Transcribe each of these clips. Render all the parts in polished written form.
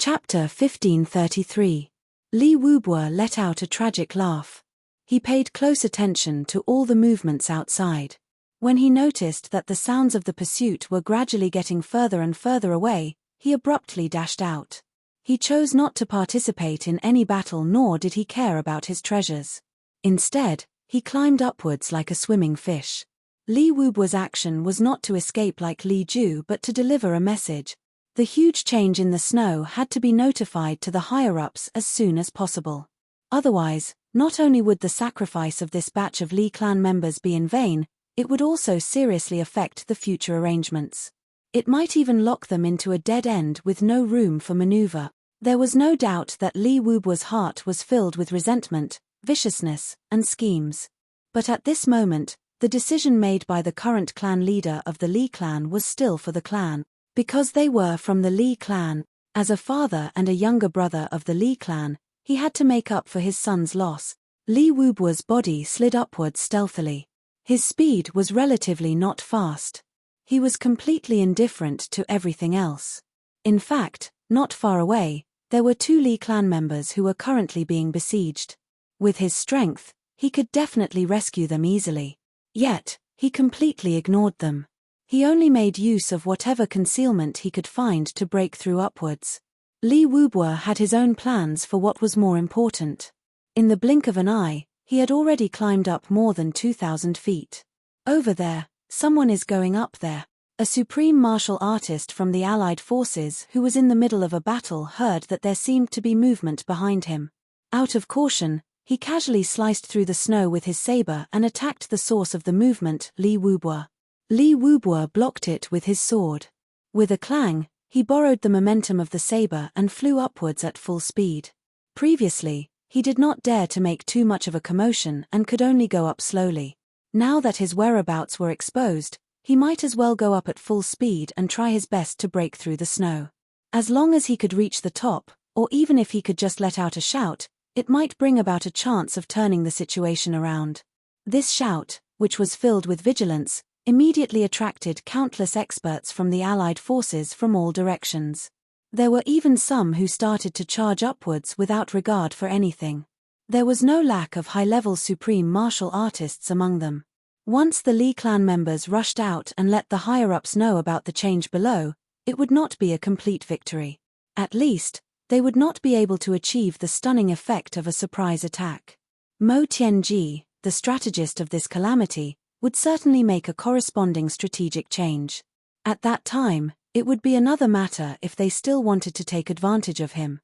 Chapter 1533. Li Wubo let out a tragic laugh. He paid close attention to all the movements outside. When he noticed that the sounds of the pursuit were gradually getting further and further away, he abruptly dashed out. He chose not to participate in any battle, nor did he care about his treasures. Instead, he climbed upwards like a swimming fish. Li Wubo's action was not to escape like Li Ju but to deliver a message. The huge change in the snow had to be notified to the higher-ups as soon as possible. Otherwise, not only would the sacrifice of this batch of Li clan members be in vain, it would also seriously affect the future arrangements. It might even lock them into a dead end with no room for maneuver. There was no doubt that Li Wubo's heart was filled with resentment, viciousness, and schemes. But at this moment, the decision made by the current clan leader of the Li clan was still for the clan. Because they were from the Li clan, as a father and a younger brother of the Li clan, he had to make up for his son's loss. Li Wubo's body slid upwards stealthily. His speed was relatively not fast. He was completely indifferent to everything else. In fact, not far away, there were two Li clan members who were currently being besieged. With his strength, he could definitely rescue them easily. Yet, he completely ignored them. He only made use of whatever concealment he could find to break through upwards. Li Wubo had his own plans for what was more important. In the blink of an eye, he had already climbed up more than 2,000 feet. Over there, someone is going up there. A supreme martial artist from the Allied forces who was in the middle of a battle heard that there seemed to be movement behind him. Out of caution, he casually sliced through the snow with his saber and attacked the source of the movement, Li Wubo. Li Wubo blocked it with his sword. With a clang, he borrowed the momentum of the saber and flew upwards at full speed. Previously, he did not dare to make too much of a commotion and could only go up slowly. Now that his whereabouts were exposed, he might as well go up at full speed and try his best to break through the snow. As long as he could reach the top, or even if he could just let out a shout, it might bring about a chance of turning the situation around. This shout, which was filled with vigilance, immediately attracted countless experts from the Allied forces from all directions. There were even some who started to charge upwards without regard for anything. There was no lack of high-level supreme martial artists among them. Once the Li clan members rushed out and let the higher-ups know about the change below, it would not be a complete victory. At least, they would not be able to achieve the stunning effect of a surprise attack. Mo Tianji, the strategist of this calamity, would certainly make a corresponding strategic change. At that time, it would be another matter if they still wanted to take advantage of him.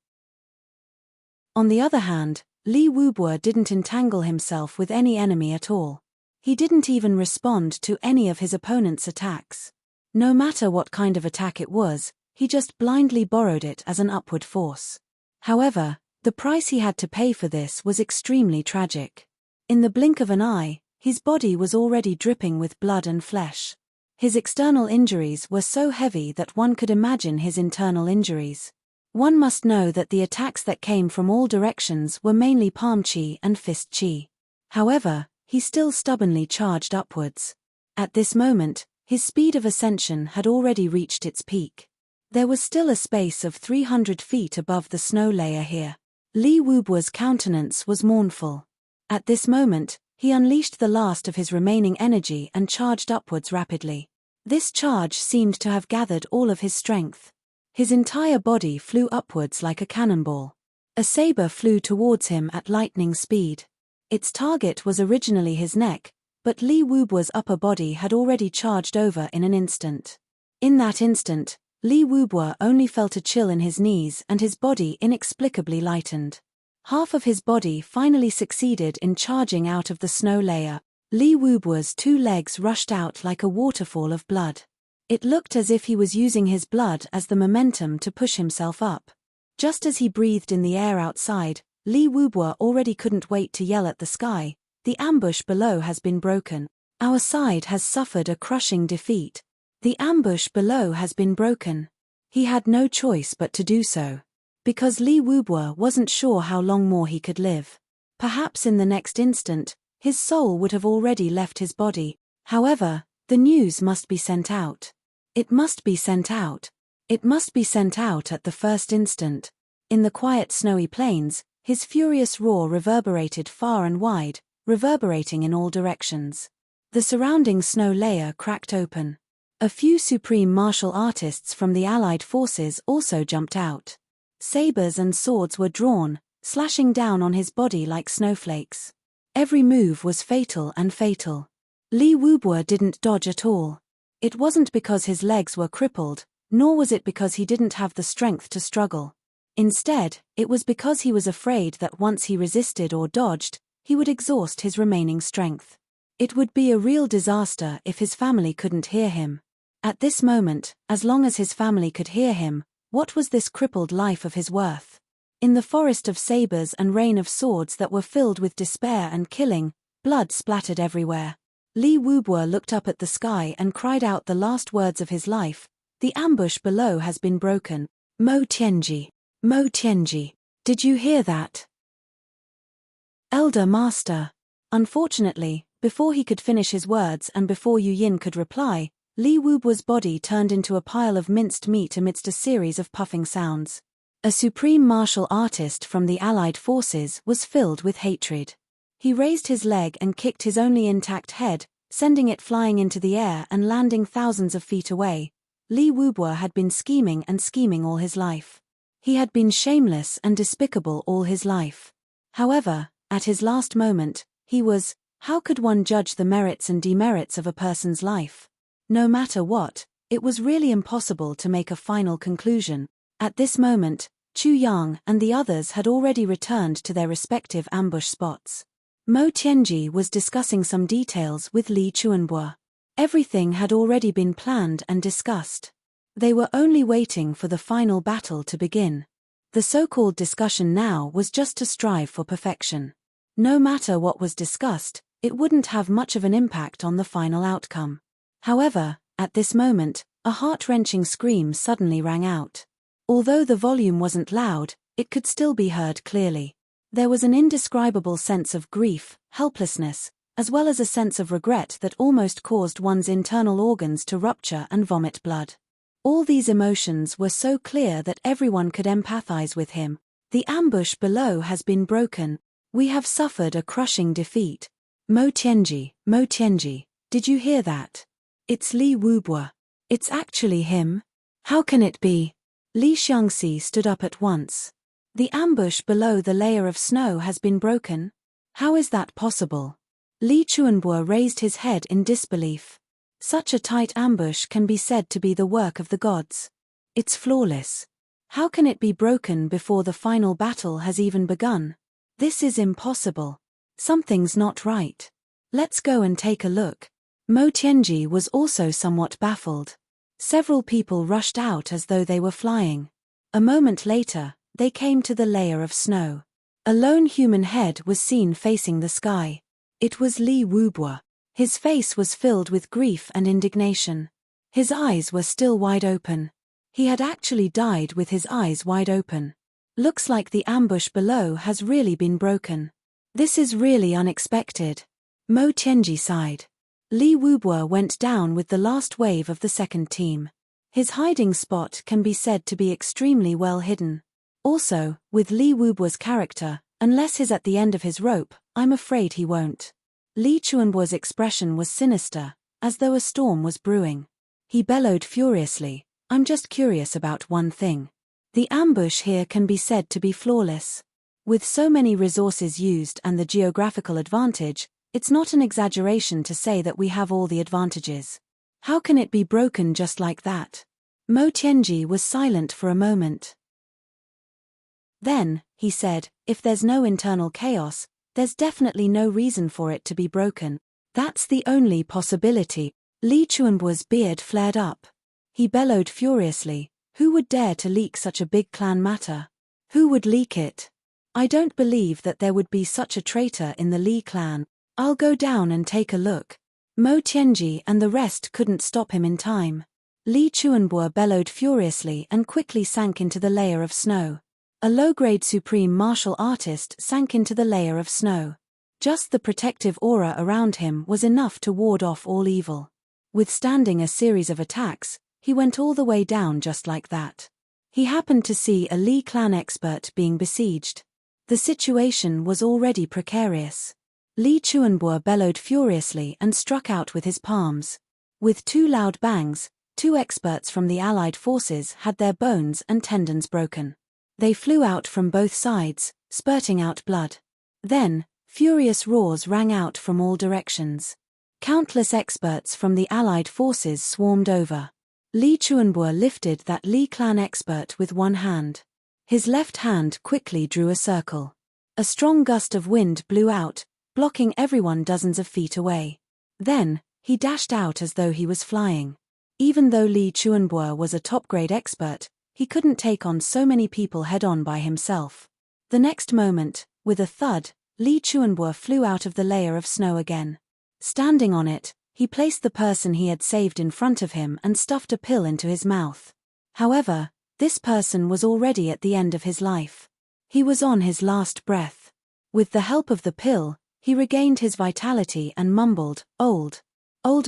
On the other hand, Li Wubo didn't entangle himself with any enemy at all. He didn't even respond to any of his opponent's attacks. No matter what kind of attack it was, he just blindly borrowed it as an upward force. However, the price he had to pay for this was extremely tragic. In the blink of an eye, his body was already dripping with blood and flesh. His external injuries were so heavy that one could imagine his internal injuries. One must know that the attacks that came from all directions were mainly palm chi and fist chi. However, he still stubbornly charged upwards. At this moment, his speed of ascension had already reached its peak. There was still a space of 300 feet above the snow layer here. Li Wubo's countenance was mournful. At this moment, he unleashed the last of his remaining energy and charged upwards rapidly. This charge seemed to have gathered all of his strength. His entire body flew upwards like a cannonball. A saber flew towards him at lightning speed. Its target was originally his neck, but Li Wubo's upper body had already charged over in an instant. In that instant, Li Wubo only felt a chill in his knees and his body inexplicably lightened. Half of his body finally succeeded in charging out of the snow layer. Li Wubo's two legs rushed out like a waterfall of blood. It looked as if he was using his blood as the momentum to push himself up. Just as he breathed in the air outside, Li Wubo already couldn't wait to yell at the sky, "The ambush below has been broken. Our side has suffered a crushing defeat. The ambush below has been broken." He had no choice but to do so. Because Li Wubo wasn't sure how long more he could live. Perhaps in the next instant, his soul would have already left his body. However, the news must be sent out. It must be sent out. It must be sent out at the first instant. In the quiet snowy plains, his furious roar reverberated far and wide, reverberating in all directions. The surrounding snow layer cracked open. A few supreme martial artists from the allied forces also jumped out. Sabers and swords were drawn, slashing down on his body like snowflakes. Every move was fatal and fatal. Li Wubo didn't dodge at all. It wasn't because his legs were crippled, nor was it because he didn't have the strength to struggle. Instead, it was because he was afraid that once he resisted or dodged, he would exhaust his remaining strength. It would be a real disaster if his family couldn't hear him. At this moment, as long as his family could hear him, what was this crippled life of his worth? In the forest of sabers and rain of swords that were filled with despair and killing, blood splattered everywhere. Li Wubo looked up at the sky and cried out the last words of his life. The ambush below has been broken. Mo Tianji. Mo Tianji. Did you hear that? Elder Master. Unfortunately, before he could finish his words and before Yu Yin could reply, Li Wubo's body turned into a pile of minced meat amidst a series of puffing sounds. A supreme martial artist from the allied forces was filled with hatred. He raised his leg and kicked his only intact head, sending it flying into the air and landing thousands of feet away. Li Wubo had been scheming and scheming all his life. He had been shameless and despicable all his life. However, at his last moment, he was, how could one judge the merits and demerits of a person's life? No matter what, it was really impossible to make a final conclusion. At this moment, Chu Yang and the others had already returned to their respective ambush spots. Mo Tianji was discussing some details with Li Chuanbo. Everything had already been planned and discussed. They were only waiting for the final battle to begin. The so-called discussion now was just to strive for perfection. No matter what was discussed, it wouldn't have much of an impact on the final outcome. However, at this moment, a heart-wrenching scream suddenly rang out. Although the volume wasn't loud, it could still be heard clearly. There was an indescribable sense of grief, helplessness, as well as a sense of regret that almost caused one's internal organs to rupture and vomit blood. All these emotions were so clear that everyone could empathize with him. The ambush below has been broken. We have suffered a crushing defeat. Mo Tianji, did you hear that? It's Li Wubo. It's actually him? How can it be? Li Xiangxi stood up at once. The ambush below the layer of snow has been broken? How is that possible? Li Chuanbo raised his head in disbelief. Such a tight ambush can be said to be the work of the gods. It's flawless. How can it be broken before the final battle has even begun? This is impossible. Something's not right. Let's go and take a look. Mo Tianji was also somewhat baffled. Several people rushed out as though they were flying. A moment later, they came to the layer of snow. A lone human head was seen facing the sky. It was Li Wubo. His face was filled with grief and indignation. His eyes were still wide open. He had actually died with his eyes wide open. Looks like the ambush below has really been broken. This is really unexpected. Mo Tianji sighed. Li Wubo went down with the last wave of the second team. His hiding spot can be said to be extremely well hidden. Also, with Li Wubo's character, unless he's at the end of his rope, I'm afraid he won't. Li Chuanbo's expression was sinister, as though a storm was brewing. He bellowed furiously, I'm just curious about one thing. The ambush here can be said to be flawless. With so many resources used and the geographical advantage, it's not an exaggeration to say that we have all the advantages. How can it be broken just like that? Mo Tianji was silent for a moment. Then, he said, if there's no internal chaos, there's definitely no reason for it to be broken. That's the only possibility. Li Chuanbo's beard flared up. He bellowed furiously, who would dare to leak such a big clan matter? Who would leak it? I don't believe that there would be such a traitor in the Li clan. I'll go down and take a look. Mo Tianji and the rest couldn't stop him in time. Li Chuanbo bellowed furiously and quickly sank into the layer of snow. A low-grade supreme martial artist sank into the layer of snow. Just the protective aura around him was enough to ward off all evil. Withstanding a series of attacks, He went all the way down just like that. He happened to see a Li clan expert being besieged. The situation was already precarious. Li Chuanbo bellowed furiously and struck out with his palms. With 2 loud bangs, 2 experts from the allied forces had their bones and tendons broken. They flew out from both sides, spurting out blood. Then, furious roars rang out from all directions. Countless experts from the allied forces swarmed over. Li Chuanbo lifted that Li clan expert with one hand. His left hand quickly drew a circle. A strong gust of wind blew out, blocking everyone dozens of feet away. Then, he dashed out as though he was flying. Even though Li Chuanbo was a top-grade expert, he couldn't take on so many people head-on by himself. The next moment, with a thud, Li Chuanbo flew out of the layer of snow again. Standing on it, he placed the person he had saved in front of him and stuffed a pill into his mouth. However, this person was already at the end of his life. He was on his last breath. With the help of the pill, he regained his vitality and mumbled, "Old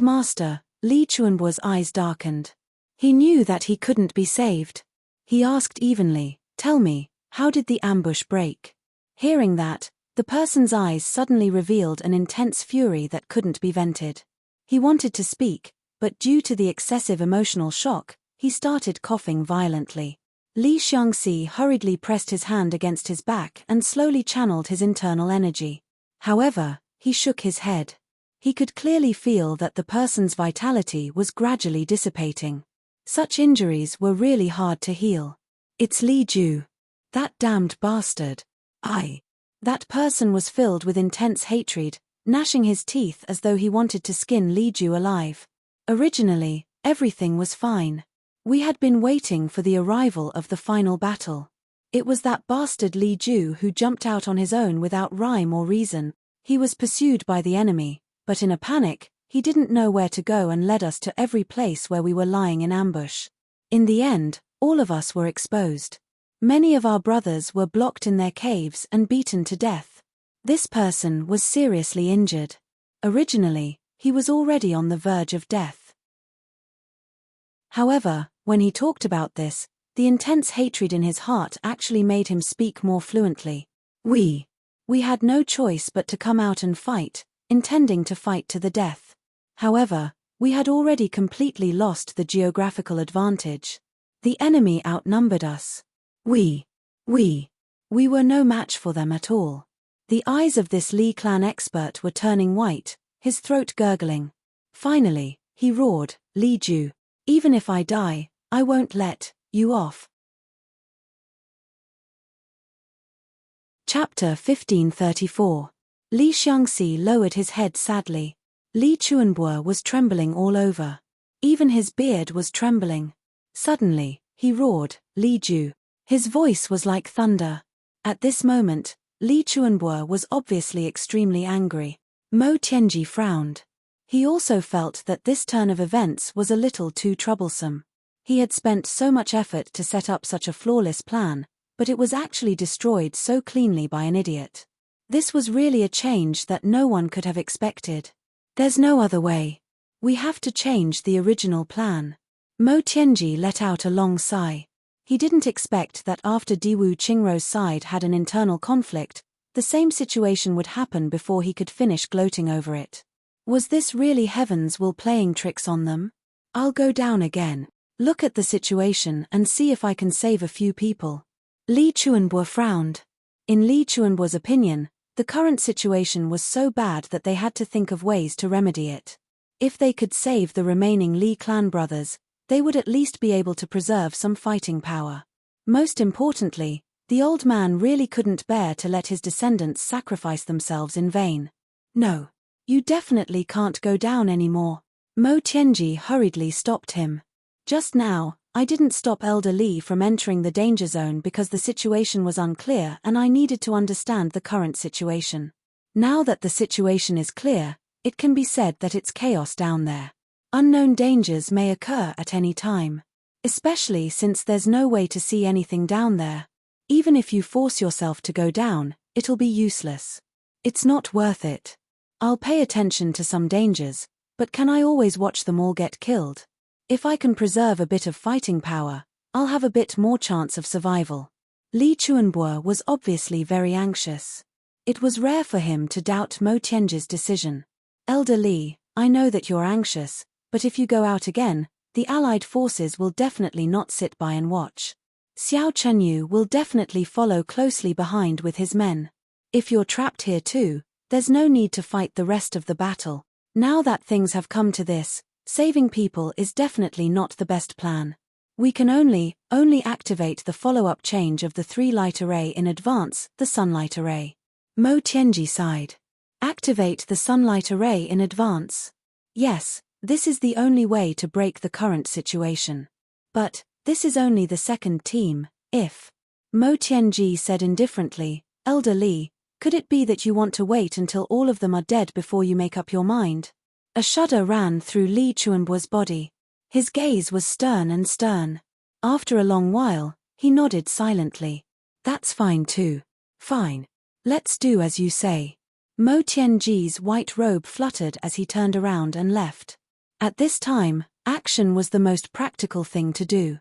master." Li Chuanbo's eyes darkened. He knew that he couldn't be saved. He asked evenly, "Tell me, how did the ambush break?" Hearing that, the person's eyes suddenly revealed an intense fury that couldn't be vented. He wanted to speak, but due to the excessive emotional shock, he started coughing violently. Li Xiangxi hurriedly pressed his hand against his back and slowly channeled his internal energy. However, he shook his head. He could clearly feel that the person's vitality was gradually dissipating. Such injuries were really hard to heal. "It's Li Ju. That damned bastard. That person was filled with intense hatred, gnashing his teeth as though he wanted to skin Li Ju alive. Originally, everything was fine. We had been waiting for the arrival of the final battle. It was that bastard Li Ju who jumped out on his own without rhyme or reason. He was pursued by the enemy, but in a panic, he didn't know where to go and led us to every place where we were lying in ambush. In the end, all of us were exposed. Many of our brothers were blocked in their caves and beaten to death. This person was seriously injured. Originally, he was already on the verge of death. However, when he talked about this, the intense hatred in his heart actually made him speak more fluently. We had no choice but to come out and fight, intending to fight to the death. However, we had already completely lost the geographical advantage. The enemy outnumbered us. We were no match for them at all. The eyes of this Li clan expert were turning white, his throat gurgling. Finally, he roared, "Li Ju, even if I die, I won't let you off." Chapter 1534. Li Xiangxi lowered his head sadly. Li Chuanbo was trembling all over. Even his beard was trembling. Suddenly, he roared, "Li Ju." His voice was like thunder. At this moment, Li Chuanbo was obviously extremely angry. Mo Tianji frowned. He also felt that this turn of events was a little too troublesome. He had spent so much effort to set up such a flawless plan, but it was actually destroyed so cleanly by an idiot. This was really a change that no one could have expected. "There's no other way. We have to change the original plan." Mo Tianji let out a long sigh. He didn't expect that after Diwu Qingrou's side had an internal conflict, the same situation would happen before he could finish gloating over it. Was this really Heaven's will playing tricks on them? "I'll go down again, look at the situation and see if I can save a few people." Li Chuanbo frowned. In Li Chuanbo's opinion, the current situation was so bad that they had to think of ways to remedy it. If they could save the remaining Li clan brothers, they would at least be able to preserve some fighting power. Most importantly, the old man really couldn't bear to let his descendants sacrifice themselves in vain. "No. You definitely can't go down anymore." Mo Tianji hurriedly stopped him. "Just now, I didn't stop Elder Li from entering the danger zone because the situation was unclear and I needed to understand the current situation. Now that the situation is clear, it can be said that it's chaos down there. Unknown dangers may occur at any time. Especially since there's no way to see anything down there. Even if you force yourself to go down, it'll be useless. It's not worth it. I'll pay attention to some dangers, but can I always watch them all get killed? If I can preserve a bit of fighting power, I'll have a bit more chance of survival. Li Chuanbo was obviously very anxious. It was rare for him to doubt Mo Tianji's decision. Elder Li, I know that you're anxious, but if you go out again, the allied forces will definitely not sit by and watch. Xiao Chenyu will definitely follow closely behind with his men. If you're trapped here too, there's no need to fight the rest of the battle. Now that things have come to this, saving people is definitely not the best plan. We can only activate the follow-up change of the 3-light array in advance, the sunlight array. Mo Tianji sighed. Activate the sunlight array in advance. Yes, this is the only way to break the current situation. But this is only the second team, if. Mo Tianji said indifferently, Elder Li, could it be that you want to wait until all of them are dead before you make up your mind? A shudder ran through Li Chuanbo's body. His gaze was stern. After a long while, he nodded silently. That's fine too. Fine. Let's do as you say. Mo Tianji's white robe fluttered as he turned around and left. At this time, action was the most practical thing to do.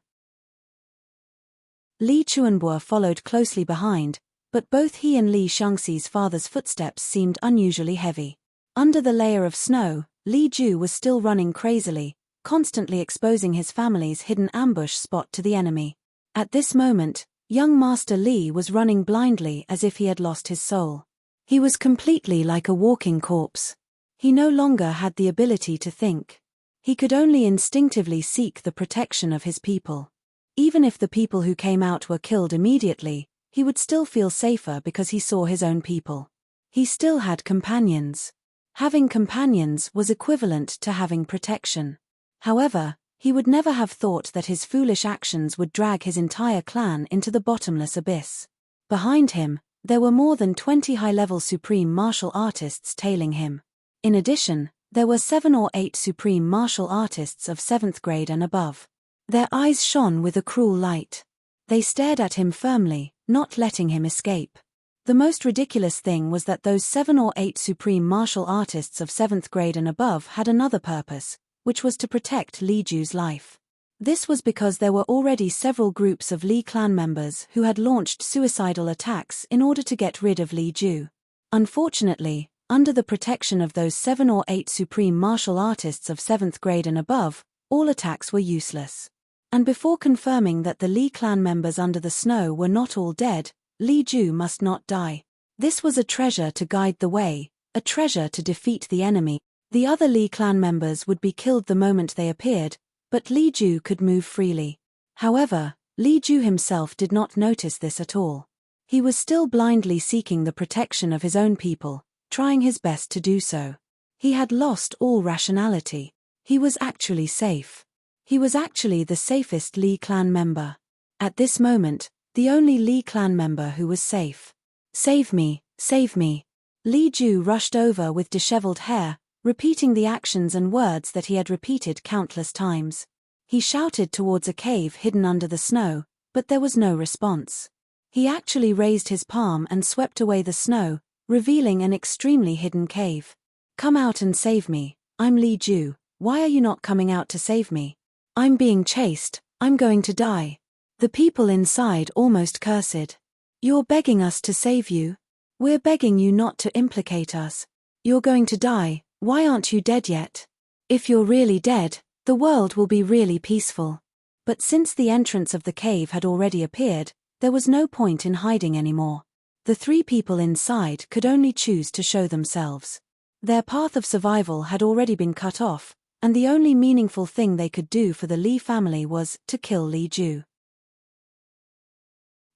Li Chuanbo followed closely behind, but both he and Li Xiangxi's father's footsteps seemed unusually heavy. Under the layer of snow, Li Ju was still running crazily, constantly exposing his family's hidden ambush spot to the enemy. At this moment, young Master Li was running blindly as if he had lost his soul. He was completely like a walking corpse. He no longer had the ability to think. He could only instinctively seek the protection of his people. Even if the people who came out were killed immediately, he would still feel safer because he saw his own people. He still had companions. Having companions was equivalent to having protection. However, he would never have thought that his foolish actions would drag his entire clan into the bottomless abyss. Behind him, there were more than 20 high-level supreme martial artists tailing him. In addition, there were 7 or 8 supreme martial artists of 7th grade and above. Their eyes shone with a cruel light. They stared at him firmly, not letting him escape. The most ridiculous thing was that those 7 or 8 supreme martial artists of 7th grade and above had another purpose, which was to protect Li Ju's life. This was because there were already several groups of Li clan members who had launched suicidal attacks in order to get rid of Li Ju. Unfortunately, under the protection of those 7 or 8 supreme martial artists of 7th grade and above, all attacks were useless. And before confirming that the Li clan members under the snow were not all dead, Li Ju must not die. This was a treasure to guide the way, a treasure to defeat the enemy. The other Li clan members would be killed the moment they appeared, but Li Ju could move freely. However, Li Ju himself did not notice this at all. He was still blindly seeking the protection of his own people, trying his best to do so. He had lost all rationality. He was actually safe. He was actually the safest Li clan member. At this moment, the only Li clan member who was safe. Save me, save me. Li Ju rushed over with disheveled hair, repeating the actions and words that he had repeated countless times. He shouted towards a cave hidden under the snow, but there was no response. He actually raised his palm and swept away the snow, revealing an extremely hidden cave. Come out and save me, I'm Li Ju, why are you not coming out to save me? I'm being chased, I'm going to die. The people inside almost cursed. You're begging us to save you? We're begging you not to implicate us. You're going to die. Why aren't you dead yet? If you're really dead, the world will be really peaceful. But since the entrance of the cave had already appeared, there was no point in hiding anymore. The 3 people inside could only choose to show themselves. Their path of survival had already been cut off, and the only meaningful thing they could do for the Li family was to kill Li Ju.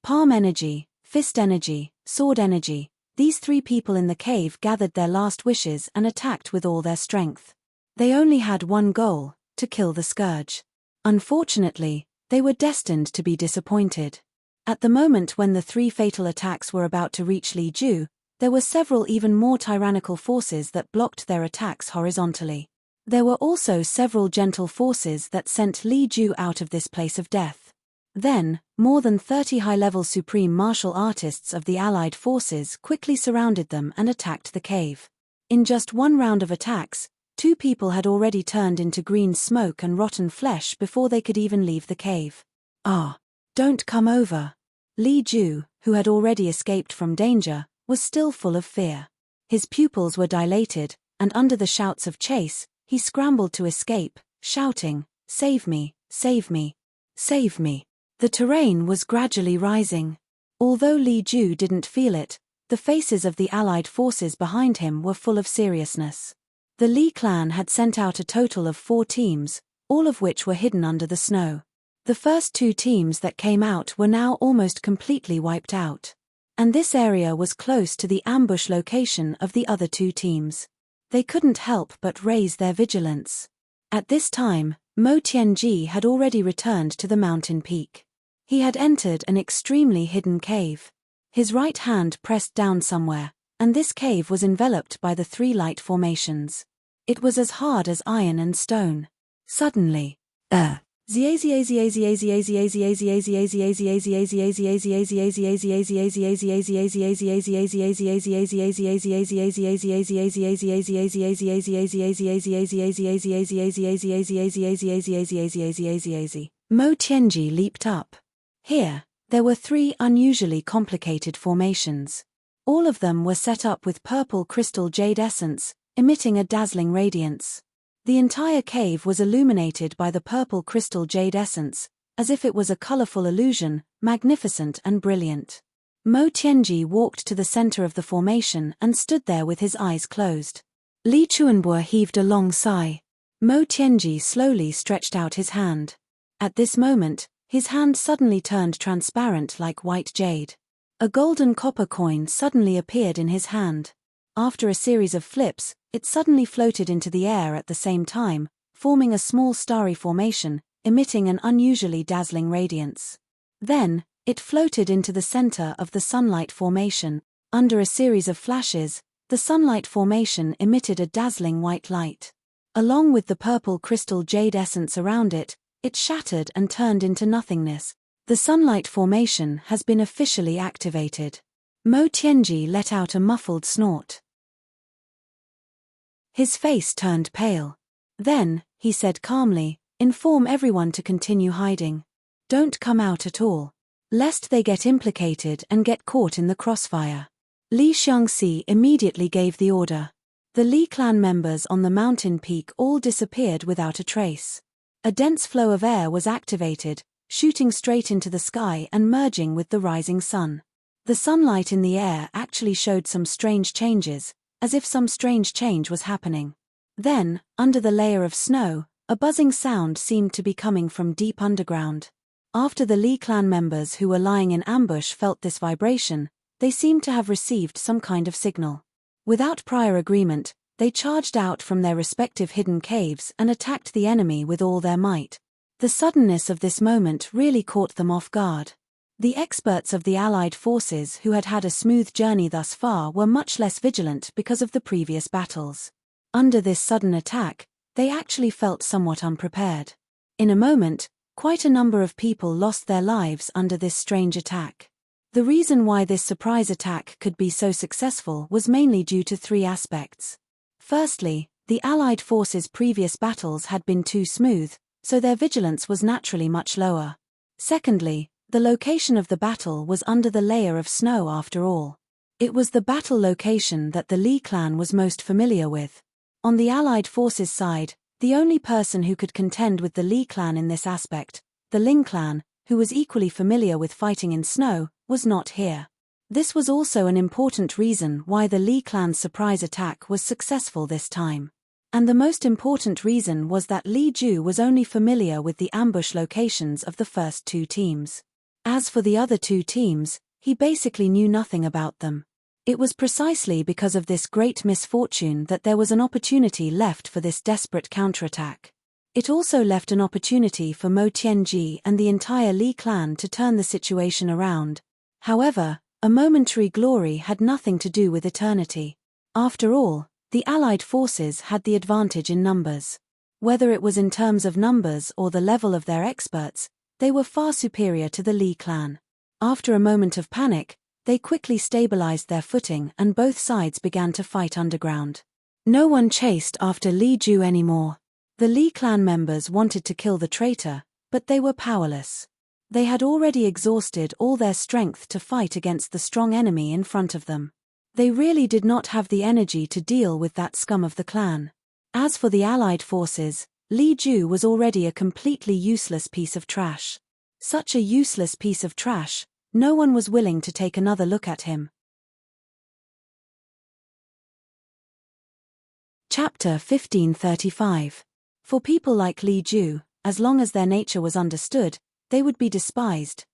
Palm energy, fist energy, sword energy. These 3 people in the cave gathered their last wishes and attacked with all their strength. They only had one goal, to kill the scourge. Unfortunately, they were destined to be disappointed. At the moment when the 3 fatal attacks were about to reach Li Ju, there were several even more tyrannical forces that blocked their attacks horizontally. There were also several gentle forces that sent Li Ju out of this place of death. Then, more than 30 high-level supreme martial artists of the allied forces quickly surrounded them and attacked the cave. In just one round of attacks, 2 people had already turned into green smoke and rotten flesh before they could even leave the cave. "Ah! Don't come over." Li Ju, who had already escaped from danger, was still full of fear. His pupils were dilated, and under the shouts of chase, he scrambled to escape, shouting, "Save me, save me, save me." The terrain was gradually rising. Although Li Ju didn't feel it, the faces of the allied forces behind him were full of seriousness. The Li clan had sent out a total of 4 teams, all of which were hidden under the snow. The first 2 teams that came out were now almost completely wiped out. And this area was close to the ambush location of the other 2 teams. They couldn't help but raise their vigilance. At this time, Mo Tianji had already returned to the mountain peak. He had entered an extremely hidden cave. His right hand pressed down somewhere, and this cave was enveloped by the 3 light formations. It was as hard as iron and stone. Suddenly, Mo Tianji leaped up. Here, there were 3 unusually complicated formations. All of them were set up with purple crystal jade essence, emitting a dazzling radiance. The entire cave was illuminated by the purple crystal jade essence, as if it was a colorful illusion, magnificent and brilliant. Mo Tianji walked to the center of the formation and stood there with his eyes closed. Li Chuanbo heaved a long sigh. Mo Tianji slowly stretched out his hand. At this moment, his hand suddenly turned transparent like white jade. A golden copper coin suddenly appeared in his hand. After a series of flips, it suddenly floated into the air at the same time, forming a small starry formation, emitting an unusually dazzling radiance. Then, it floated into the center of the sunlight formation. Under a series of flashes, the sunlight formation emitted a dazzling white light. Along with the purple crystal jade essence around it, it shattered and turned into nothingness. The sunlight formation has been officially activated. Mo Tianji let out a muffled snort. His face turned pale. Then, he said calmly, "Inform everyone to continue hiding. Don't come out at all, lest they get implicated and get caught in the crossfire." Li Xiangxi immediately gave the order. The Li clan members on the mountain peak all disappeared without a trace. A dense flow of air was activated, shooting straight into the sky and merging with the rising sun. The sunlight in the air actually showed some strange changes, as if some strange change was happening. Then, under the layer of snow, a buzzing sound seemed to be coming from deep underground. After the Li clan members who were lying in ambush felt this vibration, they seemed to have received some kind of signal. Without prior agreement, they charged out from their respective hidden caves and attacked the enemy with all their might. The suddenness of this moment really caught them off guard. The experts of the Allied forces who had had a smooth journey thus far were much less vigilant because of the previous battles. Under this sudden attack, they actually felt somewhat unprepared. In a moment, quite a number of people lost their lives under this strange attack. The reason why this surprise attack could be so successful was mainly due to 3 aspects. Firstly, the Allied forces' previous battles had been too smooth, so their vigilance was naturally much lower. Secondly, the location of the battle was under the layer of snow after all. It was the battle location that the Li clan was most familiar with. On the Allied forces' side, the only person who could contend with the Li clan in this aspect, the Ling clan, who was equally familiar with fighting in snow, was not here. This was also an important reason why the Li clan's surprise attack was successful this time. And the most important reason was that Li Ju was only familiar with the ambush locations of the first 2 teams. As for the other 2 teams, he basically knew nothing about them. It was precisely because of this great misfortune that there was an opportunity left for this desperate counterattack. It also left an opportunity for Mo Tianji and the entire Li clan to turn the situation around. However, a momentary glory had nothing to do with eternity. After all, the Allied forces had the advantage in numbers. Whether it was in terms of numbers or the level of their experts, they were far superior to the Li clan. After a moment of panic, they quickly stabilized their footing and both sides began to fight underground. No one chased after Li Ju anymore. The Li clan members wanted to kill the traitor, but they were powerless. They had already exhausted all their strength to fight against the strong enemy in front of them. They really did not have the energy to deal with that scum of the clan. As for the allied forces, Li Ju was already a completely useless piece of trash. Such a useless piece of trash, no one was willing to take another look at him. Chapter 1535. For people like Li Ju, as long as their nature was understood, they would be despised,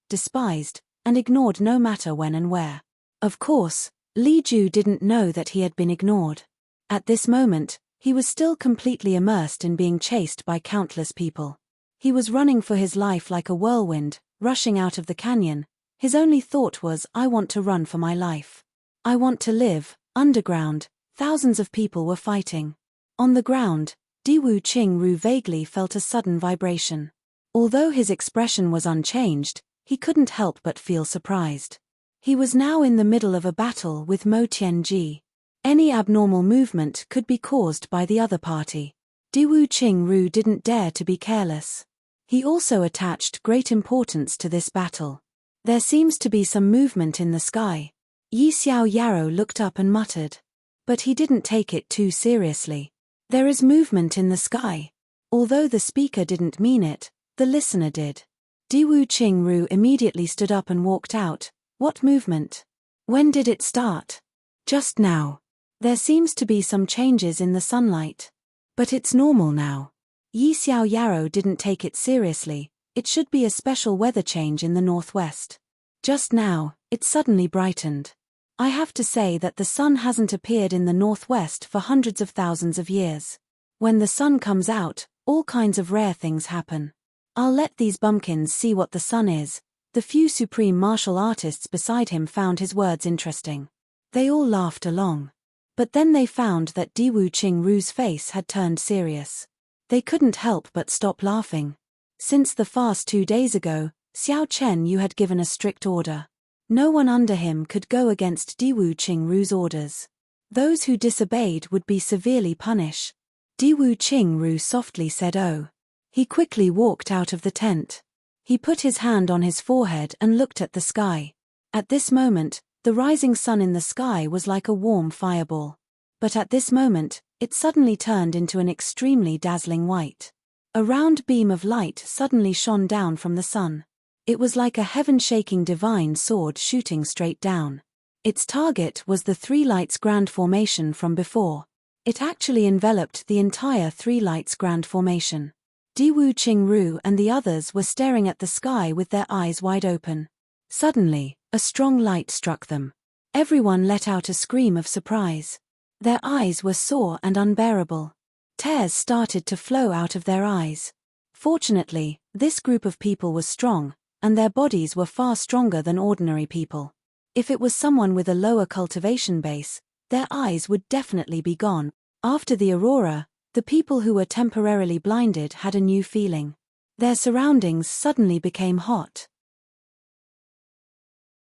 and ignored no matter when and where. Of course, Li Ju didn't know that he had been ignored. At this moment, he was still completely immersed in being chased by countless people. He was running for his life like a whirlwind, rushing out of the canyon. His only thought was, I want to run for my life. I want to live. Underground, thousands of people were fighting. On the ground, Diwu Qingru vaguely felt a sudden vibration. Although his expression was unchanged, he couldn't help but feel surprised. He was now in the middle of a battle with Mo Tianji. Any abnormal movement could be caused by the other party. Diwu Qingru didn't dare to be careless. He also attached great importance to this battle. There seems to be some movement in the sky. Yi Xiao Yarrow looked up and muttered. But he didn't take it too seriously. There is movement in the sky. Although the speaker didn't mean it, the listener did. Diwu Qingru immediately stood up and walked out. What movement? When did it start? Just now. There seems to be some changes in the sunlight. But it's normal now. Yi Xiao Yarrow didn't take it seriously. It should be a special weather change in the northwest. Just now, it suddenly brightened. I have to say that the sun hasn't appeared in the northwest for hundreds of thousands of years. When the sun comes out, all kinds of rare things happen. I'll let these bumpkins see what the sun is. The few supreme martial artists beside him found his words interesting. They all laughed along. But then they found that Diwu Qingru's face had turned serious. They couldn't help but stop laughing. Since the fast 2 days ago, Xiao Chen Yu had given a strict order. No one under him could go against Diwu Qingru's orders. Those who disobeyed would be severely punished. Diwu Qingru softly said oh. He quickly walked out of the tent. He put his hand on his forehead and looked at the sky. At this moment, the rising sun in the sky was like a warm fireball. But at this moment, it suddenly turned into an extremely dazzling white. A round beam of light suddenly shone down from the sun. It was like a heaven-shaking divine sword shooting straight down. Its target was the Three Lights Grand Formation from before. It actually enveloped the entire Three Lights Grand Formation. Diwu Qingru and the others were staring at the sky with their eyes wide open. Suddenly, a strong light struck them. Everyone let out a scream of surprise. Their eyes were sore and unbearable. Tears started to flow out of their eyes. Fortunately, this group of people was strong, and their bodies were far stronger than ordinary people. If it was someone with a lower cultivation base, their eyes would definitely be gone. After the aurora, the people who were temporarily blinded had a new feeling. Their surroundings suddenly became hot.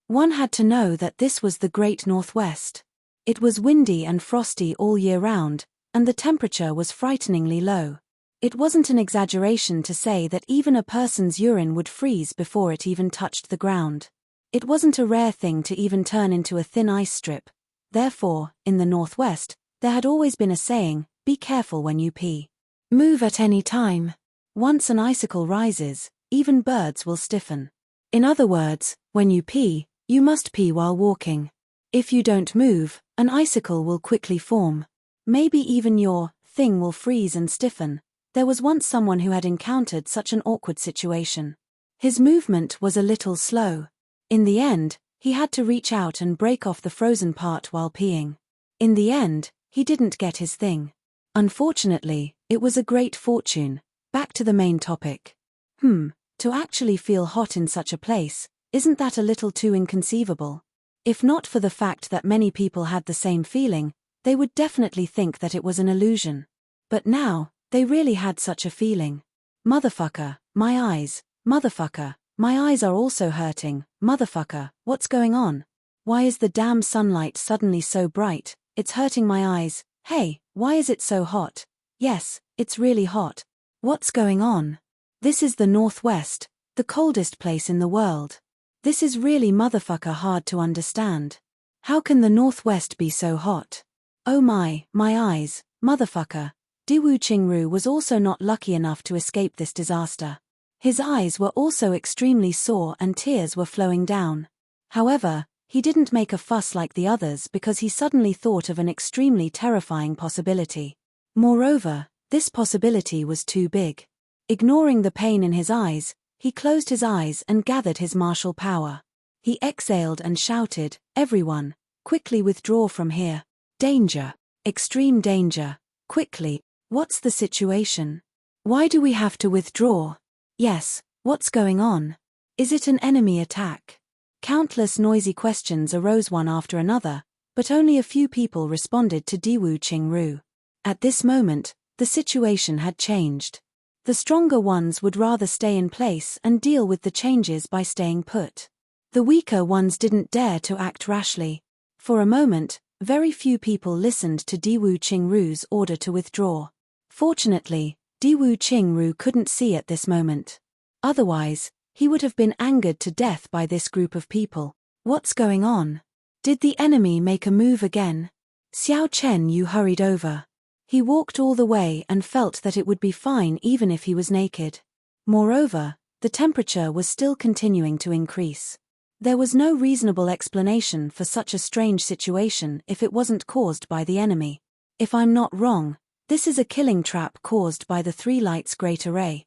One had to know that this was the Great Northwest. It was windy and frosty all year round, and the temperature was frighteningly low. It wasn't an exaggeration to say that even a person's urine would freeze before it even touched the ground. It wasn't a rare thing to even turn into a thin ice strip. Therefore, in the Northwest, there had always been a saying, be careful when you pee. Move at any time. Once an icicle rises, even birds will stiffen. In other words, when you pee, you must pee while walking. If you don't move, an icicle will quickly form. Maybe even your thing will freeze and stiffen. There was once someone who had encountered such an awkward situation. His movement was a little slow. In the end, he had to reach out and break off the frozen part while peeing. In the end, he didn't get his thing. Unfortunately, it was a great fortune. Back to the main topic. To actually feel hot in such a place, isn't that a little too inconceivable? If not for the fact that many people had the same feeling, they would definitely think that it was an illusion. But now, they really had such a feeling. Motherfucker, my eyes. Motherfucker, my eyes are also hurting. Motherfucker, what's going on? Why is the damn sunlight suddenly so bright? It's hurting my eyes. Hey, why is it so hot? Yes, it's really hot. What's going on? This is the Northwest, the coldest place in the world. This is really motherfucker hard to understand. How can the Northwest be so hot? Oh my eyes, motherfucker. Diwu Qingru was also not lucky enough to escape this disaster. His eyes were also extremely sore and tears were flowing down. However, he didn't make a fuss like the others because he suddenly thought of an extremely terrifying possibility. Moreover, this possibility was too big. Ignoring the pain in his eyes, he closed his eyes and gathered his martial power. He exhaled and shouted, "Everyone, quickly withdraw from here. Danger. Extreme danger. Quickly. What's the situation? Why do we have to withdraw? Yes, what's going on? Is it an enemy attack?" Countless noisy questions arose one after another, but only a few people responded to Diwu Qingru. At this moment, the situation had changed. The stronger ones would rather stay in place and deal with the changes by staying put. The weaker ones didn't dare to act rashly. For a moment, very few people listened to Diwu Qingru's order to withdraw. Fortunately, Diwu Qingru couldn't see at this moment. Otherwise, he would have been angered to death by this group of people. What's going on? Did the enemy make a move again? Xiao Chen Yu hurried over. He walked all the way and felt that it would be fine even if he was naked. Moreover, the temperature was still continuing to increase. There was no reasonable explanation for such a strange situation if it wasn't caused by the enemy. If I'm not wrong, this is a killing trap caused by the Three Lights Great Array.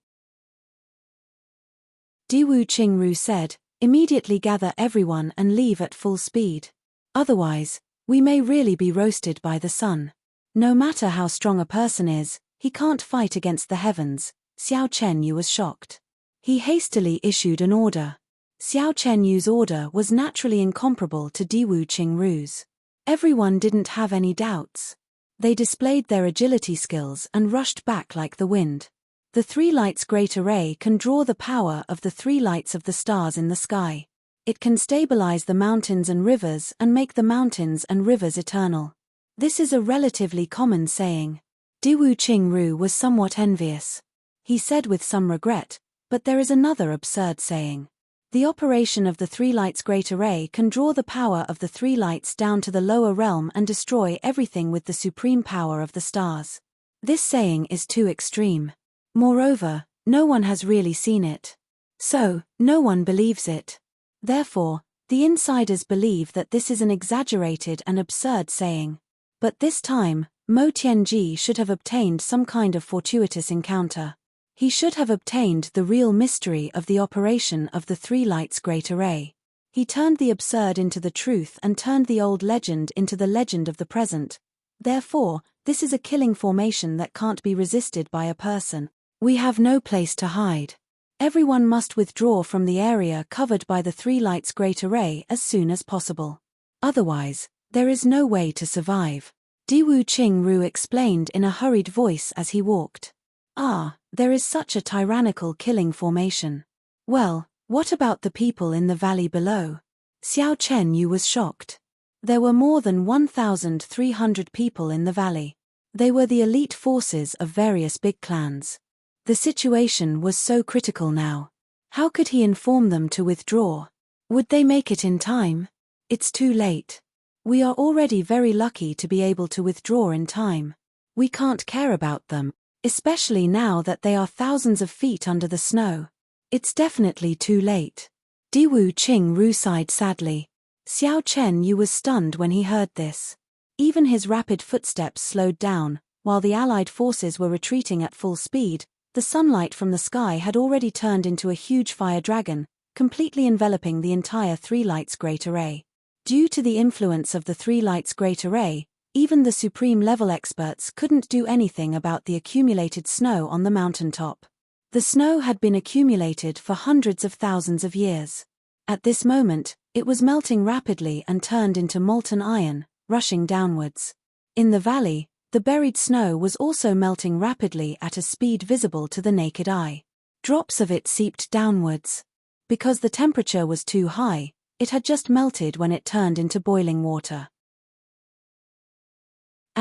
Diwu Qingru said, "Immediately gather everyone and leave at full speed. Otherwise, we may really be roasted by the sun. No matter how strong a person is, he can't fight against the heavens." Xiao Chen Yu was shocked. He hastily issued an order. Xiao Chen Yu's order was naturally incomparable to Diwu Qingru's. Everyone didn't have any doubts. They displayed their agility skills and rushed back like the wind. The Three Lights Great Array can draw the power of the three lights of the stars in the sky. It can stabilize the mountains and rivers and make the mountains and rivers eternal. This is a relatively common saying. Diwu Qingru was somewhat envious. He said with some regret, "But there is another absurd saying. The operation of the Three Lights Great Array can draw the power of the three lights down to the lower realm and destroy everything with the supreme power of the stars. This saying is too extreme. Moreover, no one has really seen it. So, no one believes it. Therefore, the insiders believe that this is an exaggerated and absurd saying. But this time, Mo Tianji should have obtained some kind of fortuitous encounter. He should have obtained the real mystery of the operation of the Three Lights Great Array. He turned the absurd into the truth and turned the old legend into the legend of the present. Therefore, this is a killing formation that can't be resisted by a person. We have no place to hide. Everyone must withdraw from the area covered by the Three Lights Great Array as soon as possible. Otherwise, there is no way to survive." Diwu Qingru explained in a hurried voice as he walked. There is such a tyrannical killing formation. Well, what about the people in the valley below? Xiao Chen Yu was shocked. There were more than 1,300 people in the valley. They were the elite forces of various big clans. The situation was so critical now. How could he inform them to withdraw? Would they make it in time? It's too late. We are already very lucky to be able to withdraw in time. We can't care about them, especially now that they are thousands of feet under the snow. It's definitely too late. Diwu Qingru sighed sadly. Xiao Chen Yu was stunned when he heard this. Even his rapid footsteps slowed down. While the Allied forces were retreating at full speed, the sunlight from the sky had already turned into a huge fire dragon, completely enveloping the entire Three Lights Great Array. Due to the influence of the Three Lights Great Array, even the supreme level experts couldn't do anything about the accumulated snow on the mountaintop. The snow had been accumulated for hundreds of thousands of years. At this moment, it was melting rapidly and turned into molten iron, rushing downwards. In the valley, the buried snow was also melting rapidly at a speed visible to the naked eye. Drops of it seeped downwards. Because the temperature was too high, it had just melted when it turned into boiling water.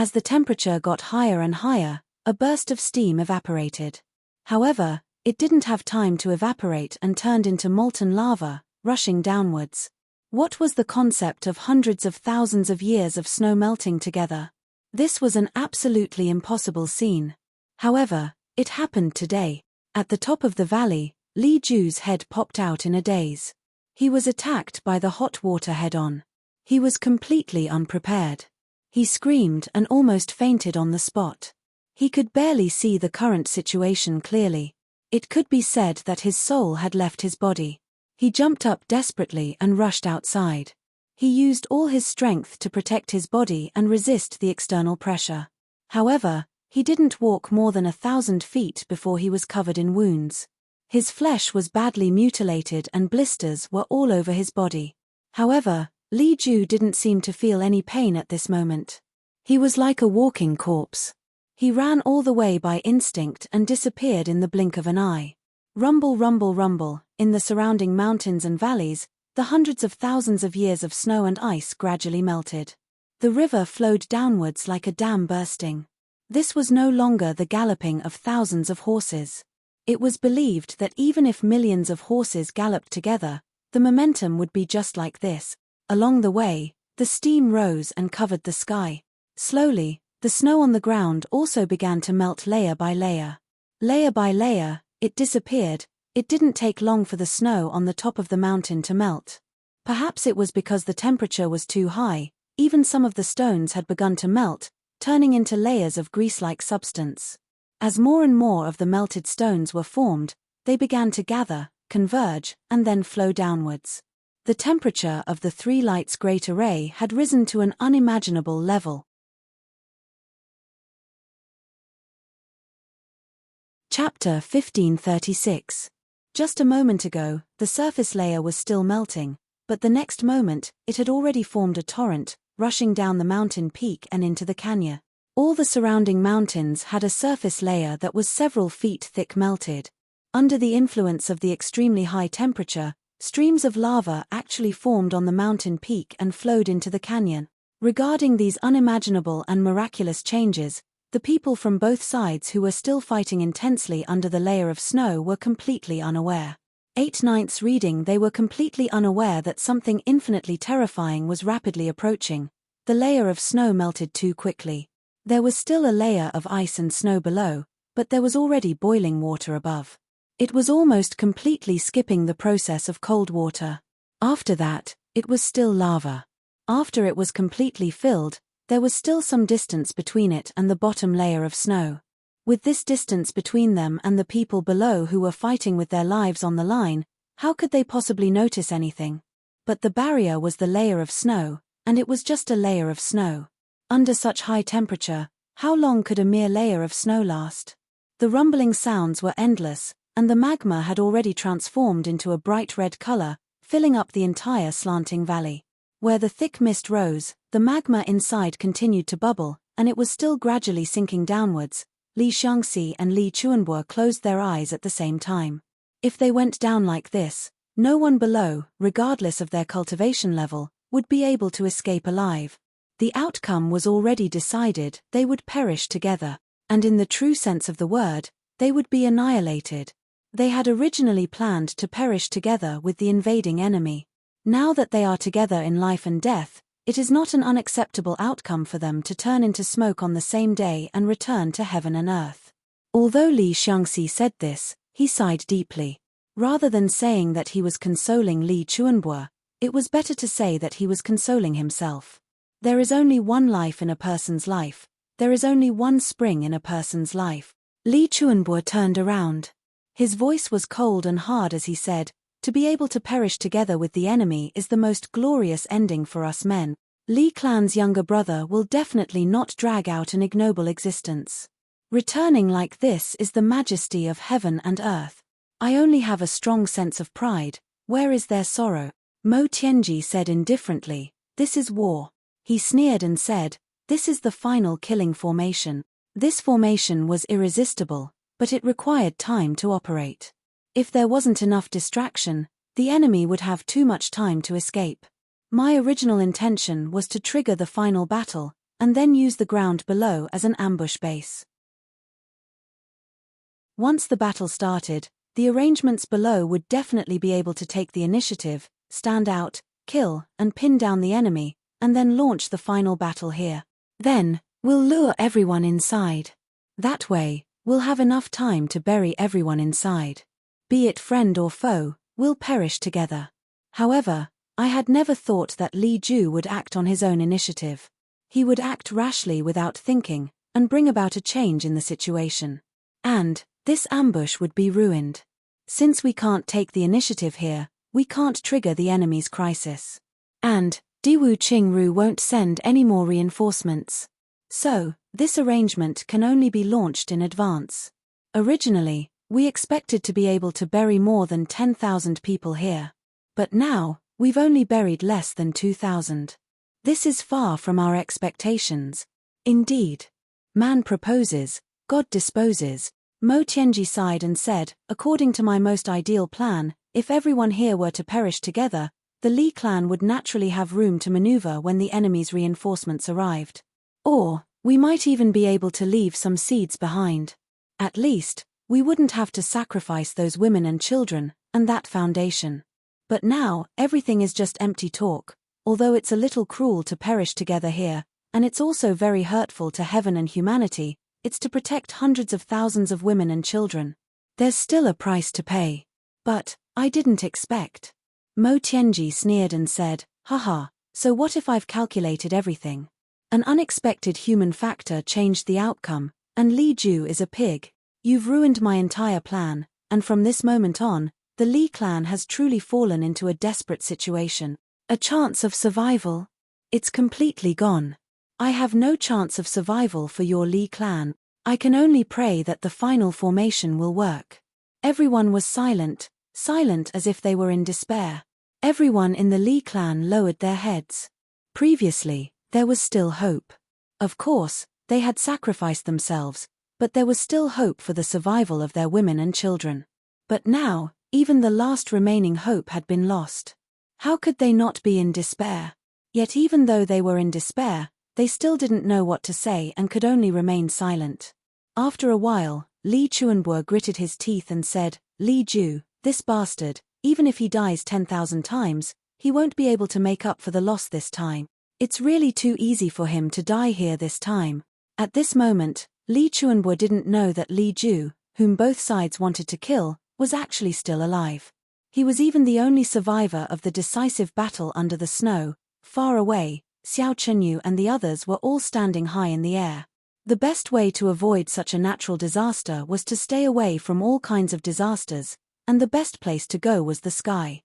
As the temperature got higher and higher, a burst of steam evaporated. However, it didn't have time to evaporate and turned into molten lava, rushing downwards. What was the concept of hundreds of thousands of years of snow melting together? This was an absolutely impossible scene. However, it happened today. At the top of the valley, Li Ju's head popped out in a daze. He was attacked by the hot water head-on. He was completely unprepared. He screamed and almost fainted on the spot. He could barely see the current situation clearly. It could be said that his soul had left his body. He jumped up desperately and rushed outside. He used all his strength to protect his body and resist the external pressure. However, he didn't walk more than 1,000 feet before he was covered in wounds. His flesh was badly mutilated and blisters were all over his body. However, Li Ju didn't seem to feel any pain at this moment. He was like a walking corpse. He ran all the way by instinct and disappeared in the blink of an eye. Rumble, rumble, rumble, in the surrounding mountains and valleys, the hundreds of thousands of years of snow and ice gradually melted. The river flowed downwards like a dam bursting. This was no longer the galloping of thousands of horses. It was believed that even if millions of horses galloped together, the momentum would be just like this. Along the way, the steam rose and covered the sky. Slowly, the snow on the ground also began to melt layer by layer. Layer by layer, it disappeared. It didn't take long for the snow on the top of the mountain to melt. Perhaps it was because the temperature was too high, even some of the stones had begun to melt, turning into layers of grease-like substance. As more and more of the melted stones were formed, they began to gather, converge, and then flow downwards. The temperature of the three lights' great array had risen to an unimaginable level. Chapter 1536. Just a moment ago, the surface layer was still melting, but the next moment, it had already formed a torrent, rushing down the mountain peak and into the canyon. All the surrounding mountains had a surface layer that was several feet thick melted. Under the influence of the extremely high temperature, streams of lava actually formed on the mountain peak and flowed into the canyon. Regarding these unimaginable and miraculous changes, the people from both sides who were still fighting intensely under the layer of snow were completely unaware. 8/9 reading, they were completely unaware that something infinitely terrifying was rapidly approaching. The layer of snow melted too quickly. There was still a layer of ice and snow below, but there was already boiling water above. It was almost completely skipping the process of cold water. After that, it was still lava. After it was completely filled, there was still some distance between it and the bottom layer of snow. With this distance between them and the people below who were fighting with their lives on the line, how could they possibly notice anything? But the barrier was the layer of snow, and it was just a layer of snow. Under such high temperature, how long could a mere layer of snow last? The rumbling sounds were endless, and the magma had already transformed into a bright red color, filling up the entire slanting valley. Where the thick mist rose, the magma inside continued to bubble, and it was still gradually sinking downwards. Li Xiangxi and Li Chuanbo closed their eyes at the same time. If they went down like this, no one below, regardless of their cultivation level, would be able to escape alive. The outcome was already decided: they would perish together, and in the true sense of the word, they would be annihilated. They had originally planned to perish together with the invading enemy. Now that they are together in life and death, it is not an unacceptable outcome for them to turn into smoke on the same day and return to heaven and earth. Although Li Xiangxi said this, he sighed deeply. Rather than saying that he was consoling Li Chuanbo, it was better to say that he was consoling himself. There is only one life in a person's life. There is only one spring in a person's life. Li Chuanbo turned around. His voice was cold and hard as he said, "To be able to perish together with the enemy is the most glorious ending for us men. Li Clan's younger brother will definitely not drag out an ignoble existence. Returning like this is the majesty of heaven and earth. I only have a strong sense of pride. Where is their sorrow?" Mo Tianji said indifferently, "This is war." He sneered and said, "This is the final killing formation." This formation was irresistible, but it required time to operate. If there wasn't enough distraction, the enemy would have too much time to escape. My original intention was to trigger the final battle, and then use the ground below as an ambush base. Once the battle started, the arrangements below would definitely be able to take the initiative, stand out, kill, and pin down the enemy, and then launch the final battle here. Then, we'll lure everyone inside. That way, we'll have enough time to bury everyone inside. Be it friend or foe, we'll perish together. However, I had never thought that Li Ju would act on his own initiative. He would act rashly without thinking, and bring about a change in the situation. And this ambush would be ruined. Since we can't take the initiative here, we can't trigger the enemy's crisis. And Diwu Qingru won't send any more reinforcements. So, this arrangement can only be launched in advance. Originally, we expected to be able to bury more than 10,000 people here. But now, we've only buried less than 2,000. This is far from our expectations. Indeed. Man proposes, God disposes. Mo Tianji sighed and said, according to my most ideal plan, if everyone here were to perish together, the Li clan would naturally have room to maneuver when the enemy's reinforcements arrived. Or, we might even be able to leave some seeds behind. At least, we wouldn't have to sacrifice those women and children, and that foundation. But now, everything is just empty talk, although it's a little cruel to perish together here, and it's also very hurtful to heaven and humanity. It's to protect hundreds of thousands of women and children. There's still a price to pay. But, I didn't expect. Mo Tianji sneered and said, haha, so what if I've calculated everything? An unexpected human factor changed the outcome, and Li Ju is a pig. You've ruined my entire plan, and from this moment on, the Li clan has truly fallen into a desperate situation. A chance of survival? It's completely gone. I have no chance of survival for your Li clan. I can only pray that the final formation will work. Everyone was silent as if they were in despair. Everyone in the Li clan lowered their heads. Previously, there was still hope. Of course, they had sacrificed themselves, but there was still hope for the survival of their women and children. But now, even the last remaining hope had been lost. How could they not be in despair? Yet even though they were in despair, they still didn't know what to say and could only remain silent. After a while, Li Chuanbo gritted his teeth and said, Li Ju, this bastard, even if he dies 10,000 times, he won't be able to make up for the loss this time. It's really too easy for him to die here this time. At this moment, Li Chuanbo didn't know that Li Ju, whom both sides wanted to kill, was actually still alive. He was even the only survivor of the decisive battle under the snow. Far away, Xiao Chenyu and the others were all standing high in the air. The best way to avoid such a natural disaster was to stay away from all kinds of disasters, and the best place to go was the sky.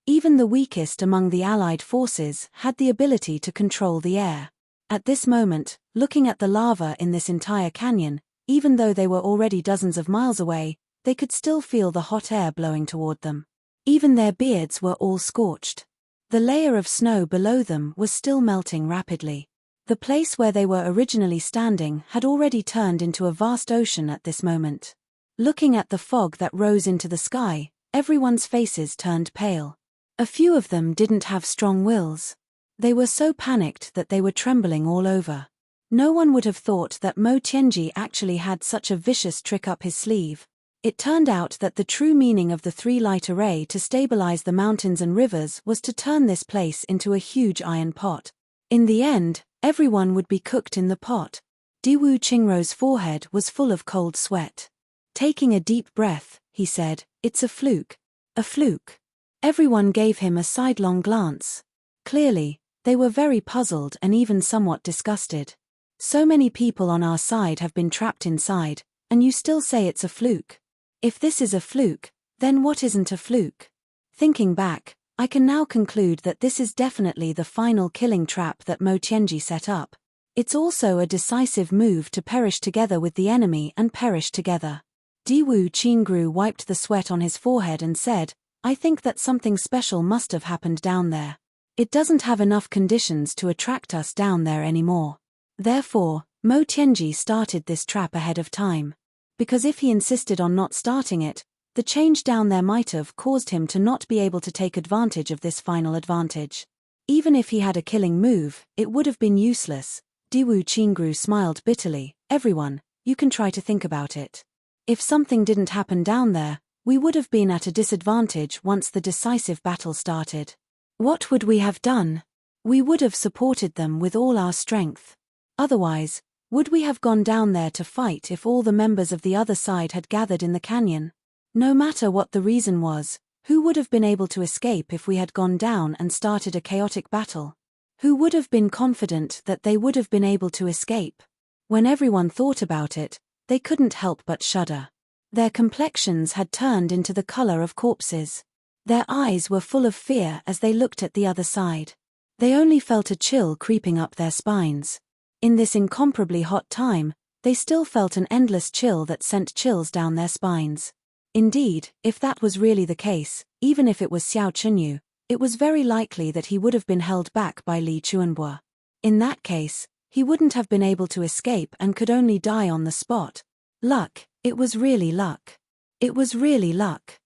Even the weakest among the Allied forces had the ability to control the air. At this moment, looking at the lava in this entire canyon, even though they were already dozens of miles away, they could still feel the hot air blowing toward them. Even their beards were all scorched. The layer of snow below them was still melting rapidly. The place where they were originally standing had already turned into a vast ocean at this moment. Looking at the fog that rose into the sky, everyone's faces turned pale. A few of them didn't have strong wills. They were so panicked that they were trembling all over. No one would have thought that Mo Tianji actually had such a vicious trick up his sleeve. It turned out that the true meaning of the three-light array to stabilize the mountains and rivers was to turn this place into a huge iron pot. In the end, everyone would be cooked in the pot. Diwu Qingrou's forehead was full of cold sweat. Taking a deep breath, he said, "It's a fluke. A fluke." Everyone gave him a sidelong glance. Clearly, they were very puzzled and even somewhat disgusted. So many people on our side have been trapped inside, and you still say it's a fluke. If this is a fluke, then what isn't a fluke? Thinking back, I can now conclude that this is definitely the final killing trap that Mo Tianji set up. It's also a decisive move to perish together with the enemy and perish together. Diwu Qingru wiped the sweat on his forehead and said, "I think that something special must have happened down there. It doesn't have enough conditions to attract us down there anymore." Therefore, Mo Tianji started this trap ahead of time. Because if he insisted on not starting it, the change down there might have caused him to not be able to take advantage of this final advantage. Even if he had a killing move, it would have been useless. Diwu Qingru smiled bitterly. Everyone, you can try to think about it. If something didn't happen down there, we would have been at a disadvantage once the decisive battle started. What would we have done? We would have supported them with all our strength. Otherwise, would we have gone down there to fight if all the members of the other side had gathered in the canyon? No matter what the reason was, who would have been able to escape if we had gone down and started a chaotic battle? Who would have been confident that they would have been able to escape? When everyone thought about it, they couldn't help but shudder. Their complexions had turned into the color of corpses. Their eyes were full of fear as they looked at the other side. They only felt a chill creeping up their spines. In this incomparably hot time, they still felt an endless chill that sent chills down their spines. Indeed, if that was really the case, even if it was Xiao Chenyu, it was very likely that he would have been held back by Li Chuanbo. In that case, he wouldn't have been able to escape and could only die on the spot. Luck, it was really luck. It was really luck.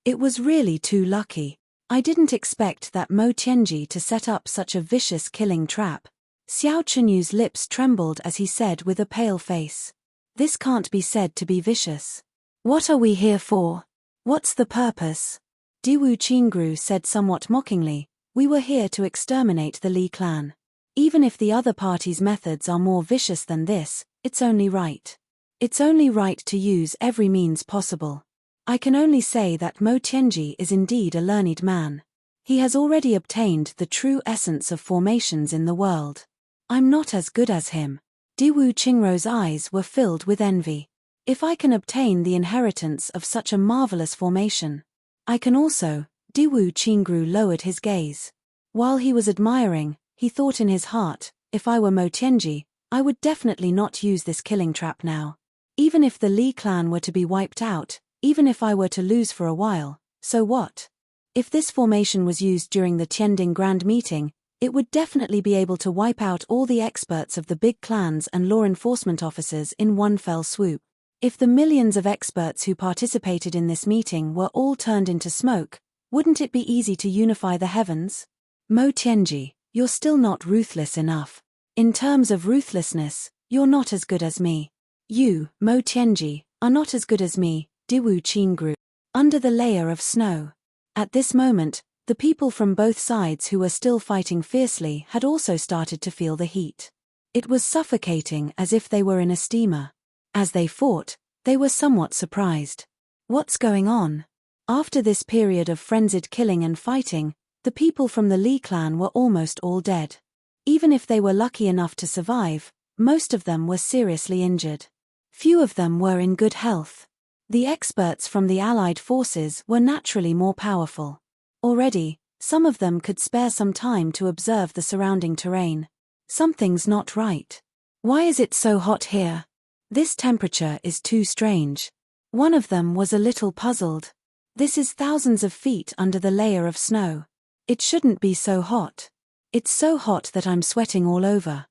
It was really too lucky. I didn't expect that Mo Tianji to set up such a vicious killing trap. Xiao Chenyu's lips trembled as he said with a pale face. This can't be said to be vicious. What are we here for? What's the purpose? Diwu Qingru said somewhat mockingly, we were here to exterminate the Li clan. Even if the other party's methods are more vicious than this, it's only right. It's only right to use every means possible. I can only say that Mo Tianji is indeed a learned man. He has already obtained the true essence of formations in the world. I'm not as good as him. Diwu Qingru's eyes were filled with envy. If I can obtain the inheritance of such a marvelous formation, I can also. Diwu Qingru lowered his gaze. While he was admiring, he thought in his heart, if I were Mo Tianji, I would definitely not use this killing trap now. Even if the Li clan were to be wiped out, even if I were to lose for a while, so what? If this formation was used during the Tianding Grand Meeting, it would definitely be able to wipe out all the experts of the big clans and law enforcement officers in one fell swoop. If the millions of experts who participated in this meeting were all turned into smoke, wouldn't it be easy to unify the heavens? Mo Tianji, you're still not ruthless enough. In terms of ruthlessness, you're not as good as me. You, Mo Tianji, are not as good as me, Diwu Qingru. Under the layer of snow. At this moment, the people from both sides who were still fighting fiercely had also started to feel the heat. It was suffocating as if they were in a steamer. As they fought, they were somewhat surprised. What's going on? After this period of frenzied killing and fighting, the people from the Li clan were almost all dead. Even if they were lucky enough to survive, most of them were seriously injured. Few of them were in good health. The experts from the Allied forces were naturally more powerful. Already, some of them could spare some time to observe the surrounding terrain. Something's not right. Why is it so hot here? This temperature is too strange. One of them was a little puzzled. This is thousands of feet under the layer of snow. It shouldn't be so hot. It's so hot that I'm sweating all over.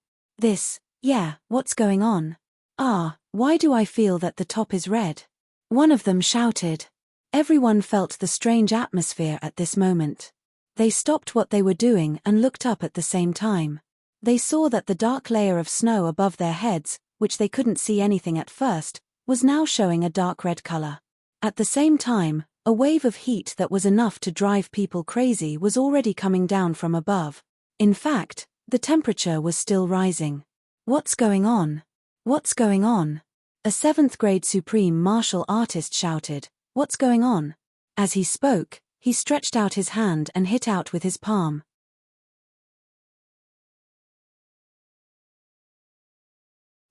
What's going on? Why do I feel that the top is red? One of them shouted. Everyone felt the strange atmosphere at this moment. They stopped what they were doing and looked up at the same time. They saw that the dark layer of snow above their heads, which they couldn't see anything at first, was now showing a dark red color. At the same time, a wave of heat that was enough to drive people crazy was already coming down from above. In fact, the temperature was still rising. What's going on? What's going on? A 7th grade supreme martial artist shouted, "What's going on?" As he spoke, he stretched out his hand and hit out with his palm.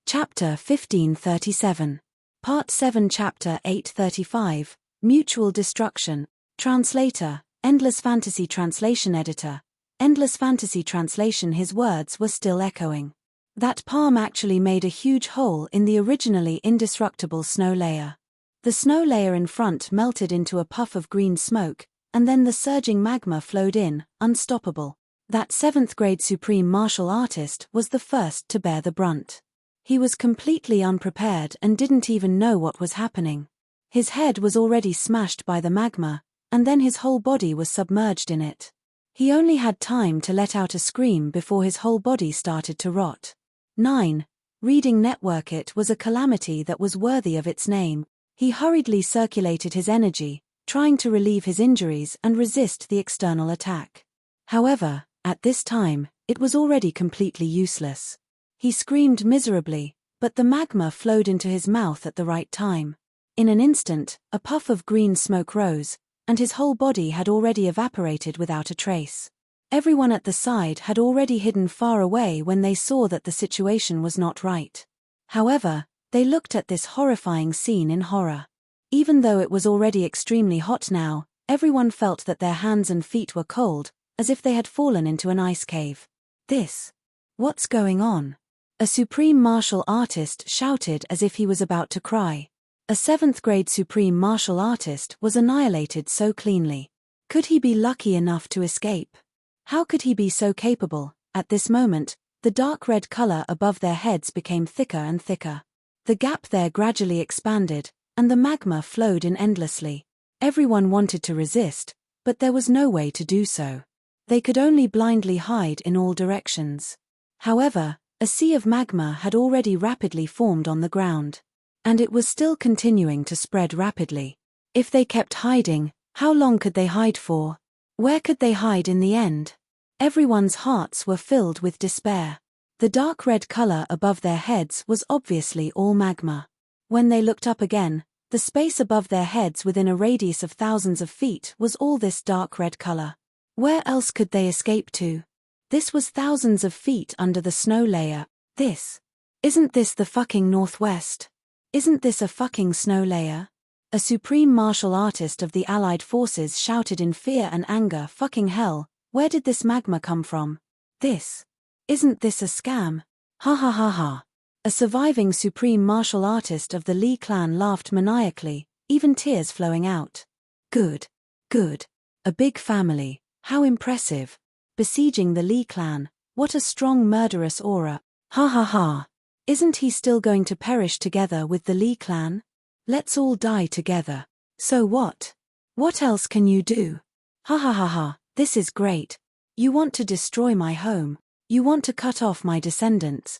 Chapter 1537. Part 7 Chapter 835, Mutual Destruction. Translator, Endless Fantasy Translation Editor. Endless Fantasy Translation. His words were still echoing. That palm actually made a huge hole in the originally indestructible snow layer. The snow layer in front melted into a puff of green smoke, and then the surging magma flowed in, unstoppable. That 7th grade supreme martial artist was the first to bear the brunt. He was completely unprepared and didn't even know what was happening. His head was already smashed by the magma, and then his whole body was submerged in it. He only had time to let out a scream before his whole body started to rot. 9. Reading network. It was a calamity that was worthy of its name. He hurriedly circulated his energy, trying to relieve his injuries and resist the external attack. However, at this time, it was already completely useless. He screamed miserably, but the magma flowed into his mouth at the right time. In an instant, a puff of green smoke rose, and his whole body had already evaporated without a trace. Everyone at the side had already hidden far away when they saw that the situation was not right. However, they looked at this horrifying scene in horror. Even though it was already extremely hot now, everyone felt that their hands and feet were cold, as if they had fallen into an ice cave. What's going on? A supreme martial artist shouted as if he was about to cry. A 7th grade supreme martial artist was annihilated so cleanly. Could he be lucky enough to escape? How could he be so capable? At this moment, the dark red color above their heads became thicker and thicker. The gap there gradually expanded, and the magma flowed in endlessly. Everyone wanted to resist, but there was no way to do so. They could only blindly hide in all directions. However, a sea of magma had already rapidly formed on the ground. And it was still continuing to spread rapidly. If they kept hiding, how long could they hide for? Where could they hide in the end? Everyone's hearts were filled with despair. The dark red color above their heads was obviously all magma. When they looked up again, the space above their heads within a radius of thousands of feet was all this dark red color. Where else could they escape to? This was thousands of feet under the snow layer. Isn't this the fucking Northwest? Isn't this a fucking snow layer? A supreme martial artist of the Allied forces shouted in fear and anger. Fucking hell, where did this magma come from? Isn't this a scam? Ha ha ha ha. A surviving supreme martial artist of the Lee clan laughed maniacally, even tears flowing out. Good. A big family, how impressive. Besieging the Lee clan, what a strong murderous aura. Ha ha ha. Isn't he still going to perish together with the Lee clan? Let's all die together. So what? What else can you do? Ha ha ha ha, this is great. You want to destroy my home. You want to cut off my descendants.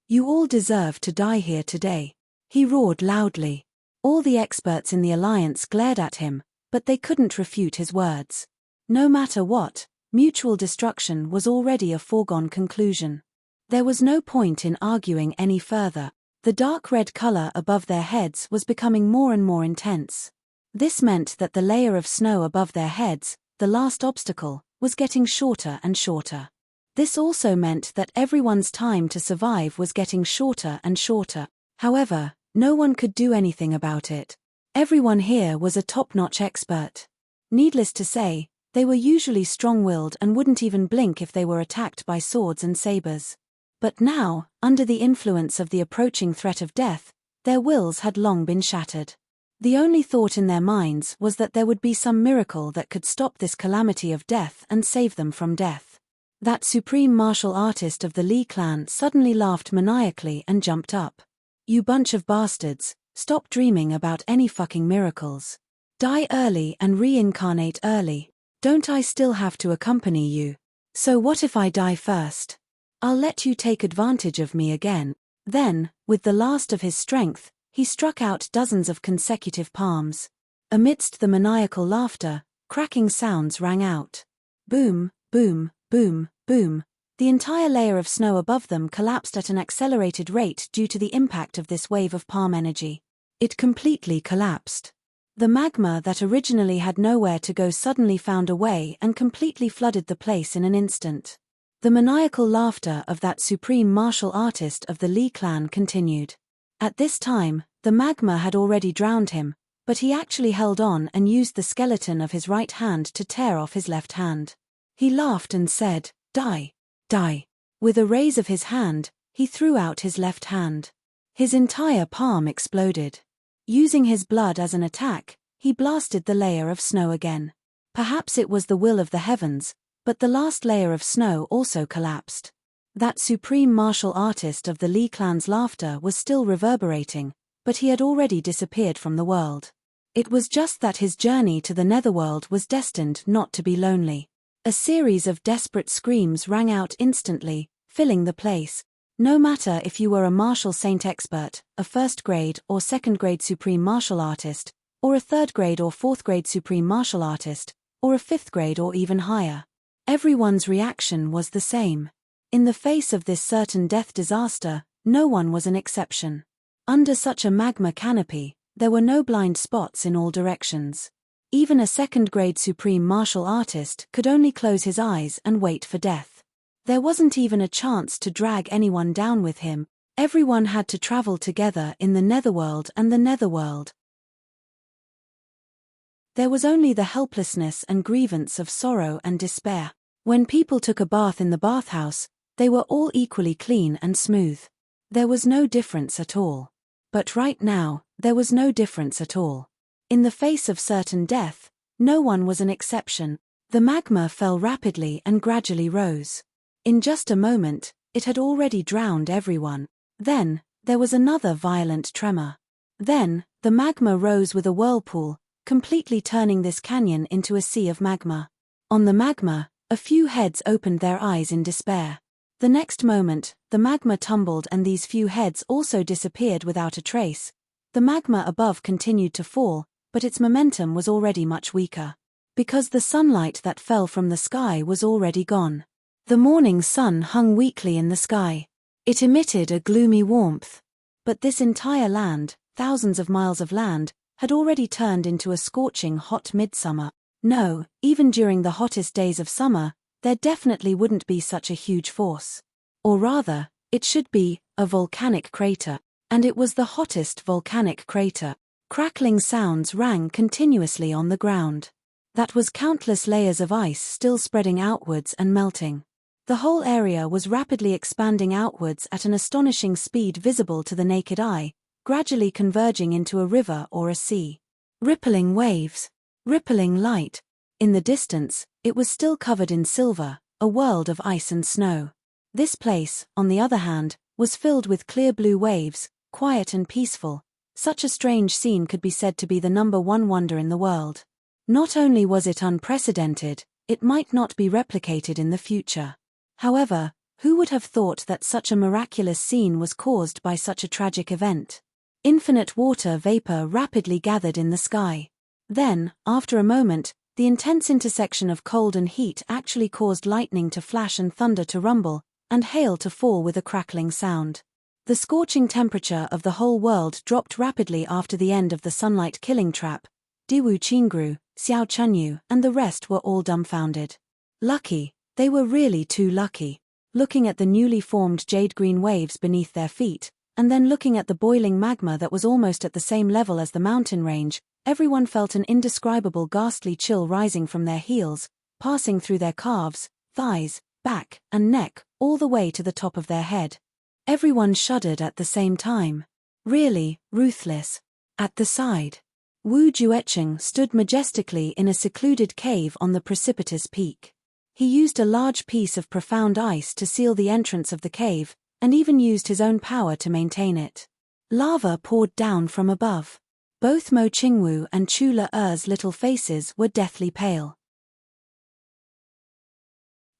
You all deserve to die here today. He roared loudly. All the experts in the alliance glared at him, but they couldn't refute his words. No matter what, mutual destruction was already a foregone conclusion. There was no point in arguing any further. The dark red color above their heads was becoming more and more intense. This meant that the layer of snow above their heads, the last obstacle, was getting shorter and shorter. This also meant that everyone's time to survive was getting shorter and shorter. However, no one could do anything about it. Everyone here was a top-notch expert. Needless to say, they were usually strong-willed and wouldn't even blink if they were attacked by swords and sabers. But now, under the influence of the approaching threat of death, their wills had long been shattered. The only thought in their minds was that there would be some miracle that could stop this calamity of death and save them from death. That supreme martial artist of the Lee clan suddenly laughed maniacally and jumped up. You bunch of bastards, stop dreaming about any fucking miracles. Die early and reincarnate early. Don't I still have to accompany you? So what if I die first? I'll let you take advantage of me again. Then, with the last of his strength, he struck out dozens of consecutive palms. Amidst the maniacal laughter, cracking sounds rang out. Boom, boom, boom, boom. The entire layer of snow above them collapsed at an accelerated rate due to the impact of this wave of palm energy. It completely collapsed. The magma that originally had nowhere to go suddenly found a way and completely flooded the place in an instant. The maniacal laughter of that supreme martial artist of the Lee clan continued. At this time, the magma had already drowned him, but he actually held on and used the skeleton of his right hand to tear off his left hand. He laughed and said, "Die, die." With a raise of his hand, he threw out his left hand. His entire palm exploded. Using his blood as an attack, he blasted the layer of snow again. Perhaps it was the will of the heavens, but the last layer of snow also collapsed. That supreme martial artist of the Lee clan's laughter was still reverberating, but he had already disappeared from the world. It was just that his journey to the netherworld was destined not to be lonely. A series of desperate screams rang out instantly, filling the place. No matter if you were a martial saint expert, a first-grade or second-grade supreme martial artist, or a third-grade or fourth-grade supreme martial artist, or a fifth-grade or even higher. Everyone's reaction was the same. In the face of this certain death disaster, no one was an exception. Under such a magma canopy, there were no blind spots in all directions. Even a second-grade supreme martial artist could only close his eyes and wait for death. There wasn't even a chance to drag anyone down with him. Everyone had to travel together in the netherworld and the netherworld. There was only the helplessness and grievance of sorrow and despair. When people took a bath in the bathhouse, they were all equally clean and smooth. There was no difference at all. But right now, there was no difference at all. In the face of certain death, no one was an exception. The magma fell rapidly and gradually rose. In just a moment, it had already drowned everyone. Then, there was another violent tremor. Then, the magma rose with a whirlpool, completely turning this canyon into a sea of magma. On the magma, a few heads opened their eyes in despair. The next moment, the magma tumbled and these few heads also disappeared without a trace. The magma above continued to fall, but its momentum was already much weaker. Because the sunlight that fell from the sky was already gone. The morning sun hung weakly in the sky. It emitted a gloomy warmth. But this entire land, thousands of miles of land, had already turned into a scorching hot midsummer. No, even during the hottest days of summer, there definitely wouldn't be such a huge force. Or rather, it should be a volcanic crater. And it was the hottest volcanic crater. Crackling sounds rang continuously on the ground. That was countless layers of ice still spreading outwards and melting. The whole area was rapidly expanding outwards at an astonishing speed visible to the naked eye, gradually converging into a river or a sea. Rippling waves. Rippling light. In the distance, it was still covered in silver, a world of ice and snow. This place, on the other hand, was filled with clear blue waves, quiet and peaceful. Such a strange scene could be said to be the number one wonder in the world. Not only was it unprecedented, it might not be replicated in the future. However, who would have thought that such a miraculous scene was caused by such a tragic event? Infinite water vapor rapidly gathered in the sky. Then, after a moment, the intense intersection of cold and heat actually caused lightning to flash and thunder to rumble, and hail to fall with a crackling sound. The scorching temperature of the whole world dropped rapidly after the end of the sunlight killing trap. Diwu Qingru, Xiao Chunyu, and the rest were all dumbfounded. Lucky, they were really too lucky. Looking at the newly formed jade-green waves beneath their feet, and then looking at the boiling magma that was almost at the same level as the mountain range, everyone felt an indescribable ghastly chill rising from their heels, passing through their calves, thighs, back, and neck, all the way to the top of their head. Everyone shuddered at the same time. Really, ruthless. At the side, Wu Jueqing stood majestically in a secluded cave on the precipitous peak. He used a large piece of profound ice to seal the entrance of the cave, and even used his own power to maintain it. Lava poured down from above. Both Mo Qingwu and Chu Le-er's little faces were deathly pale.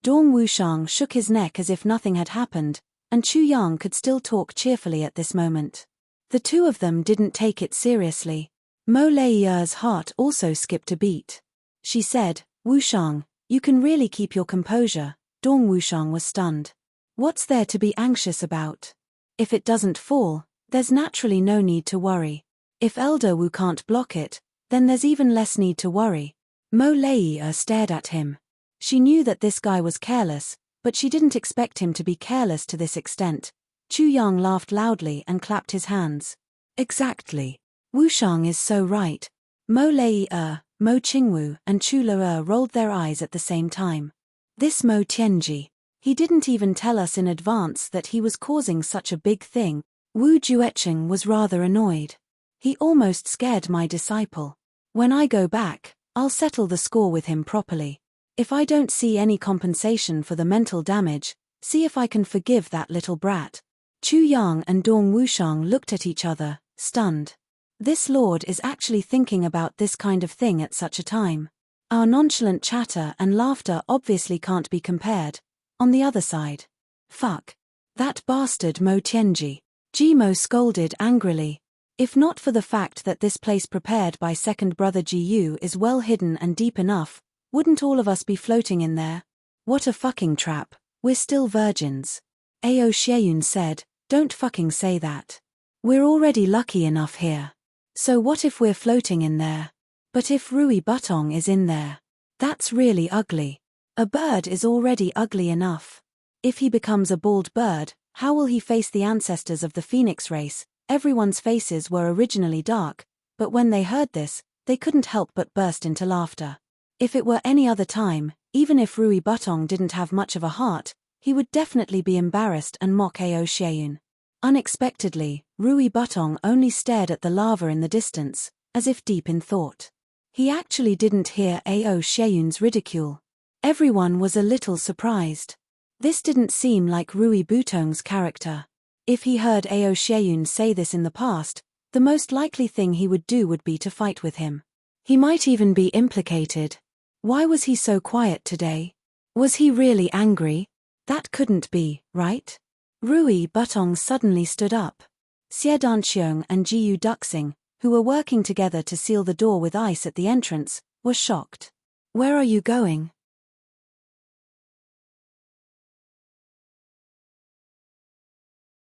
Dong Wushang shook his neck as if nothing had happened, and Chu Yang could still talk cheerfully at this moment. The two of them didn't take it seriously. Mo Leier's heart also skipped a beat. She said, "Wushang, you can really keep your composure." Dong Wushang was stunned. What's there to be anxious about? If it doesn't fall, there's naturally no need to worry. If Elder Wu can't block it, then there's even less need to worry. Mo Leier stared at him. She knew that this guy was careless, but she didn't expect him to be careless to this extent. Chu Yang laughed loudly and clapped his hands. Exactly. Wushang is so right. Mo Leier, Mo Qingwu, and Chu Le rolled their eyes at the same time. This Mo Tianji. He didn't even tell us in advance that he was causing such a big thing. Wu Jueqing was rather annoyed. He almost scared my disciple. When I go back, I'll settle the score with him properly. If I don't see any compensation for the mental damage, see if I can forgive that little brat. Chu Yang and Dong Wushang looked at each other, stunned. This lord is actually thinking about this kind of thing at such a time. Our nonchalant chatter and laughter obviously can't be compared. On the other side. Fuck. That bastard Mo Tianji. Jimo scolded angrily. If not for the fact that this place prepared by second brother Jiyu is well hidden and deep enough, wouldn't all of us be floating in there? What a fucking trap, we're still virgins. Ao Xieyun said, don't fucking say that. We're already lucky enough here. So what if we're floating in there? But if Rui Butong is in there? That's really ugly. A bird is already ugly enough. If he becomes a bald bird, how will he face the ancestors of the phoenix race? Everyone's faces were originally dark, but when they heard this, they couldn't help but burst into laughter. If it were any other time, even if Rui Butong didn't have much of a heart, he would definitely be embarrassed and mock Ao Xieyun. Unexpectedly, Rui Butong only stared at the lava in the distance, as if deep in thought. He actually didn't hear Ao Xieyun's ridicule. Everyone was a little surprised. This didn't seem like Rui Butong's character. If he heard Ao Xieyun say this in the past, the most likely thing he would do would be to fight with him. He might even be implicated. Why was he so quiet today? Was he really angry? That couldn't be, right? Rui Butong suddenly stood up. Xie Danqiong and Jiyu Duxing, who were working together to seal the door with ice at the entrance, were shocked. Where are you going?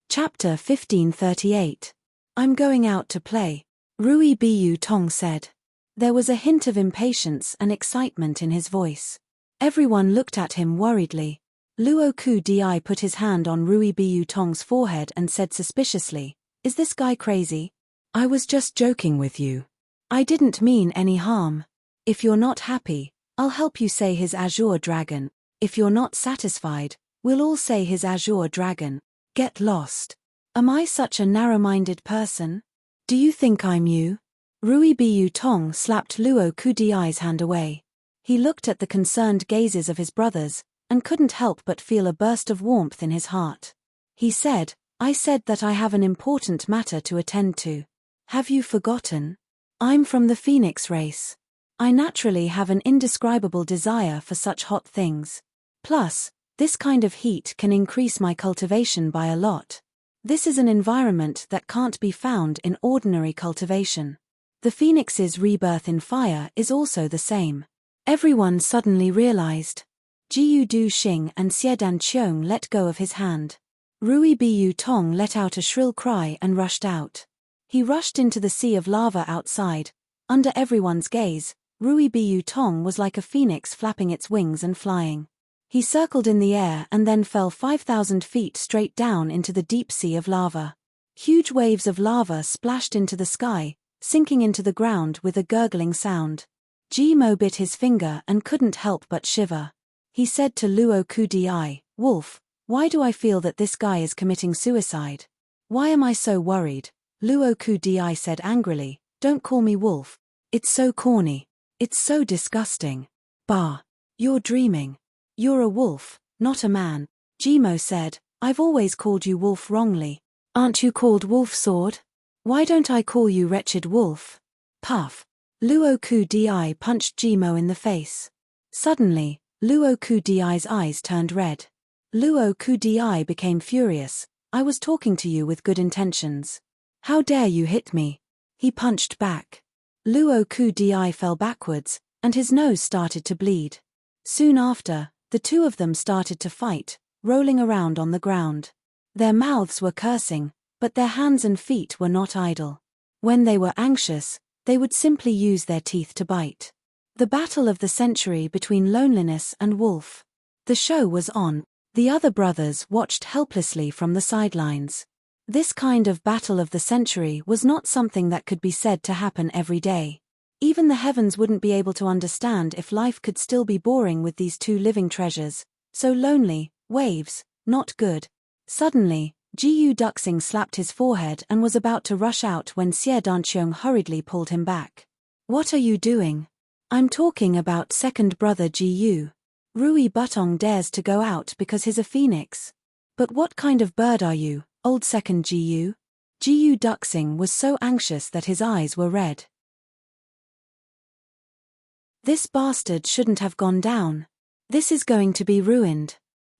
Chapter 1538. I'm going out to play, Rui Bu Tong said. There was a hint of impatience and excitement in his voice. Everyone looked at him worriedly. Luo Ku Di put his hand on Rui Bu Tong's forehead and said suspiciously, is this guy crazy? I was just joking with you. I didn't mean any harm. If you're not happy, I'll help you say his Azure Dragon. If you're not satisfied, we'll all say his Azure Dragon. Get lost. Am I such a narrow-minded person? Do you think I'm you? Rui Bu Tong slapped Luo Ku Di's hand away. He looked at the concerned gazes of his brothers, and couldn't help but feel a burst of warmth in his heart. He said, I said that I have an important matter to attend to. Have you forgotten? I'm from the Phoenix race. I naturally have an indescribable desire for such hot things. Plus, this kind of heat can increase my cultivation by a lot. This is an environment that can't be found in ordinary cultivation. The phoenix's rebirth in fire is also the same. Everyone suddenly realized. Jiyu Duxing and Xie Danqiong let go of his hand. Rui Bu Tong let out a shrill cry and rushed out. He rushed into the sea of lava outside. Under everyone's gaze, Rui Bu Tong was like a phoenix flapping its wings and flying. He circled in the air and then fell 5,000 feet straight down into the deep sea of lava. Huge waves of lava splashed into the sky, sinking into the ground with a gurgling sound. Jimo bit his finger and couldn't help but shiver. He said to Luo Ku Di, Wolf, why do I feel that this guy is committing suicide? Why am I so worried? Luo Ku Di said angrily, don't call me Wolf. It's so corny. It's so disgusting. Bah. You're dreaming. You're a wolf, not a man. Jimo said, I've always called you wolf wrongly. Aren't you called Wolf Sword? Why don't I call you wretched wolf? Puff. Luo Ku Di punched Jimo in the face. Suddenly, Luo Ku Di's eyes turned red. Luo Ku Di became furious. I was talking to you with good intentions. How dare you hit me? He punched back. Luo Ku Di fell backwards, and his nose started to bleed. Soon after, the two of them started to fight, rolling around on the ground. Their mouths were cursing, but their hands and feet were not idle. When they were anxious, they would simply use their teeth to bite. The battle of the century between loneliness and wolf. The show was on. The other brothers watched helplessly from the sidelines. This kind of battle of the century was not something that could be said to happen every day. Even the heavens wouldn't be able to understand if life could still be boring with these two living treasures. So lonely, waves, not good. Suddenly, Jiyu Duxing slapped his forehead and was about to rush out when Xie Danqiong hurriedly pulled him back. What are you doing? I'm talking about second brother Jiyu. Rui Butong dares to go out because he's a phoenix. But what kind of bird are you, old second Jiyu? Jiyu Duxing was so anxious that his eyes were red. This bastard shouldn't have gone down. This is going to be ruined.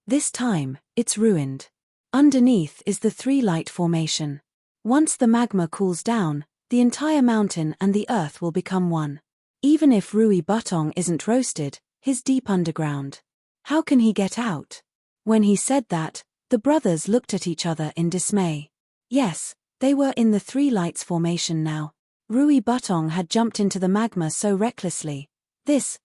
This time, it's ruined. Underneath is the three light formation. Once the magma cools down, the entire mountain and the earth will become one. Even if Rui Butong isn't roasted, he's deep underground. How can he get out? When he said that, the brothers looked at each other in dismay. Yes, they were in the three lights formation now. Rui Butong had jumped into the magma so recklessly. This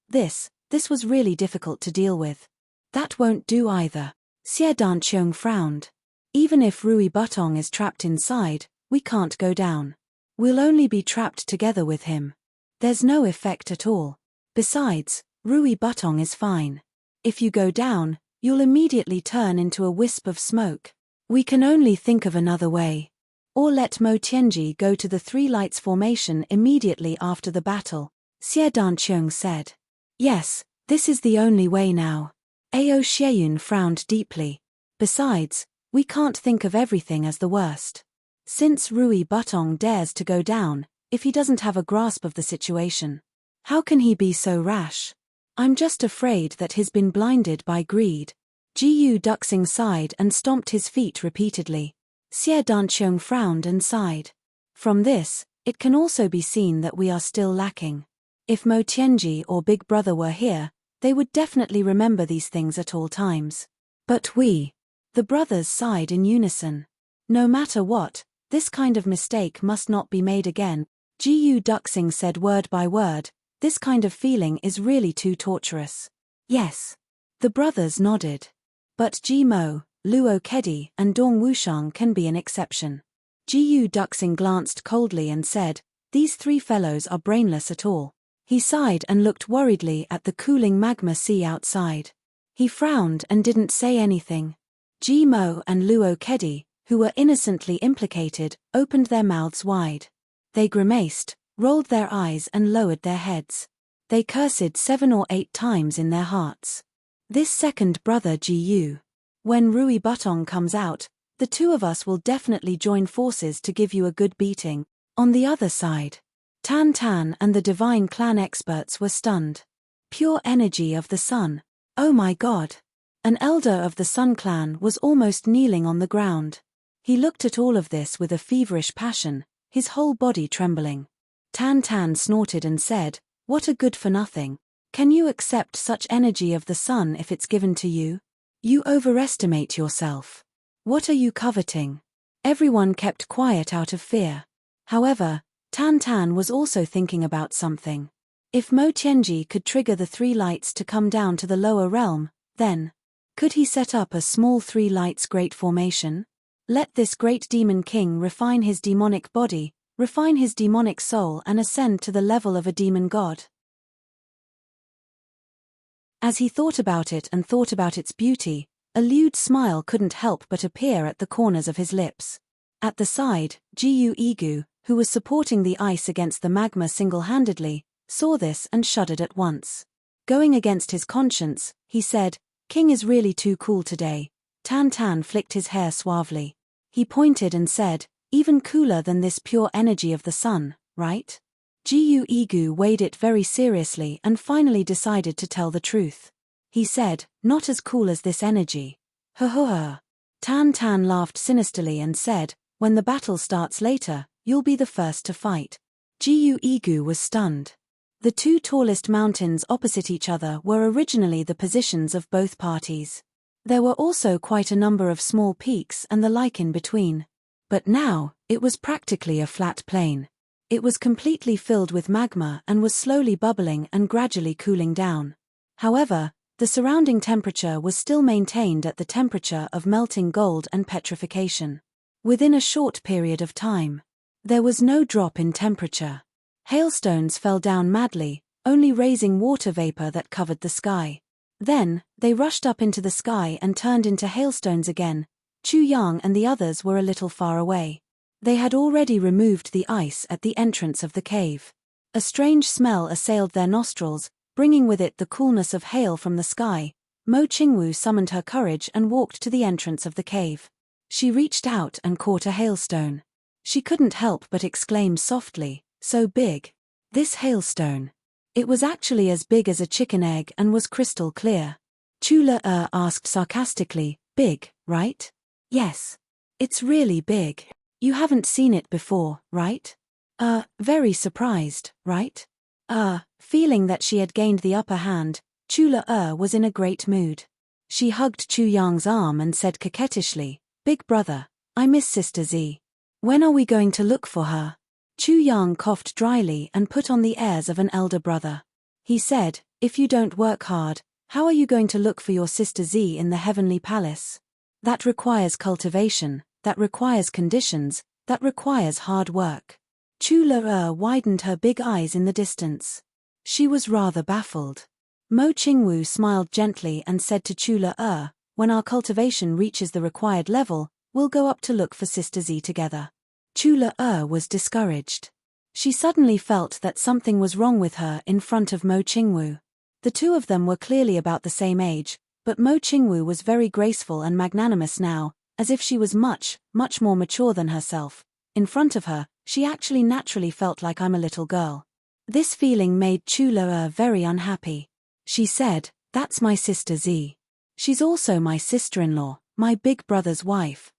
was really difficult to deal with. That won't do either. Xie Danqiong frowned. Even if Rui Butong is trapped inside, we can't go down. We'll only be trapped together with him. There's no effect at all. Besides, Rui Butong is fine. If you go down, you'll immediately turn into a wisp of smoke. We can only think of another way. Or let Mo Tianji go to the three lights formation immediately after the battle. Xie Danqiong said. Yes, this is the only way now. Ao Xieyun frowned deeply. Besides, we can't think of everything as the worst. Since Rui Butong dares to go down, if he doesn't have a grasp of the situation, how can he be so rash? I'm just afraid that he's been blinded by greed. Jiyu Duxing sighed and stomped his feet repeatedly. Xie Danqiong frowned and sighed. From this, it can also be seen that we are still lacking. If Mo Tianji or Big Brother were here, they would definitely remember these things at all times. But we. The brothers sighed in unison. No matter what, this kind of mistake must not be made again. Jiyu Duxing said word by word, this kind of feeling is really too torturous. Yes. The brothers nodded. But Ji Mo, Luo Kedi and Dong Wushang can be an exception. Jiyu Duxing glanced coldly and said, these three fellows are brainless at all. He sighed and looked worriedly at the cooling magma sea outside. He frowned and didn't say anything. Ji Mo and Luo Kedi, who were innocently implicated, opened their mouths wide. They grimaced, rolled their eyes and lowered their heads. They cursed 7 or 8 times in their hearts. This second brother Jiyu. When Rui Butong comes out, the two of us will definitely join forces to give you a good beating. On the other side, Tan Tan and the Divine Clan experts were stunned. Pure energy of the sun. Oh my god. An elder of the Sun Clan was almost kneeling on the ground. He looked at all of this with a feverish passion, his whole body trembling. Tan Tan snorted and said, what a good for nothing. Can you accept such energy of the sun if it's given to you? You overestimate yourself. What are you coveting? Everyone kept quiet out of fear. However, Tan Tan was also thinking about something. If Mo Tianji could trigger the three lights to come down to the lower realm, then could he set up a small three lights great formation? Let this great demon king refine his demonic body, refine his demonic soul and ascend to the level of a demon god. As he thought about it and thought about its beauty, a lewd smile couldn't help but appear at the corners of his lips. At the side, Jiyu Igu, who was supporting the ice against the magma single-handedly, saw this and shuddered at once. Going against his conscience, he said, King is really too cool today. Tan Tan flicked his hair suavely. He pointed and said, even cooler than this pure energy of the sun, right? Jiyu Igu weighed it very seriously and finally decided to tell the truth. He said, not as cool as this energy. Ha ha ha. Tan Tan laughed sinisterly and said, when the battle starts later, you'll be the first to fight. Jiyu Igu was stunned. The two tallest mountains opposite each other were originally the positions of both parties. There were also quite a number of small peaks and the like in between. But now, it was practically a flat plain. It was completely filled with magma and was slowly bubbling and gradually cooling down. However, the surrounding temperature was still maintained at the temperature of melting gold and petrification. Within a short period of time, there was no drop in temperature. Hailstones fell down madly, only raising water vapor that covered the sky. Then, they rushed up into the sky and turned into hailstones again. Chu Yang and the others were a little far away. They had already removed the ice at the entrance of the cave. A strange smell assailed their nostrils, bringing with it the coolness of hail from the sky. Mo Qingwu summoned her courage and walked to the entrance of the cave. She reached out and caught a hailstone. She couldn't help but exclaim softly, "So big. This hailstone." It was actually as big as a chicken egg and was crystal clear. Chula asked sarcastically, "Big, right?" "Yes. It's really big. You haven't seen it before, right?" Very surprised, right?" Feeling that she had gained the upper hand, Chula was in a great mood. She hugged Chu Yang's arm and said coquettishly, "Big brother, I miss Sister Z. When are we going to look for her?" Chu Yang coughed dryly and put on the airs of an elder brother. He said, "If you don't work hard, how are you going to look for your Sister Z in the heavenly palace? That requires cultivation, that requires conditions, that requires hard work." Chula widened her big eyes in the distance. She was rather baffled. Mo Qingwu smiled gently and said to Chula, "When our cultivation reaches the required level, we'll go up to look for Sister Z together." Chula was discouraged. She suddenly felt that something was wrong with her in front of Mo Qingwu. The two of them were clearly about the same age, but Mo Qingwu was very graceful and magnanimous now, as if she was much, much more mature than herself. In front of her, she actually naturally felt like "I'm a little girl." This feeling made Chula very unhappy. She said, "That's my Sister Z. She's also my sister-in-law, my big brother's wife."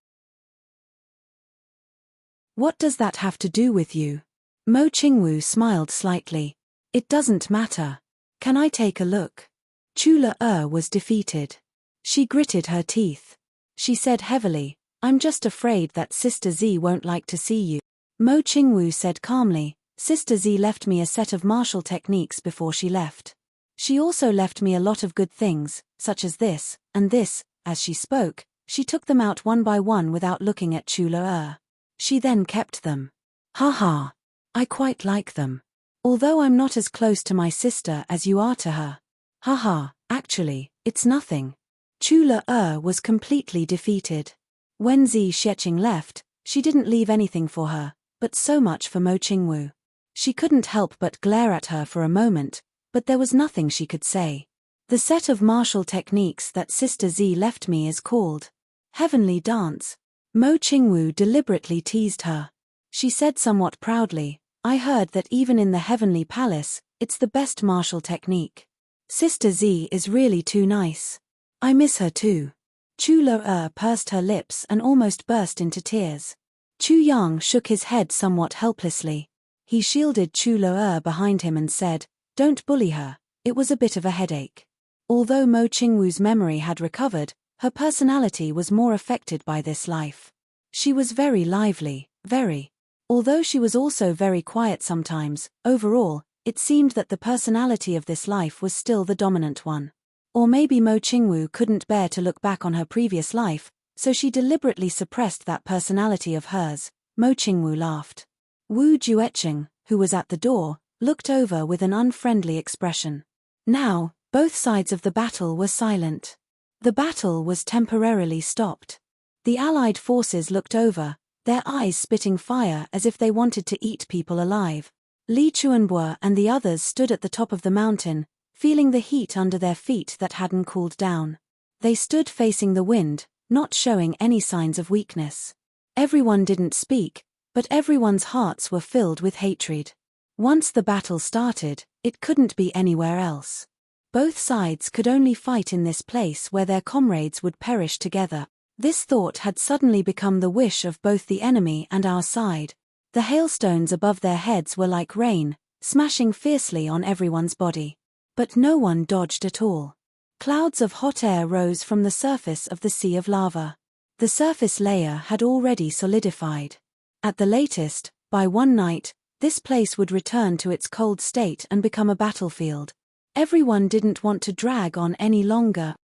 "What does that have to do with you?" Mo Qingwu smiled slightly. "It doesn't matter. Can I take a look?" Chula was defeated. She gritted her teeth. She said heavily, "I'm just afraid that Sister Z won't like to see you." Mo Qingwu said calmly, "Sister Z left me a set of martial techniques before she left. She also left me a lot of good things, such as this, and this." As she spoke, she took them out one by one without looking at Chula. She then kept them. "Haha. I quite like them. Although I'm not as close to my sister as you are to her. Haha, actually, it's nothing." Chula was completely defeated. When Zi Xieching left, she didn't leave anything for her, but so much for Mo Qingwu. She couldn't help but glare at her for a moment, but there was nothing she could say. "The set of martial techniques that Sister Z left me is called Heavenly Dance." Mo Qingwu deliberately teased her. She said somewhat proudly, "I heard that even in the Heavenly Palace, it's the best martial technique. Sister Z is really too nice. I miss her too." Chula pursed her lips and almost burst into tears. Chu Yang shook his head somewhat helplessly. He shielded Chula behind him and said, "Don't bully her, it was a bit of a headache." Although Mo Qingwu's memory had recovered, her personality was more affected by this life. She was very lively, very. Although she was also very quiet sometimes, overall, it seemed that the personality of this life was still the dominant one. Or maybe Mo Qingwu couldn't bear to look back on her previous life, so she deliberately suppressed that personality of hers. Mo Qingwu laughed. Wu Jueqing, who was at the door, looked over with an unfriendly expression. Now, both sides of the battle were silent. The battle was temporarily stopped. The allied forces looked over, their eyes spitting fire as if they wanted to eat people alive. Li Chuanbo and the others stood at the top of the mountain, feeling the heat under their feet that hadn't cooled down. They stood facing the wind, not showing any signs of weakness. Everyone didn't speak, but everyone's hearts were filled with hatred. Once the battle started, it couldn't be anywhere else. Both sides could only fight in this place where their comrades would perish together. This thought had suddenly become the wish of both the enemy and our side. The hailstones above their heads were like rain, smashing fiercely on everyone's body. But no one dodged at all. Clouds of hot air rose from the surface of the sea of lava. The surface layer had already solidified. At the latest, by one night, this place would return to its cold state and become a battlefield. Everyone didn't want to drag on any longer.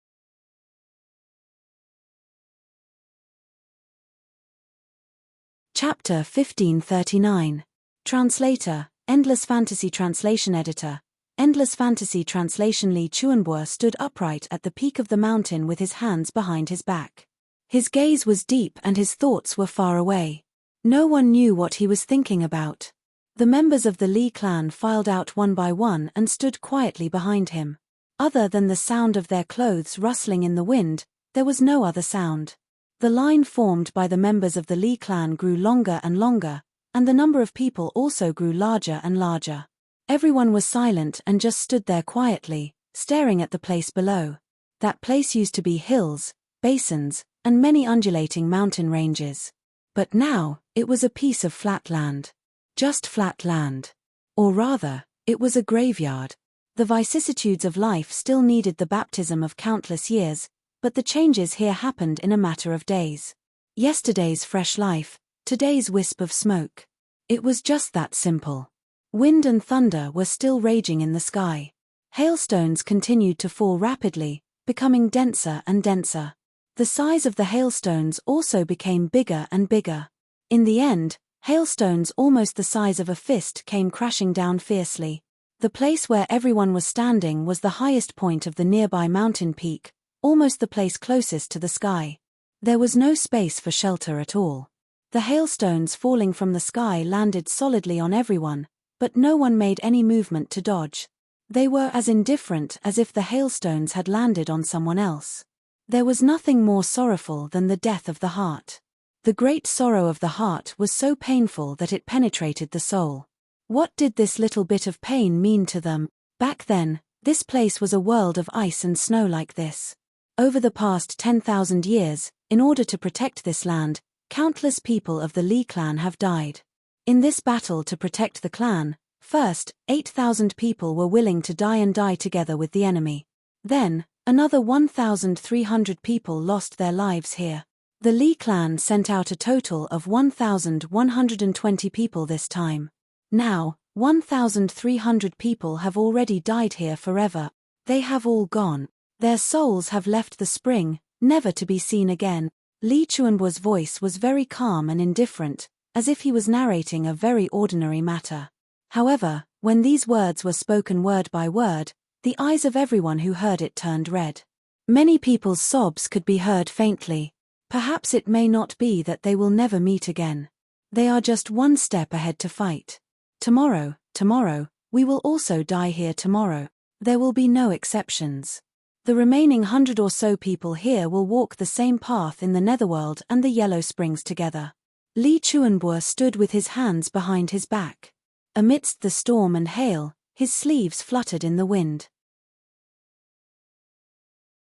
Chapter 1539. Translator, Endless Fantasy Translation Editor. Endless Fantasy Translation. Li Chuanbo stood upright at the peak of the mountain with his hands behind his back. His gaze was deep and his thoughts were far away. No one knew what he was thinking about. The members of the Li clan filed out one by one and stood quietly behind him. Other than the sound of their clothes rustling in the wind, there was no other sound. The line formed by the members of the Li clan grew longer and longer, and the number of people also grew larger and larger. Everyone was silent and just stood there quietly, staring at the place below. That place used to be hills, basins, and many undulating mountain ranges. But now, it was a piece of flat land. Just flat land. Or rather, it was a graveyard. The vicissitudes of life still needed the baptism of countless years, but the changes here happened in a matter of days. Yesterday's fresh life, today's wisp of smoke. It was just that simple. Wind and thunder were still raging in the sky. Hailstones continued to fall rapidly, becoming denser and denser. The size of the hailstones also became bigger and bigger. In the end, hailstones almost the size of a fist came crashing down fiercely. The place where everyone was standing was the highest point of the nearby mountain peak, almost the place closest to the sky. There was no space for shelter at all. The hailstones falling from the sky landed solidly on everyone, but no one made any movement to dodge. They were as indifferent as if the hailstones had landed on someone else. There was nothing more sorrowful than the death of the heart. The great sorrow of the heart was so painful that it penetrated the soul. What did this little bit of pain mean to them? Back then, this place was a world of ice and snow like this. Over the past 10,000 years, in order to protect this land, countless people of the Li clan have died. In this battle to protect the clan, first, 8,000 people were willing to die together with the enemy. Then, another 1,300 people lost their lives here. The Li clan sent out a total of 1,120 people this time. Now, 1,300 people have already died here forever. They have all gone. Their souls have left the spring, never to be seen again. Li Chuanbuo's voice was very calm and indifferent, as if he was narrating a very ordinary matter. However, when these words were spoken word by word, the eyes of everyone who heard it turned red. Many people's sobs could be heard faintly. Perhaps it may not be that they will never meet again. They are just one step ahead to fight. Tomorrow, we will also die here tomorrow. There will be no exceptions. The remaining 100 or so people here will walk the same path in the Netherworld and the Yellow Springs together. Li Chuanbuo stood with his hands behind his back. Amidst the storm and hail, his sleeves fluttered in the wind.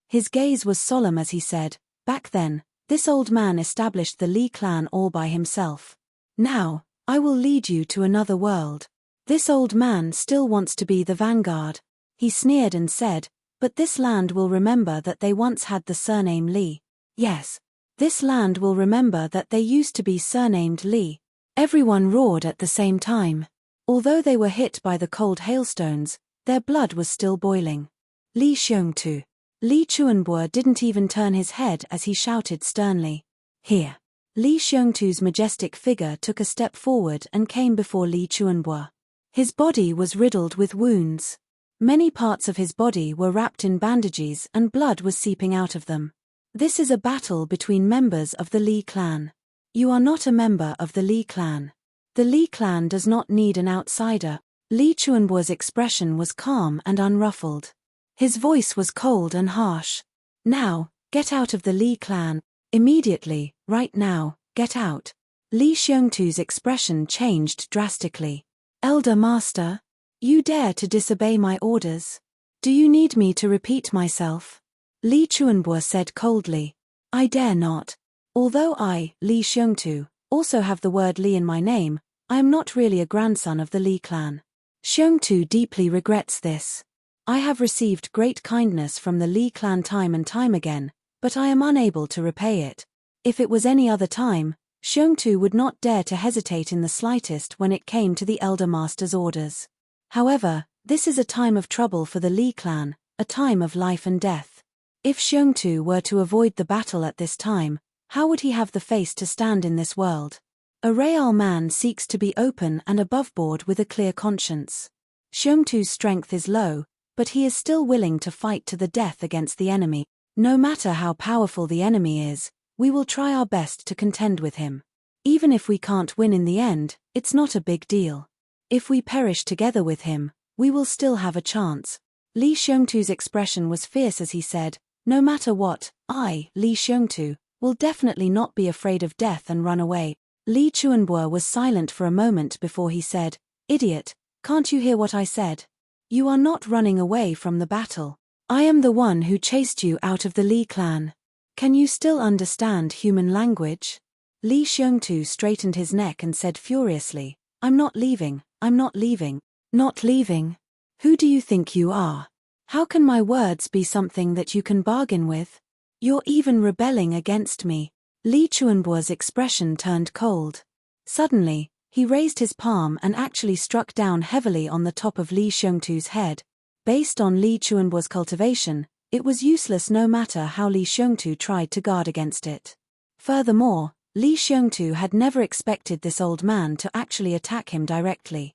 His gaze was solemn as he said, "Back then, this old man established the Li clan all by himself. Now, I will lead you to another world. This old man still wants to be the vanguard." He sneered and said, "But this land will remember that they once had the surname Li. Yes. This land will remember that they used to be surnamed Li." Everyone roared at the same time. Although they were hit by the cold hailstones, their blood was still boiling. "Li Xiongtu." Li Chuanbuo didn't even turn his head as he shouted sternly, "Here." Li Xiongtu's majestic figure took a step forward and came before Li Chuanbuo. His body was riddled with wounds. Many parts of his body were wrapped in bandages and blood was seeping out of them. This is a battle between members of the Li clan. You are not a member of the Li clan. The Li clan does not need an outsider. Li Chuanbuo's expression was calm and unruffled. His voice was cold and harsh. "Now, get out of the Li clan. Immediately, right now, get out." Li Xiongtu's expression changed drastically. "Elder Master? You dare to disobey my orders? Do you need me to repeat myself?" Li Chuanbuo said coldly. "I dare not. Although I, Li Xiongtu, also have the word Li in my name, I am not really a grandson of the Li clan. Xiongtu deeply regrets this. I have received great kindness from the Li clan time and time again, but I am unable to repay it. If it was any other time, Xiongtu would not dare to hesitate in the slightest when it came to the Elder Master's orders. However, this is a time of trouble for the Li clan, a time of life and death. If Xiongtu were to avoid the battle at this time, how would he have the face to stand in this world? A real man seeks to be open and aboveboard with a clear conscience. Xiongtu's strength is low, but he is still willing to fight to the death against the enemy. No matter how powerful the enemy is, we will try our best to contend with him. Even if we can't win in the end, it's not a big deal. If we perish together with him, we will still have a chance." Li Xiongtu's expression was fierce as he said, "No matter what, I, Li Xiongtu, will definitely not be afraid of death and run away. Li Chuanbo was silent for a moment before he said, "Idiot, can't you hear what I said? You are not running away from the battle. I am the one who chased you out of the Li clan. Can you still understand human language?" Li Xiongtu straightened his neck and said furiously, "I'm not leaving, I'm not leaving. Not leaving? Who do you think you are? How can my words be something that you can bargain with? You're even rebelling against me." Li Chuanbo's expression turned cold. Suddenly, he raised his palm and actually struck down heavily on the top of Li Xiongtu's head. Based on Li Chuanbo's cultivation, it was useless no matter how Li Xiongtu tried to guard against it. Furthermore, Li Xiongtu had never expected this old man to actually attack him directly.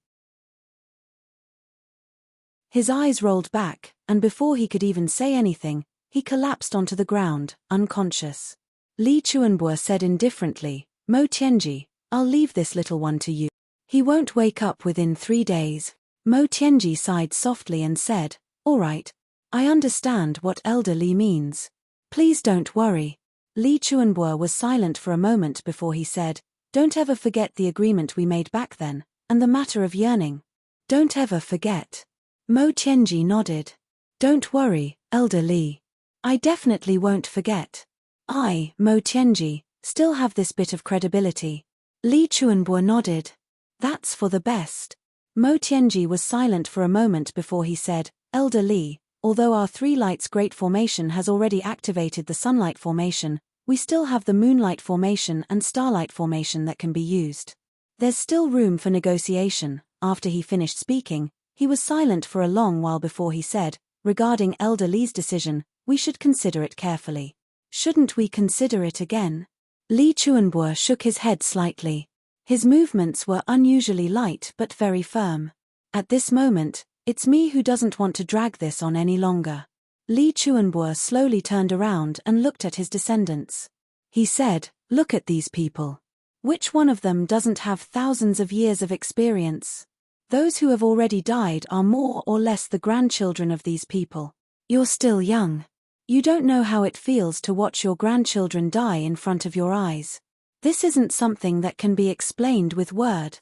His eyes rolled back, and before he could even say anything, he collapsed onto the ground, unconscious. Li Chuanbo said indifferently, "Mo Tianji, I'll leave this little one to you. He won't wake up within 3 days." Mo Tianji sighed softly and said, "All right. I understand what Elder Li means. Please don't worry." Li Chuanbo was silent for a moment before he said, "Don't ever forget the agreement we made back then, and the matter of yearning. Don't ever forget." Mo Tianji nodded. "Don't worry, Elder Li. I definitely won't forget. I, Mo Tianji, still have this bit of credibility." Li Chuanbo nodded. "That's for the best." Mo Tianji was silent for a moment before he said, "Elder Li, although our Three Lights Great Formation has already activated the Sunlight Formation, we still have the Moonlight Formation and Starlight Formation that can be used. There's still room for negotiation." After he finished speaking, he was silent for a long while before he said, "Regarding Elder Li's decision, we should consider it carefully." "Shouldn't we consider it again?" Li Chuanbo shook his head slightly. His movements were unusually light but very firm. "At this moment, it's me who doesn't want to drag this on any longer." Li Chuanbo slowly turned around and looked at his descendants. He said, "Look at these people. Which one of them doesn't have thousands of years of experience? Those who have already died are more or less the grandchildren of these people. You're still young. You don't know how it feels to watch your grandchildren die in front of your eyes. This isn't something that can be explained with words.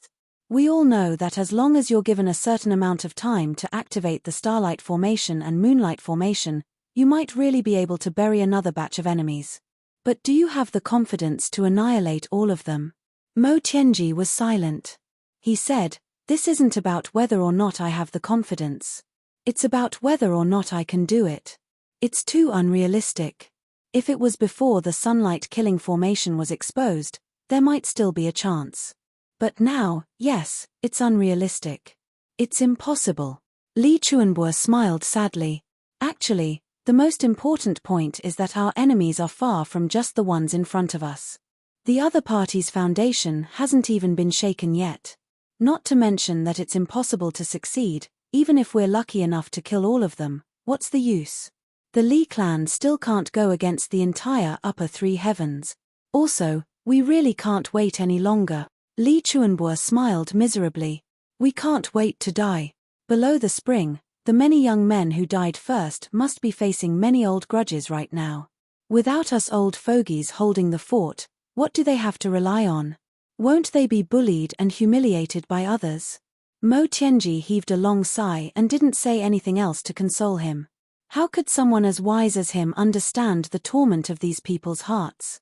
We all know that as long as you're given a certain amount of time to activate the Starlight Formation and Moonlight Formation, you might really be able to bury another batch of enemies. But do you have the confidence to annihilate all of them?" Mo Tianji was silent. He said, "This isn't about whether or not I have the confidence. It's about whether or not I can do it. It's too unrealistic. If it was before the Sunlight Killing Formation was exposed, there might still be a chance. But now, yes, it's unrealistic. It's impossible." Li Chuanbo smiled sadly. "Actually, the most important point is that our enemies are far from just the ones in front of us. The other party's foundation hasn't even been shaken yet. Not to mention that it's impossible to succeed, even if we're lucky enough to kill all of them. What's the use? The Li clan still can't go against the entire upper three heavens. Also, we really can't wait any longer." Li Chuanbo smiled miserably. "We can't wait to die. Below the spring, the many young men who died first must be facing many old grudges right now. Without us old fogies holding the fort, what do they have to rely on? Won't they be bullied and humiliated by others?" Mo Tianji heaved a long sigh and didn't say anything else to console him. How could someone as wise as him understand the torment of these people's hearts?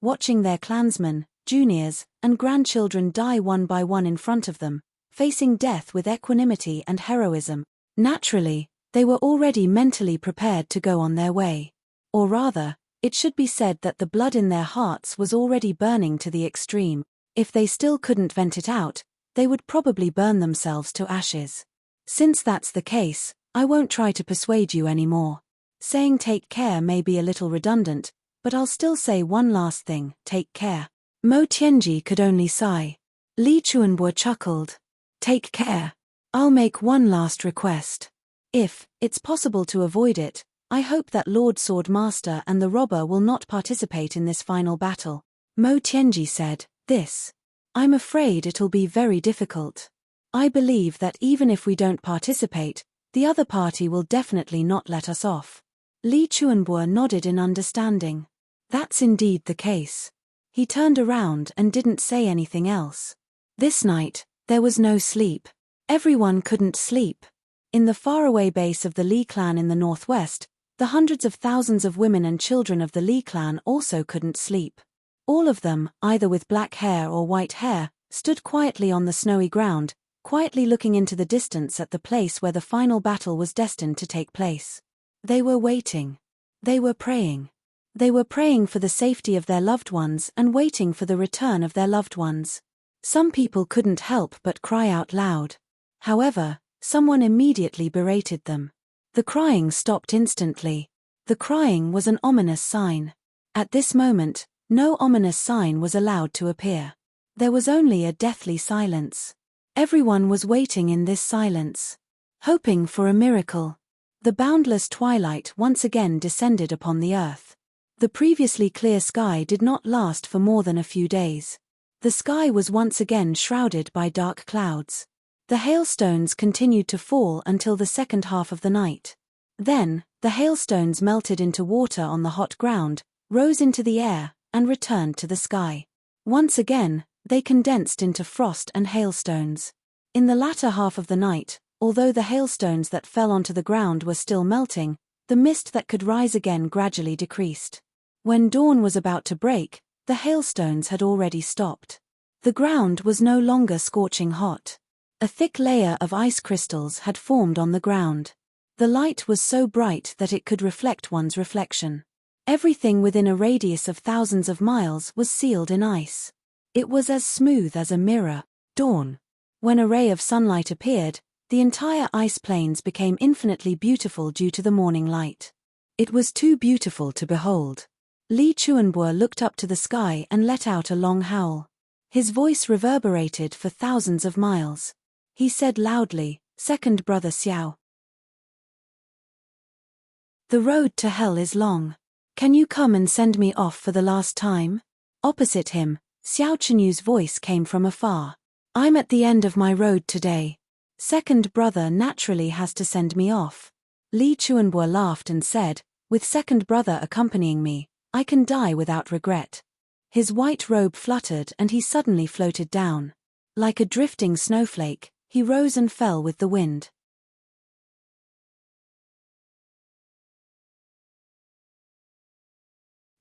Watching their clansmen, juniors, and grandchildren die one by one in front of them, facing death with equanimity and heroism, naturally, they were already mentally prepared to go on their way. Or rather, it should be said that the blood in their hearts was already burning to the extreme. If they still couldn't vent it out, they would probably burn themselves to ashes. Since that's the case, I won't try to persuade you anymore. Saying take care may be a little redundant, but I'll still say one last thing, take care." Mo Tianji could only sigh. Li Chuanbo chuckled. "Take care. I'll make one last request. If it's possible to avoid it, I hope that Lord Swordmaster and the robber will not participate in this final battle." Mo Tianji said, I'm afraid it'll be very difficult. I believe that even if we don't participate, the other party will definitely not let us off. Li Chuanbo nodded in understanding. That's indeed the case. He turned around and didn't say anything else. This night, there was no sleep. Everyone couldn't sleep. In the faraway base of the Li clan in the northwest, the hundreds of thousands of women and children of the Li clan also couldn't sleep. All of them, either with black hair or white hair, stood quietly on the snowy ground, quietly looking into the distance at the place where the final battle was destined to take place. They were waiting. They were praying. They were praying for the safety of their loved ones and waiting for the return of their loved ones. Some people couldn't help but cry out loud. However, someone immediately berated them. The crying stopped instantly. The crying was an ominous sign. At this moment, no ominous sign was allowed to appear. There was only a deathly silence. Everyone was waiting in this silence, hoping for a miracle. The boundless twilight once again descended upon the earth. The previously clear sky did not last for more than a few days. The sky was once again shrouded by dark clouds. The hailstones continued to fall until the second half of the night. Then, the hailstones melted into water on the hot ground, rose into the air, and returned to the sky. Once again, they condensed into frost and hailstones. In the latter half of the night, although the hailstones that fell onto the ground were still melting, the mist that could rise again gradually decreased. When dawn was about to break, the hailstones had already stopped. The ground was no longer scorching hot. A thick layer of ice crystals had formed on the ground. The light was so bright that it could reflect one's reflection. Everything within a radius of thousands of miles was sealed in ice. It was as smooth as a mirror. Dawn. When a ray of sunlight appeared, the entire ice plains became infinitely beautiful due to the morning light. It was too beautiful to behold. Li Chuanbo looked up to the sky and let out a long howl. His voice reverberated for thousands of miles. He said loudly, "Second brother Xiao. The road to hell is long. Can you come and send me off for the last time?" Opposite him, Xiao Chenyu's voice came from afar. "I'm at the end of my road today. Second brother naturally has to send me off." Li Chuanbo laughed and said, "With second brother accompanying me, I can die without regret." His white robe fluttered and he suddenly floated down. Like a drifting snowflake, he rose and fell with the wind.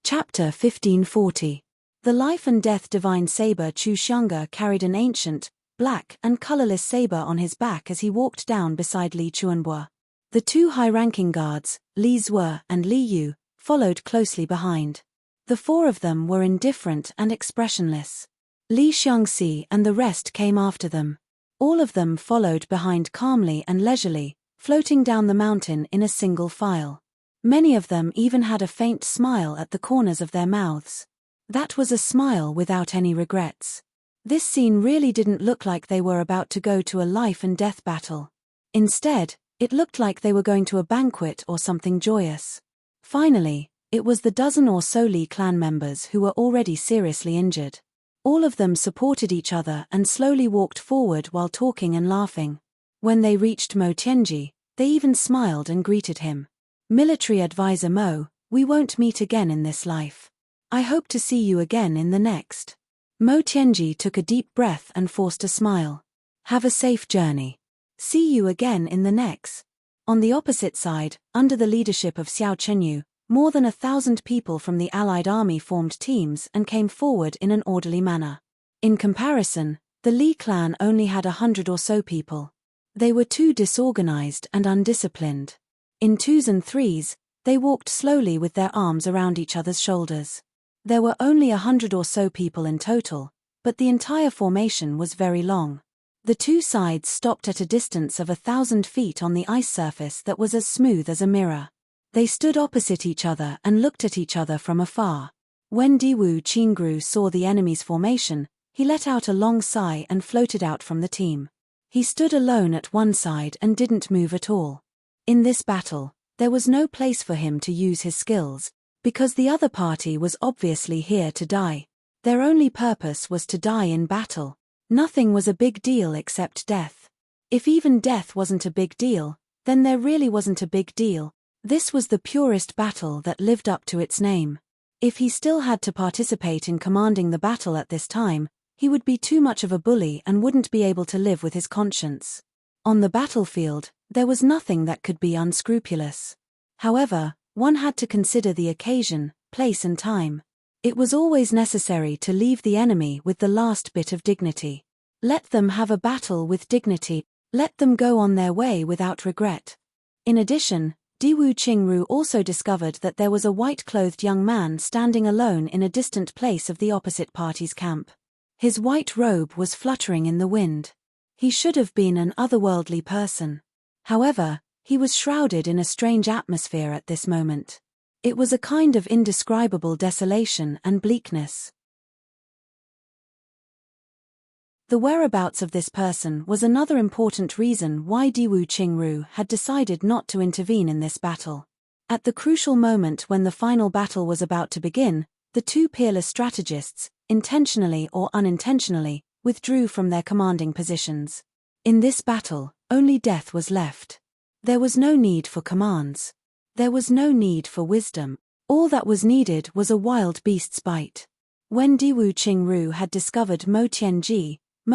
Chapter 1540. The life and death divine saber Chu Xianga carried an ancient, black and colorless saber on his back as he walked down beside Li Chuanbo. The two high-ranking guards, Li Zue and Li Yu, followed closely behind. The four of them were indifferent and expressionless. Li Xiangxi and the rest came after them. All of them followed behind calmly and leisurely, floating down the mountain in a single file. Many of them even had a faint smile at the corners of their mouths. That was a smile without any regrets. This scene really didn't look like they were about to go to a life and death battle. Instead, it looked like they were going to a banquet or something joyous. Finally, it was the dozen or so Li clan members who were already seriously injured. All of them supported each other and slowly walked forward while talking and laughing. When they reached Mo Tianji, they even smiled and greeted him. "Military advisor Mo, we won't meet again in this life. I hope to see you again in the next." Mo Tianji took a deep breath and forced a smile. "Have a safe journey. See you again in the next." On the opposite side, under the leadership of Xiao Chenyu, more than 1,000 people from the Allied army formed teams and came forward in an orderly manner. In comparison, the Li clan only had 100 or so people. They were too disorganized and undisciplined. In twos and threes, they walked slowly with their arms around each other's shoulders. There were only 100 or so people in total, but the entire formation was very long. The two sides stopped at a distance of 1,000 feet on the ice surface that was as smooth as a mirror. They stood opposite each other and looked at each other from afar. When Diwu Qingru saw the enemy's formation, he let out a long sigh and floated out from the team. He stood alone at one side and didn't move at all. In this battle, there was no place for him to use his skills, because the other party was obviously here to die. Their only purpose was to die in battle. Nothing was a big deal except death. If even death wasn't a big deal, then there really wasn't a big deal. This was the purest battle that lived up to its name. If he still had to participate in commanding the battle at this time, he would be too much of a bully and wouldn't be able to live with his conscience. On the battlefield, there was nothing that could be unscrupulous. However, one had to consider the occasion, place and time. It was always necessary to leave the enemy with the last bit of dignity. Let them have a battle with dignity, let them go on their way without regret. In addition, Diwu Qingru also discovered that there was a white-clothed young man standing alone in a distant place of the opposite party's camp. His white robe was fluttering in the wind. He should have been an otherworldly person. However, he was shrouded in a strange atmosphere at this moment. It was a kind of indescribable desolation and bleakness. The whereabouts of this person was another important reason why Diwu Qingru had decided not to intervene in this battle. At the crucial moment when the final battle was about to begin, the two peerless strategists, intentionally or unintentionally, withdrew from their commanding positions. In this battle, only death was left. There was no need for commands. There was no need for wisdom. All that was needed was a wild beast's bite. When Diwu Qingru had discovered Mo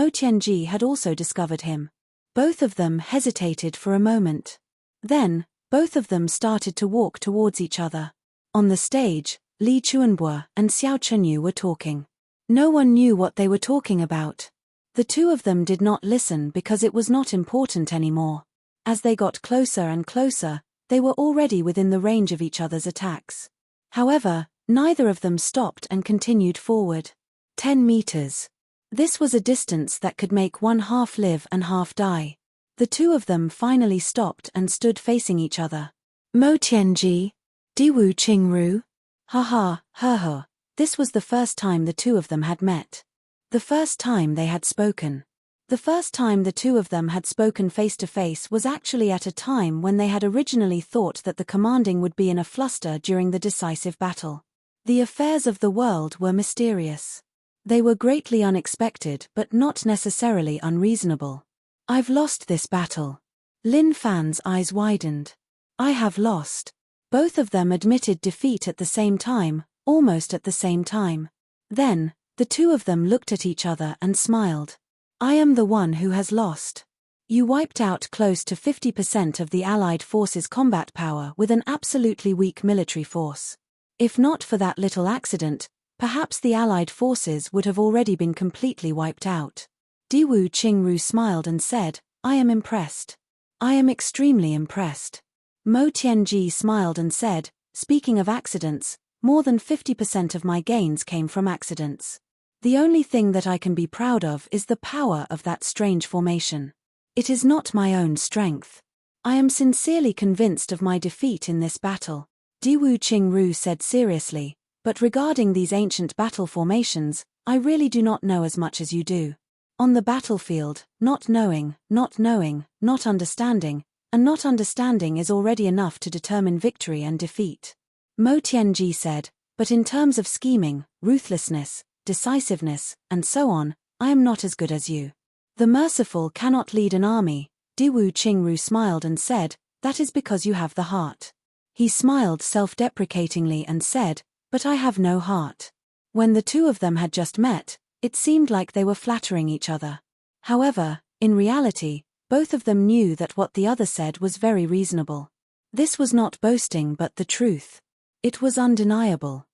Tianji had also discovered him. Both of them hesitated for a moment. Then, both of them started to walk towards each other. On the stage, Li Chuanbo and Xiao Chenyu were talking. No one knew what they were talking about. The two of them did not listen because it was not important anymore. As they got closer and closer, they were already within the range of each other's attacks. However, neither of them stopped and continued forward. 10 meters. This was a distance that could make one half live and half die. The two of them finally stopped and stood facing each other. Mo Tianji, Diwu Qingru. Ha. This was the first time the two of them had met. The first time they had spoken. The first time the two of them had spoken face to face was actually at a time when they had originally thought that the commanding would be in a fluster during the decisive battle. The affairs of the world were mysterious. They were greatly unexpected but not necessarily unreasonable. I've lost this battle. Lin Fan's eyes widened. I have lost. Both of them admitted defeat at the same time, almost at the same time. Then, the two of them looked at each other and smiled. I am the one who has lost. You wiped out close to 50% of the Allied forces' combat power with an absolutely weak military force. If not for that little accident, perhaps the Allied forces would have already been completely wiped out. Diwu Qingru smiled and said, I am impressed. I am extremely impressed. Mo Tianji smiled and said, speaking of accidents, more than 50% of my gains came from accidents. The only thing that I can be proud of is the power of that strange formation. It is not my own strength. I am sincerely convinced of my defeat in this battle. Diwu Qingru said seriously, but regarding these ancient battle formations, I really do not know as much as you do. On the battlefield, not knowing, not understanding, and not understanding is already enough to determine victory and defeat. Mo Tianji said, but in terms of scheming, ruthlessness, decisiveness, and so on, I am not as good as you. The merciful cannot lead an army. Diwu Qingru smiled and said, that is because you have the heart. He smiled self-deprecatingly and said, but I have no heart. When the two of them had just met, it seemed like they were flattering each other. However, in reality, both of them knew that what the other said was very reasonable. This was not boasting but the truth. It was undeniable.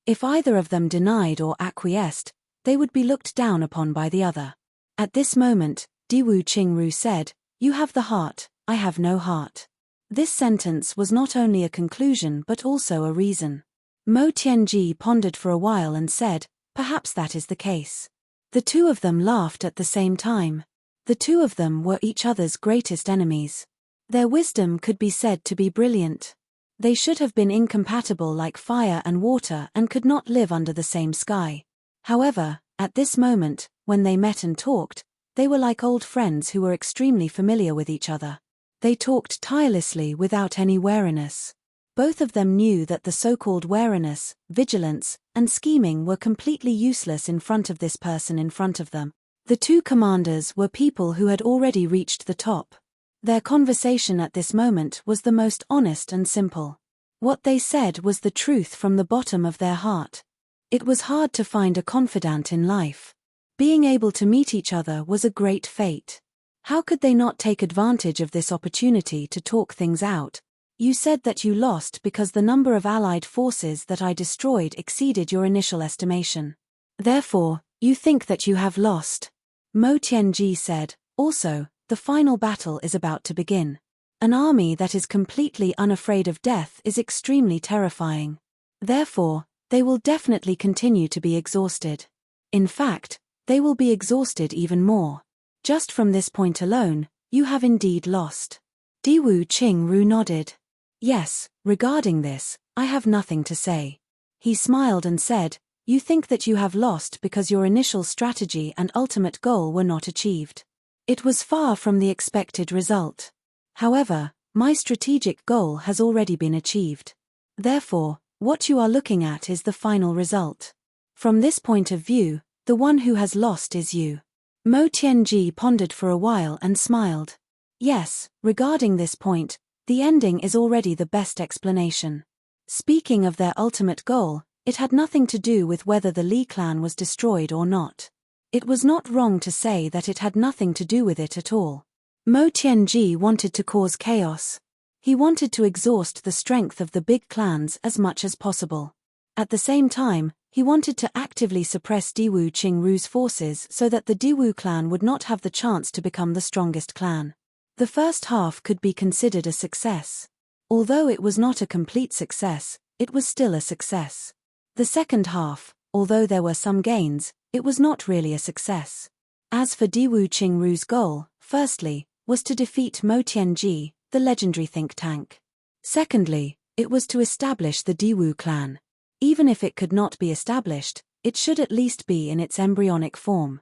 If either of them denied or acquiesced, they would be looked down upon by the other. At this moment, Diwu Qingru said, you have the heart, I have no heart. This sentence was not only a conclusion but also a reason. Mo Tianji pondered for a while and said, perhaps that is the case. The two of them laughed at the same time. The two of them were each other's greatest enemies. Their wisdom could be said to be brilliant. They should have been incompatible like fire and water and could not live under the same sky. However, at this moment, when they met and talked, they were like old friends who were extremely familiar with each other. They talked tirelessly without any wariness. Both of them knew that the so-called wariness, vigilance, and scheming were completely useless in front of this person in front of them. The two commanders were people who had already reached the top. Their conversation at this moment was the most honest and simple. What they said was the truth from the bottom of their heart. It was hard to find a confidant in life. Being able to meet each other was a great fate. How could they not take advantage of this opportunity to talk things out? You said that you lost because the number of allied forces that I destroyed exceeded your initial estimation. Therefore, you think that you have lost. Mo Tianji said, also, the final battle is about to begin. An army that is completely unafraid of death is extremely terrifying. Therefore, they will definitely continue to be exhausted. In fact, they will be exhausted even more. Just from this point alone, you have indeed lost. Diwu Qingru nodded. Yes, regarding this, I have nothing to say. He smiled and said, you think that you have lost because your initial strategy and ultimate goal were not achieved. It was far from the expected result. However, my strategic goal has already been achieved. Therefore, what you are looking at is the final result. From this point of view, the one who has lost is you. Mo Tianji pondered for a while and smiled. Yes, regarding this point, the ending is already the best explanation. Speaking of their ultimate goal, it had nothing to do with whether the Li clan was destroyed or not. It was not wrong to say that it had nothing to do with it at all. Mo Tianji wanted to cause chaos. He wanted to exhaust the strength of the big clans as much as possible. At the same time, he wanted to actively suppress Diwu Qingru's forces so that the Diwu clan would not have the chance to become the strongest clan. The first half could be considered a success. Although it was not a complete success, it was still a success. The second half, although there were some gains, it was not really a success. As for Diwu Qingru's goal, firstly, was to defeat Mo Tianji, the legendary think tank. Secondly, it was to establish the Diwu clan. Even if it could not be established, it should at least be in its embryonic form.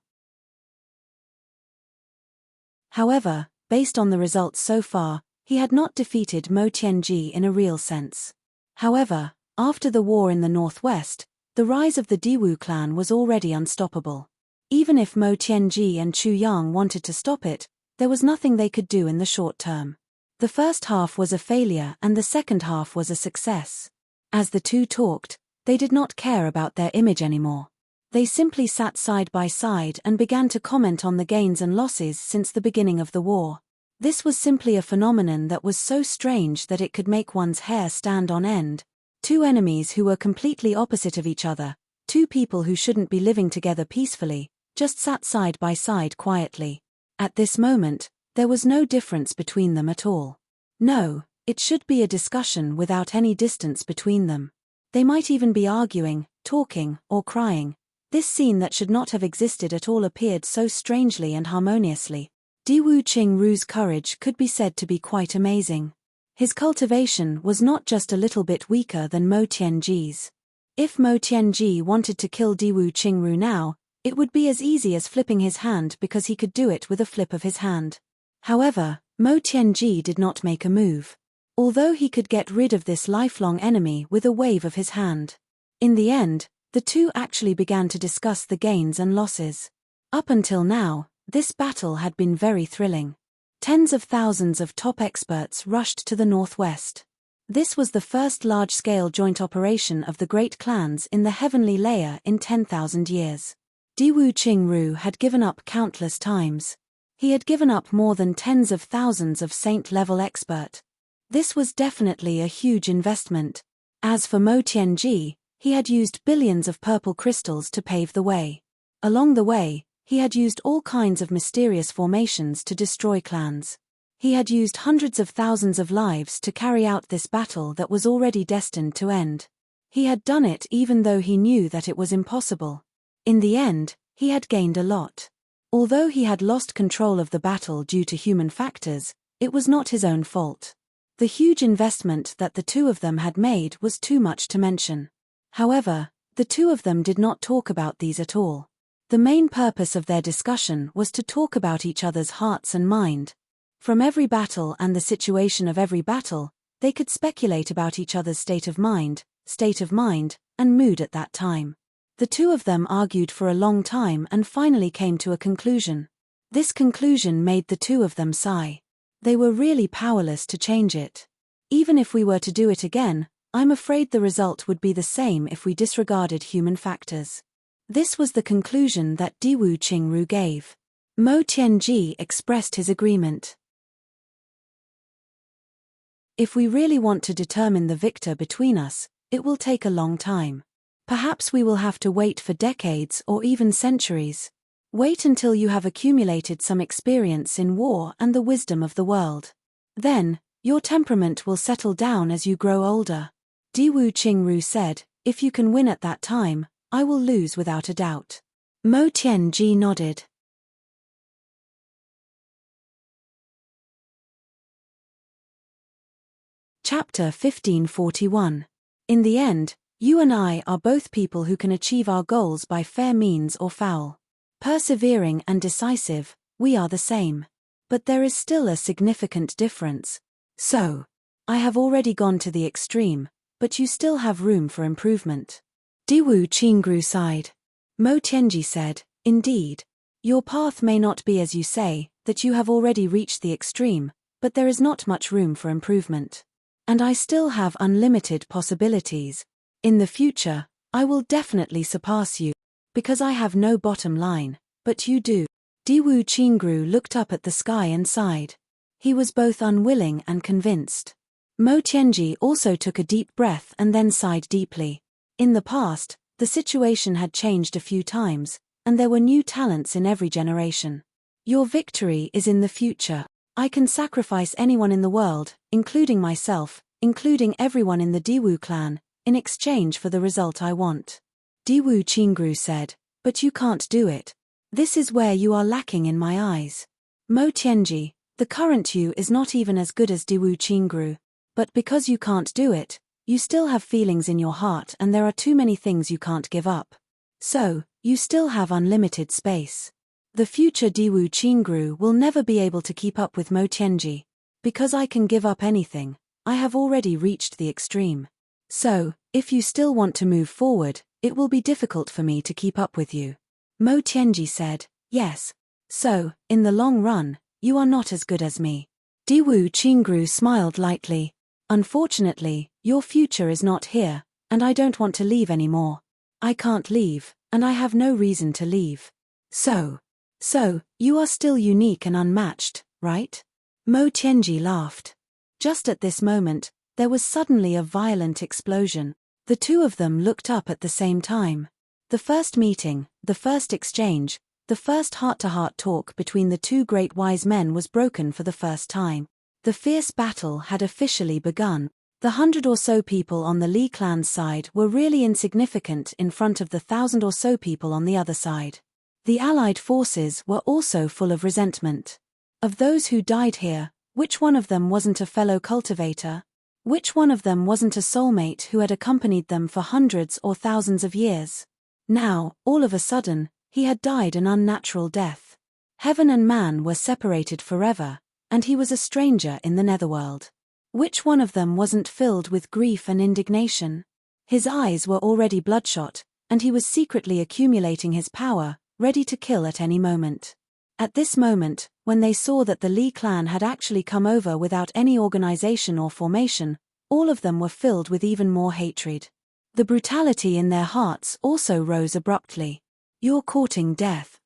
However, based on the results so far, he had not defeated Mo Tianji in a real sense. However, after the war in the northwest, the rise of the Diwu clan was already unstoppable. Even if Mo Tianji and Chu Yang wanted to stop it, there was nothing they could do in the short term. The first half was a failure and the second half was a success. As the two talked, they did not care about their image anymore. They simply sat side by side and began to comment on the gains and losses since the beginning of the war. This was simply a phenomenon that was so strange that it could make one's hair stand on end. Two enemies who were completely opposite of each other, two people who shouldn't be living together peacefully, just sat side by side quietly. At this moment, there was no difference between them at all. No, it should be a discussion without any distance between them. They might even be arguing, talking, or crying. This scene that should not have existed at all appeared so strangely and harmoniously. Diwu Qingru's courage could be said to be quite amazing. His cultivation was not just a little bit weaker than Mo Tianji's. If Mo Tianji wanted to kill Diwu Qingru now, it would be as easy as flipping his hand because he could do it with a flip of his hand. However, Mo Tianji did not make a move. Although he could get rid of this lifelong enemy with a wave of his hand. In the end, the two actually began to discuss the gains and losses. Up until now, this battle had been very thrilling. Tens of thousands of top experts rushed to the northwest. This was the first large-scale joint operation of the great clans in the heavenly layer in 10,000 years. Diwu Qingru had given up countless times. He had given up more than tens of thousands of saint-level expert. This was definitely a huge investment. As for Mo Tianji, he had used billions of purple crystals to pave the way. Along the way, he had used all kinds of mysterious formations to destroy clans. He had used hundreds of thousands of lives to carry out this battle that was already destined to end. He had done it even though he knew that it was impossible. In the end, he had gained a lot. Although he had lost control of the battle due to human factors, it was not his own fault. The huge investment that the two of them had made was too much to mention. However, the two of them did not talk about these at all. The main purpose of their discussion was to talk about each other's hearts and mind. From every battle and the situation of every battle, they could speculate about each other's state of mind, and mood at that time. The two of them argued for a long time and finally came to a conclusion. This conclusion made the two of them sigh. They were really powerless to change it. Even if we were to do it again, I'm afraid the result would be the same if we disregarded human factors. This was the conclusion that Diwu Qingru gave. Mo Tianji expressed his agreement. If we really want to determine the victor between us, it will take a long time. Perhaps we will have to wait for decades or even centuries. Wait until you have accumulated some experience in war and the wisdom of the world. Then, your temperament will settle down as you grow older. Diwu Qingru said, if you can win at that time, I will lose without a doubt. Mo Tianji nodded. Chapter 1541. In the end, you and I are both people who can achieve our goals by fair means or foul. Persevering and decisive, we are the same. But there is still a significant difference. So, I have already gone to the extreme, but you still have room for improvement. Diwu Qingru sighed. Mo Tianji said, indeed. Your path may not be as you say, that you have already reached the extreme, but there is not much room for improvement. And I still have unlimited possibilities. In the future, I will definitely surpass you. Because I have no bottom line, but you do. Diwu Qingru looked up at the sky and sighed. He was both unwilling and convinced. Mo Tianji also took a deep breath and then sighed deeply. In the past, the situation had changed a few times, and there were new talents in every generation. Your victory is in the future. I can sacrifice anyone in the world, including myself, including everyone in the Diwu clan, in exchange for the result I want. Diwu Qingru said, but you can't do it. This is where you are lacking in my eyes. Mo Tianji, the current you is not even as good as Diwu Qingru, but because you can't do it, you still have feelings in your heart and there are too many things you can't give up. So, you still have unlimited space. The future Diwu Qingru will never be able to keep up with Mo Tianji. Because I can give up anything, I have already reached the extreme. So, if you still want to move forward, it will be difficult for me to keep up with you. Mo Tianji said, yes. So, in the long run, you are not as good as me. Diwu Qingru smiled lightly. Unfortunately, your future is not here, and I don't want to leave anymore. I can't leave, and I have no reason to leave. So, you are still unique and unmatched, right? Mo Tianji laughed. Just at this moment, there was suddenly a violent explosion. The two of them looked up at the same time. The first meeting, the first exchange, the first heart-to-heart talk between the two great wise men was broken for the first time. The fierce battle had officially begun. The 100 or so people on the Li clan's side were really insignificant in front of the 1,000 or so people on the other side. The allied forces were also full of resentment. Of those who died here, which one of them wasn't a fellow cultivator? Which one of them wasn't a soulmate who had accompanied them for hundreds or thousands of years? Now, all of a sudden, he had died an unnatural death. Heaven and man were separated forever, and he was a stranger in the netherworld. Which one of them wasn't filled with grief and indignation? His eyes were already bloodshot, and he was secretly accumulating his power, ready to kill at any moment. At this moment, when they saw that the Li clan had actually come over without any organization or formation, all of them were filled with even more hatred. The brutality in their hearts also rose abruptly. You're courting death.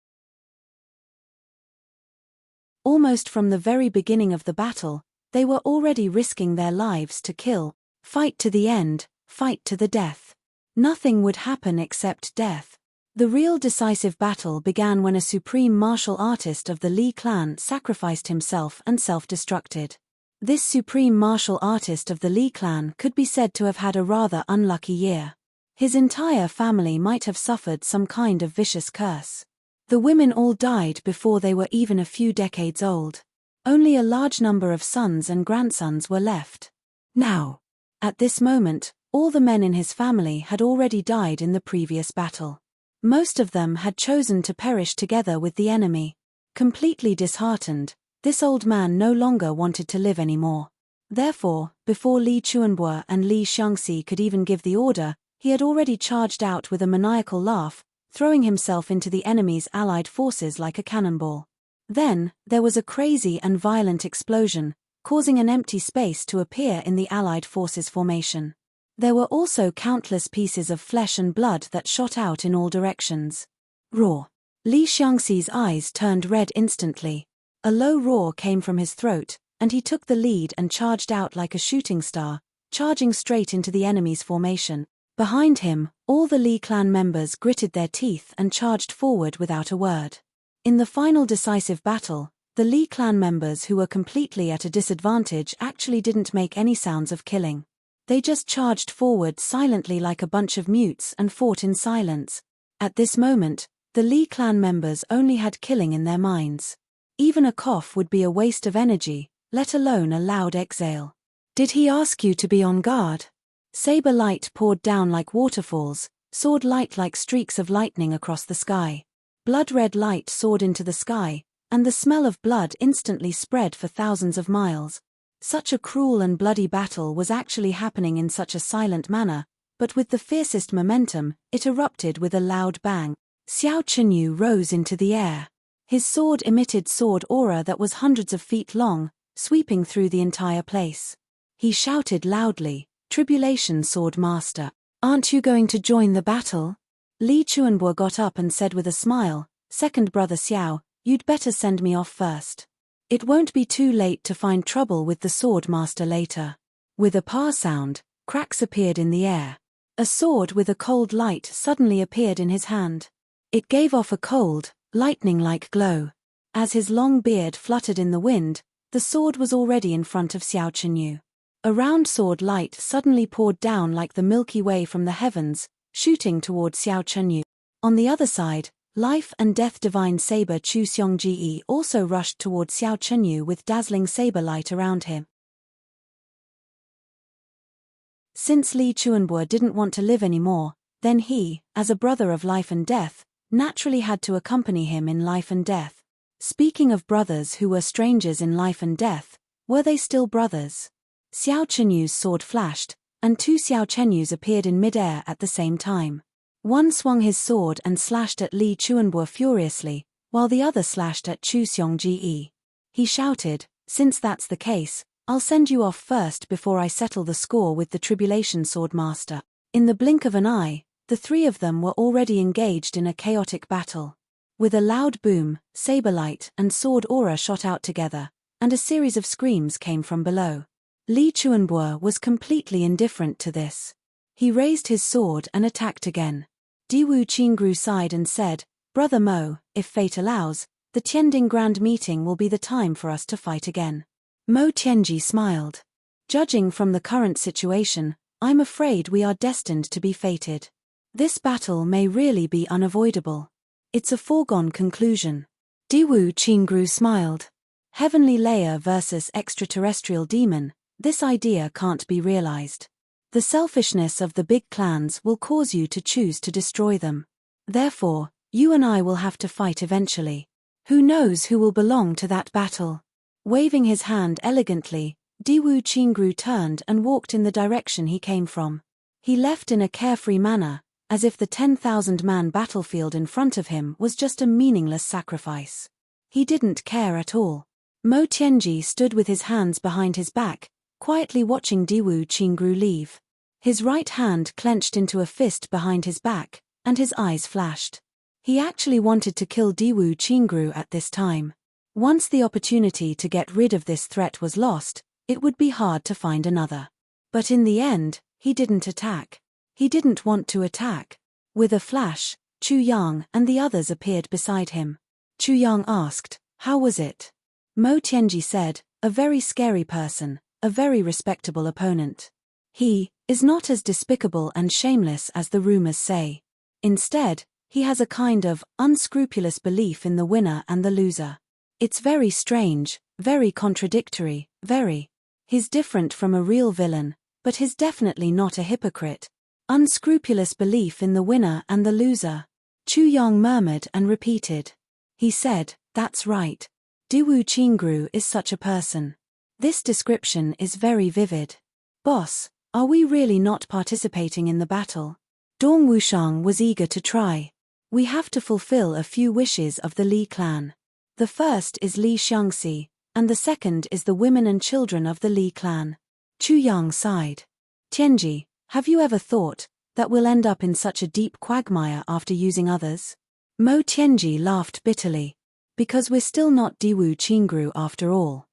Almost from the very beginning of the battle, they were already risking their lives to kill, fight to the end, fight to the death. Nothing would happen except death. The real decisive battle began when a supreme martial artist of the Li clan sacrificed himself and self-destructed. This supreme martial artist of the Li clan could be said to have had a rather unlucky year. His entire family might have suffered some kind of vicious curse. The women all died before they were even a few decades old. Only a large number of sons and grandsons were left. Now, at this moment, all the men in his family had already died in the previous battle. Most of them had chosen to perish together with the enemy. Completely disheartened, this old man no longer wanted to live anymore. Therefore, before Li Chuanbo and Li Xiangxi could even give the order, he had already charged out with a maniacal laugh, throwing himself into the enemy's allied forces like a cannonball. Then, there was a crazy and violent explosion, causing an empty space to appear in the Allied forces' formation. There were also countless pieces of flesh and blood that shot out in all directions. Roar. Li Xiangxi's eyes turned red instantly. A low roar came from his throat, and he took the lead and charged out like a shooting star, charging straight into the enemy's formation. Behind him, all the Li clan members gritted their teeth and charged forward without a word. In the final decisive battle, the Li clan members who were completely at a disadvantage actually didn't make any sounds of killing. They just charged forward silently like a bunch of mutes and fought in silence. At this moment, the Li clan members only had killing in their minds. Even a cough would be a waste of energy, let alone a loud exhale. Did he ask you to be on guard? Saber light poured down like waterfalls, sword light like streaks of lightning across the sky. Blood-red light soared into the sky, and the smell of blood instantly spread for thousands of miles. Such a cruel and bloody battle was actually happening in such a silent manner, but with the fiercest momentum, it erupted with a loud bang. Xiao Chenyu rose into the air. His sword emitted sword aura that was hundreds of feet long, sweeping through the entire place. He shouted loudly, "Tribulation Sword Master, aren't you going to join the battle?" Li Chuanbo got up and said with a smile, "Second brother Xiao, you'd better send me off first. It won't be too late to find trouble with the Sword Master later." With a pa sound, cracks appeared in the air. A sword with a cold light suddenly appeared in his hand. It gave off a cold, lightning-like glow. As his long beard fluttered in the wind, the sword was already in front of Xiao Chenyu. A round sword light suddenly poured down like the Milky Way from the heavens, shooting toward Xiao Chenyu. On the other side, life and death divine saber Chu Xiongji also rushed toward Xiao Chenyu with dazzling saber light around him. Since Li Chuanbo didn't want to live anymore, then he, as a brother of life and death, naturally had to accompany him in life and death. Speaking of brothers who were strangers in life and death, were they still brothers? Xiao Chenyu's sword flashed, and two Xiao Chenyus appeared in mid-air at the same time. One swung his sword and slashed at Li Chuanbo furiously, while the other slashed at Chu Xiongji. He shouted, "Since that's the case, I'll send you off first before I settle the score with the Tribulation Sword Master." In the blink of an eye, the three of them were already engaged in a chaotic battle. With a loud boom, saber light and sword aura shot out together, and a series of screams came from below. Li Chuanbo was completely indifferent to this. He raised his sword and attacked again. Diwu Qingru sighed and said, "Brother Mo, if fate allows, the Tianding Grand Meeting will be the time for us to fight again." Mo Tianji smiled. "Judging from the current situation, I'm afraid we are destined to be fated. This battle may really be unavoidable. It's a foregone conclusion." Diwu Qingru smiled. Heavenly layer versus extraterrestrial demon, this idea can't be realized. The selfishness of the big clans will cause you to choose to destroy them. Therefore, you and I will have to fight eventually. Who knows who will belong to that battle? Waving his hand elegantly, Diwu Qingru turned and walked in the direction he came from. He left in a carefree manner, as if the 10,000-man battlefield in front of him was just a meaningless sacrifice. He didn't care at all. Mo Tianji stood with his hands behind his back, quietly watching Diwu Qingru leave. His right hand clenched into a fist behind his back, and his eyes flashed. He actually wanted to kill Diwu Qingru at this time. Once the opportunity to get rid of this threat was lost, it would be hard to find another. But in the end, he didn't attack. He didn't want to attack. With a flash, Chu Yang and the others appeared beside him. Chu Yang asked, "How was it?" Mo Tianji said, "A very scary person, a very respectable opponent. He is not as despicable and shameless as the rumors say. Instead, he has a kind of unscrupulous belief in the winner and the loser. It's very strange, very contradictory, very. He's different from a real villain, but he's definitely not a hypocrite. Unscrupulous belief in the winner and the loser." Chu Yang murmured and repeated. He said, "That's right. Diwu Qingru is such a person. This description is very vivid. Boss, are we really not participating in the battle?" Dong Wushang was eager to try. "We have to fulfill a few wishes of the Li clan. The first is Li Xiangxi, and the second is the women and children of the Li clan. Chu Yang sighed. Tianji, have you ever thought that we'll end up in such a deep quagmire after using others? Mo Tianji laughed bitterly. Because we're still not Diwu Qingru after all.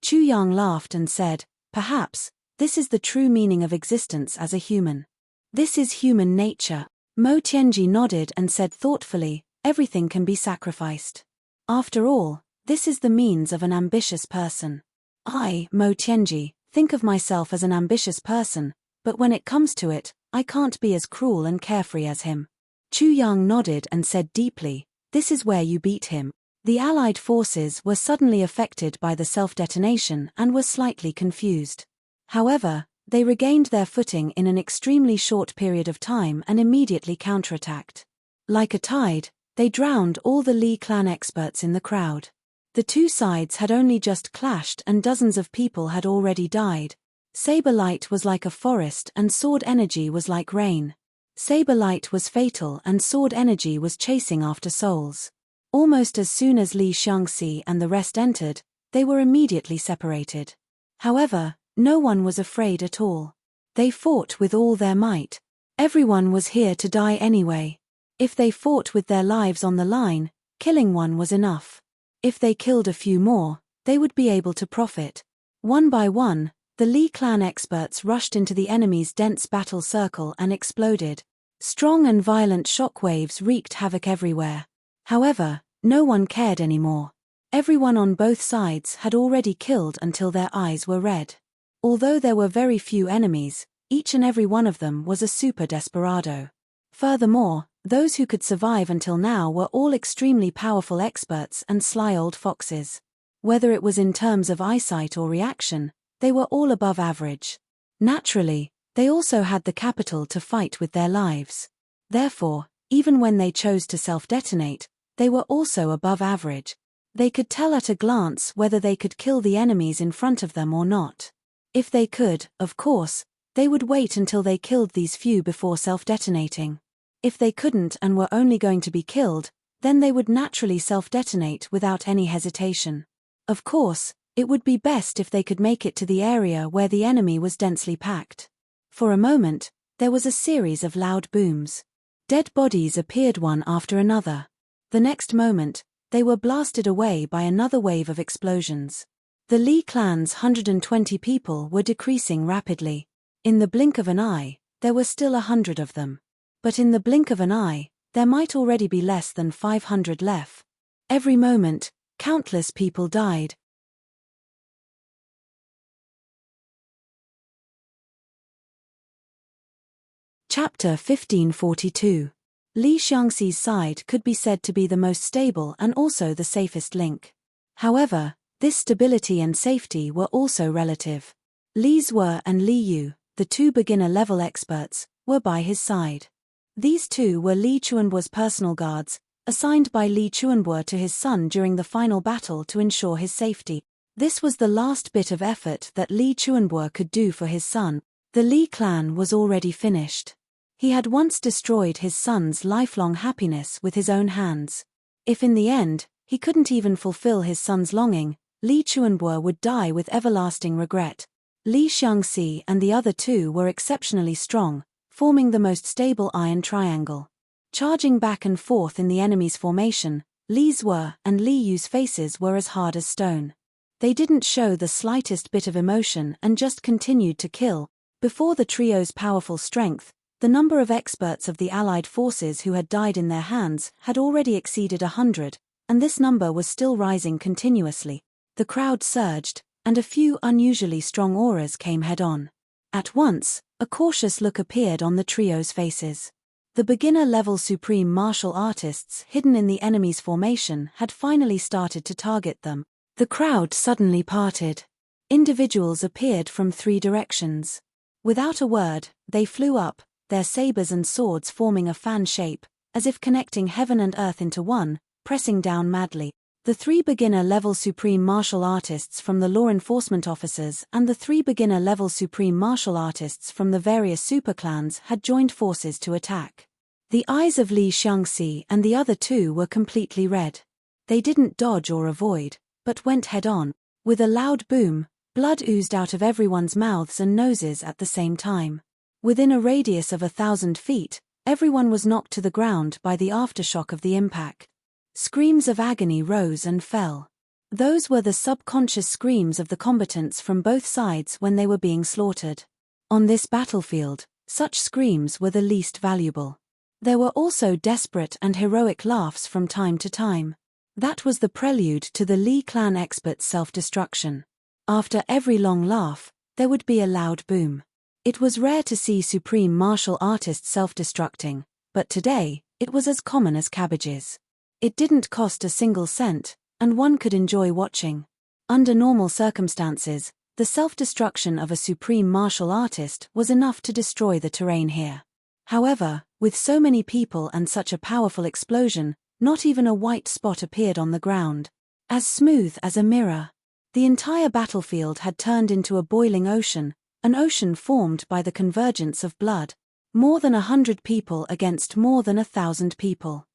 Chu Yang laughed and said, perhaps, this is the true meaning of existence as a human. This is human nature. Mo Tianji nodded and said thoughtfully, everything can be sacrificed. After all, this is the means of an ambitious person. I, Mo Tianji, think of myself as an ambitious person, but when it comes to it, I can't be as cruel and carefree as him. Chu Yang nodded and said deeply, this is where you beat him. The Allied forces were suddenly affected by the self-detonation and were slightly confused. However, they regained their footing in an extremely short period of time and immediately counterattacked. Like a tide, they drowned all the Li clan experts in the crowd. The two sides had only just clashed and dozens of people had already died. Saber light was like a forest and sword energy was like rain. Saber light was fatal and sword energy was chasing after souls. Almost as soon as Li Xiangxi and the rest entered, they were immediately separated. However, no one was afraid at all. They fought with all their might. Everyone was here to die anyway. If they fought with their lives on the line, killing one was enough. If they killed a few more, they would be able to profit. One by one, the Li clan experts rushed into the enemy's dense battle circle and exploded. Strong and violent shockwaves wreaked havoc everywhere. However, no one cared anymore. Everyone on both sides had already killed until their eyes were red. Although there were very few enemies, each and every one of them was a super desperado. Furthermore, those who could survive until now were all extremely powerful experts and sly old foxes. Whether it was in terms of eyesight or reaction, they were all above average. Naturally, they also had the capital to fight with their lives. Therefore, even when they chose to self-detonate, they were also above average. They could tell at a glance whether they could kill the enemies in front of them or not. If they could, of course, they would wait until they killed these few before self-detonating. If they couldn't and were only going to be killed, then they would naturally self-detonate without any hesitation. Of course, it would be best if they could make it to the area where the enemy was densely packed. For a moment, there was a series of loud booms. Dead bodies appeared one after another. The next moment, they were blasted away by another wave of explosions. The Li clan's 120 people were decreasing rapidly. In the blink of an eye, there were still 100 of them. But in the blink of an eye, there might already be less than 500 left. Every moment, countless people died. Chapter 1542. Li Xiangxi's side could be said to be the most stable and also the safest link. However, this stability and safety were also relative. Li Zuo and Li Yu, the two beginner-level experts, were by his side. These two were Li Chuanbuo's personal guards, assigned by Li Chuanbuo to his son during the final battle to ensure his safety. This was the last bit of effort that Li Chuanbuo could do for his son. The Li clan was already finished. He had once destroyed his son's lifelong happiness with his own hands. If in the end, he couldn't even fulfill his son's longing, Li Chuanbuo would die with everlasting regret. Li Xiangxi and the other two were exceptionally strong, forming the most stable iron triangle. Charging back and forth in the enemy's formation, Li Zuo and Li Yu's faces were as hard as stone. They didn't show the slightest bit of emotion and just continued to kill. Before the trio's powerful strength, the number of experts of the Allied forces who had died in their hands had already exceeded 100, and this number was still rising continuously. The crowd surged, and a few unusually strong auras came head-on. At once, a cautious look appeared on the trio's faces. The beginner-level supreme martial artists hidden in the enemy's formation had finally started to target them. The crowd suddenly parted. Individuals appeared from 3 directions. Without a word, they flew up, their sabers and swords forming a fan shape, as if connecting heaven and earth into one, pressing down madly. The 3 beginner-level supreme martial artists from the law enforcement officers and the 3 beginner-level supreme martial artists from the various superclans had joined forces to attack. The eyes of Li Xiangxi and the other two were completely red. They didn't dodge or avoid, but went head-on. With a loud boom, blood oozed out of everyone's mouths and noses at the same time. Within a radius of 1,000 feet, everyone was knocked to the ground by the aftershock of the impact. Screams of agony rose and fell. Those were the subconscious screams of the combatants from both sides when they were being slaughtered. On this battlefield, such screams were the least valuable. There were also desperate and heroic laughs from time to time. That was the prelude to the Li clan expert's self-destruction. After every long laugh, there would be a loud boom. It was rare to see supreme martial artists self-destructing, but today, it was as common as cabbages. It didn't cost a single cent, and one could enjoy watching. Under normal circumstances, the self-destruction of a supreme martial artist was enough to destroy the terrain here. However, with so many people and such a powerful explosion, not even a white spot appeared on the ground. As smooth as a mirror. The entire battlefield had turned into a boiling ocean, an ocean formed by the convergence of blood. More than 100 people against more than 1,000 people.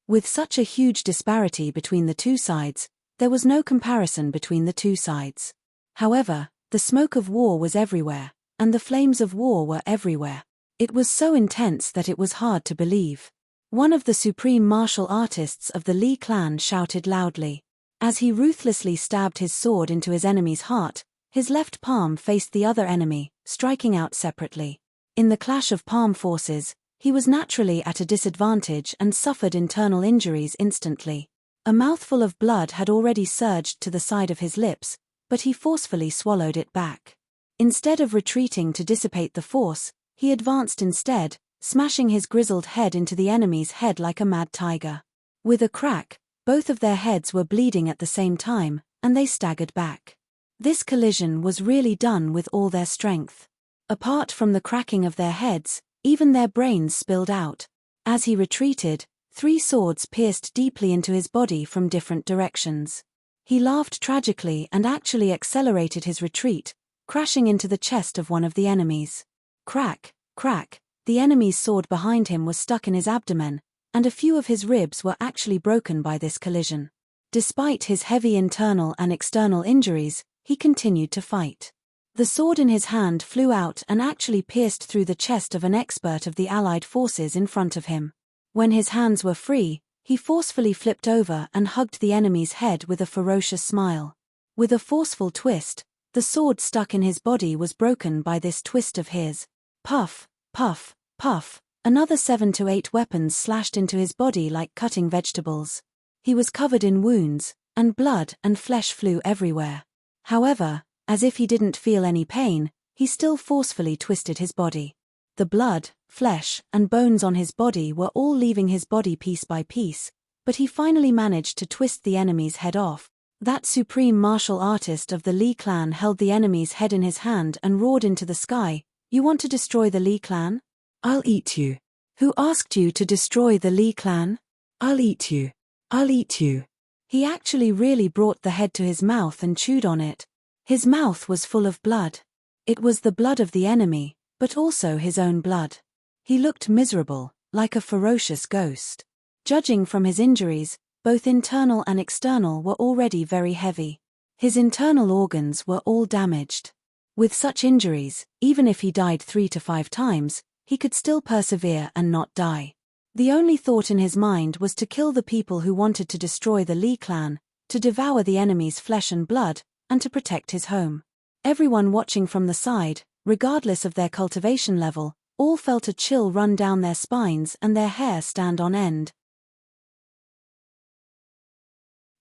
With such a huge disparity between the two sides, there was no comparison between the two sides. However, the smoke of war was everywhere, and the flames of war were everywhere. It was so intense that it was hard to believe. One of the supreme martial artists of the Li clan shouted loudly. As he ruthlessly stabbed his sword into his enemy's heart, his left palm faced the other enemy, striking out separately. In the clash of palm forces, he was naturally at a disadvantage and suffered internal injuries instantly. A mouthful of blood had already surged to the side of his lips, but he forcefully swallowed it back. Instead of retreating to dissipate the force, he advanced instead, smashing his grizzled head into the enemy's head like a mad tiger. With a crack, both of their heads were bleeding at the same time, and they staggered back. This collision was really done with all their strength. Apart from the cracking of their heads, even their brains spilled out. As he retreated, 3 swords pierced deeply into his body from different directions. He laughed tragically and actually accelerated his retreat, crashing into the chest of one of the enemies. Crack, crack, the enemy's sword behind him was stuck in his abdomen, and a few of his ribs were actually broken by this collision. Despite his heavy internal and external injuries, he continued to fight. The sword in his hand flew out and actually pierced through the chest of an expert of the Allied forces in front of him. When his hands were free, he forcefully flipped over and hugged the enemy's head with a ferocious smile. With a forceful twist, the sword stuck in his body was broken by this twist of his. Puff, puff, puff, another 7 to 8 weapons slashed into his body like cutting vegetables. He was covered in wounds, and blood and flesh flew everywhere. However, as if he didn't feel any pain, he still forcefully twisted his body. The blood, flesh, and bones on his body were all leaving his body piece by piece, but he finally managed to twist the enemy's head off. That supreme martial artist of the Li clan held the enemy's head in his hand and roared into the sky, "You want to destroy the Li clan? I'll eat you. Who asked you to destroy the Li clan? I'll eat you. I'll eat you." He actually really brought the head to his mouth and chewed on it. His mouth was full of blood. It was the blood of the enemy, but also his own blood. He looked miserable, like a ferocious ghost. Judging from his injuries, both internal and external were already very heavy. His internal organs were all damaged. With such injuries, even if he died 3 to 5 times, he could still persevere and not die. The only thought in his mind was to kill the people who wanted to destroy the Li clan, to devour the enemy's flesh and blood, and to protect his home. Everyone watching from the side, regardless of their cultivation level, all felt a chill run down their spines and their hair stand on end.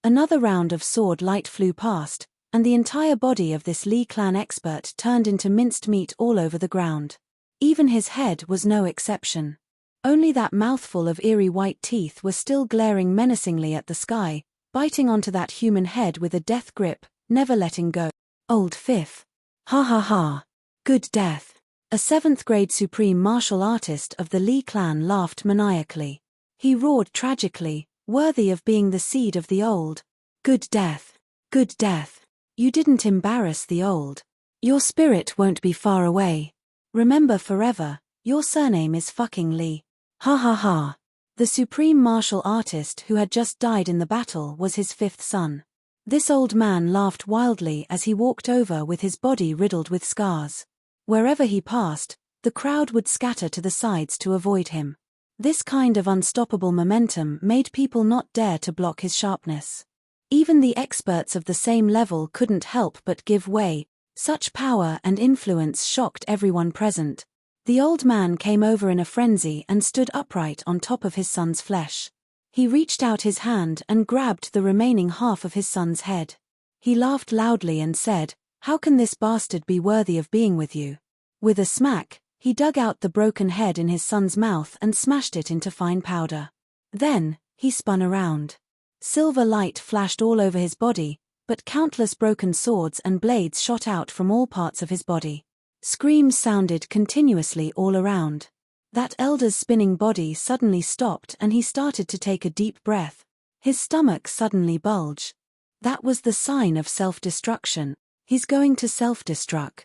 Another round of sword light flew past, and the entire body of this Li clan expert turned into minced meat all over the ground. Even his head was no exception. Only that mouthful of eerie white teeth were still glaring menacingly at the sky, biting onto that human head with a death grip, never letting go. Old Fifth. Ha ha ha. Good death. A 7th grade supreme martial artist of the Li clan laughed maniacally. He roared tragically, worthy of being the seed of the old. Good death. Good death. You didn't embarrass the old. Your spirit won't be far away. Remember forever, your surname is fucking Lee. Ha ha ha. The supreme martial artist who had just died in the battle was his fifth son. This old man laughed wildly as he walked over with his body riddled with scars. Wherever he passed, the crowd would scatter to the sides to avoid him. This kind of unstoppable momentum made people not dare to block his sharpness. Even the experts of the same level couldn't help but give way. Such power and influence shocked everyone present. The old man came over in a frenzy and stood upright on top of his son's flesh. He reached out his hand and grabbed the remaining half of his son's head. He laughed loudly and said, "How can this bastard be worthy of being with you?" With a smack, he dug out the broken head in his son's mouth and smashed it into fine powder. Then, he spun around. Silver light flashed all over his body, but countless broken swords and blades shot out from all parts of his body. Screams sounded continuously all around. That elder's spinning body suddenly stopped and he started to take a deep breath. His stomach suddenly bulged. That was the sign of self-destruction. He's going to self-destruct.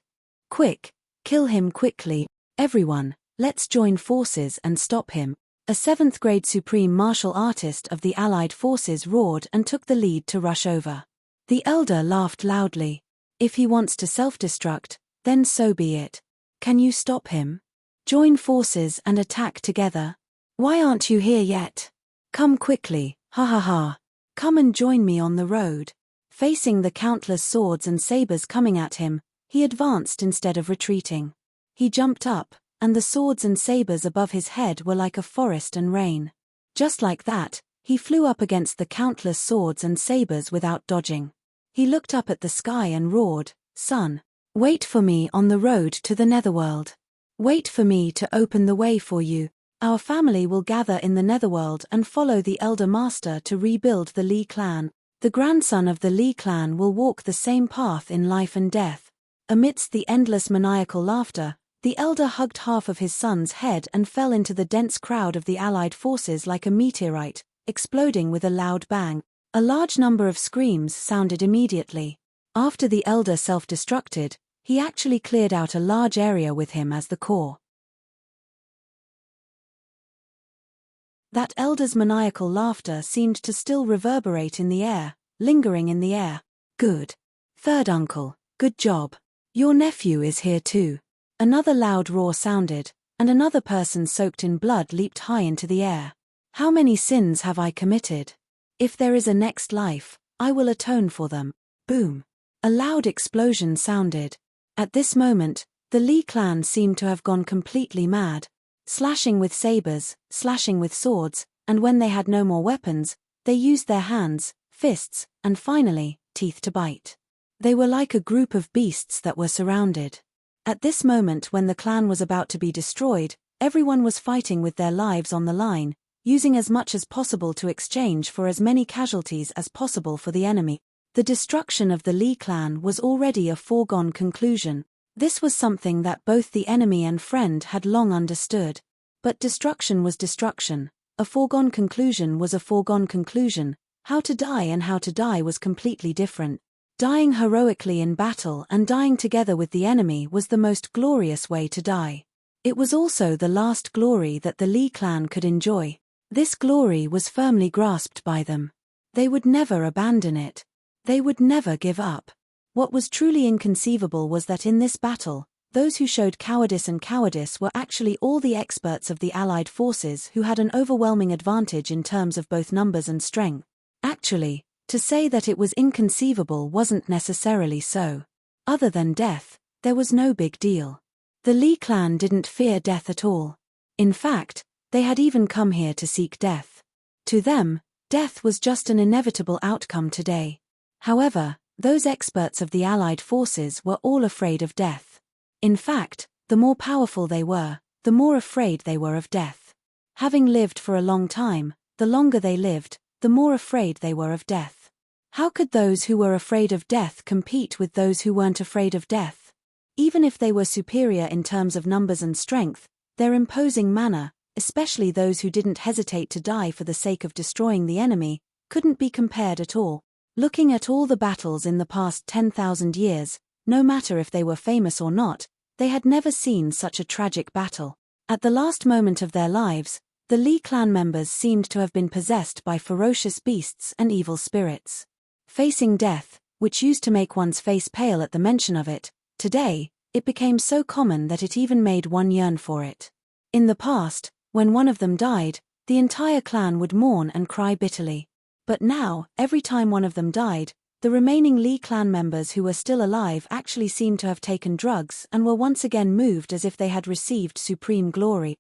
Quick, kill him quickly. Everyone, let's join forces and stop him. A 7th grade supreme martial artist of the Allied forces roared and took the lead to rush over. The elder laughed loudly. If he wants to self-destruct, then so be it. Can you stop him? Join forces and attack together. Why aren't you here yet? Come quickly, ha ha ha. Come and join me on the road. Facing the countless swords and sabers coming at him, he advanced instead of retreating. He jumped up, and the swords and sabers above his head were like a forest and rain. Just like that, he flew up against the countless swords and sabers without dodging. He looked up at the sky and roared, "Son, wait for me on the road to the netherworld. Wait for me to open the way for you. Our family will gather in the netherworld and follow the elder master to rebuild the Lee clan. The grandson of the Lee clan will walk the same path in life and death." Amidst the endless maniacal laughter, the elder hugged half of his son's head and fell into the dense crowd of the Allied forces like a meteorite, exploding with a loud bang. A large number of screams sounded immediately. After the elder self-destructed, he actually cleared out a large area with him as the core. That elder's maniacal laughter seemed to still reverberate in the air, lingering in the air. "Good. Third uncle, good job. Your nephew is here too." Another loud roar sounded, and another person soaked in blood leaped high into the air. "How many sins have I committed? If there is a next life, I will atone for them." Boom. A loud explosion sounded. At this moment, the Lee clan seemed to have gone completely mad. Slashing with sabers, slashing with swords, and when they had no more weapons, they used their hands, fists, and finally, teeth to bite. They were like a group of beasts that were surrounded. At this moment when the clan was about to be destroyed, everyone was fighting with their lives on the line, using as much as possible to exchange for as many casualties as possible for the enemy. The destruction of the Lee clan was already a foregone conclusion. This was something that both the enemy and friend had long understood. But destruction was destruction. A foregone conclusion was a foregone conclusion. How to die and how to die was completely different. Dying heroically in battle and dying together with the enemy was the most glorious way to die. It was also the last glory that the Lee clan could enjoy. This glory was firmly grasped by them. They would never abandon it. They would never give up. What was truly inconceivable was that in this battle, those who showed cowardice were actually all the experts of the Allied forces who had an overwhelming advantage in terms of both numbers and strength. Actually, to say that it was inconceivable wasn't necessarily so. Other than death, there was no big deal. The Lee clan didn't fear death at all. In fact, they had even come here to seek death. To them, death was just an inevitable outcome today. However, those experts of the Allied forces were all afraid of death. In fact, the more powerful they were, the more afraid they were of death. Having lived for a long time, the longer they lived, the more afraid they were of death. How could those who were afraid of death compete with those who weren't afraid of death? Even if they were superior in terms of numbers and strength, their imposing manner, especially those who didn't hesitate to die for the sake of destroying the enemy, couldn't be compared at all. Looking at all the battles in the past 10,000 years, no matter if they were famous or not, They had never seen such a tragic battle. At the last moment of their lives, the Lee clan members seemed to have been possessed by ferocious beasts and evil spirits. Facing death, which used to make one's face pale at the mention of it, today, it became so common that it even made one yearn for it. In the past, when one of them died, the entire clan would mourn and cry bitterly. But now, every time one of them died, the remaining Lee clan members who were still alive actually seemed to have taken drugs and were once again moved as if they had received supreme glory.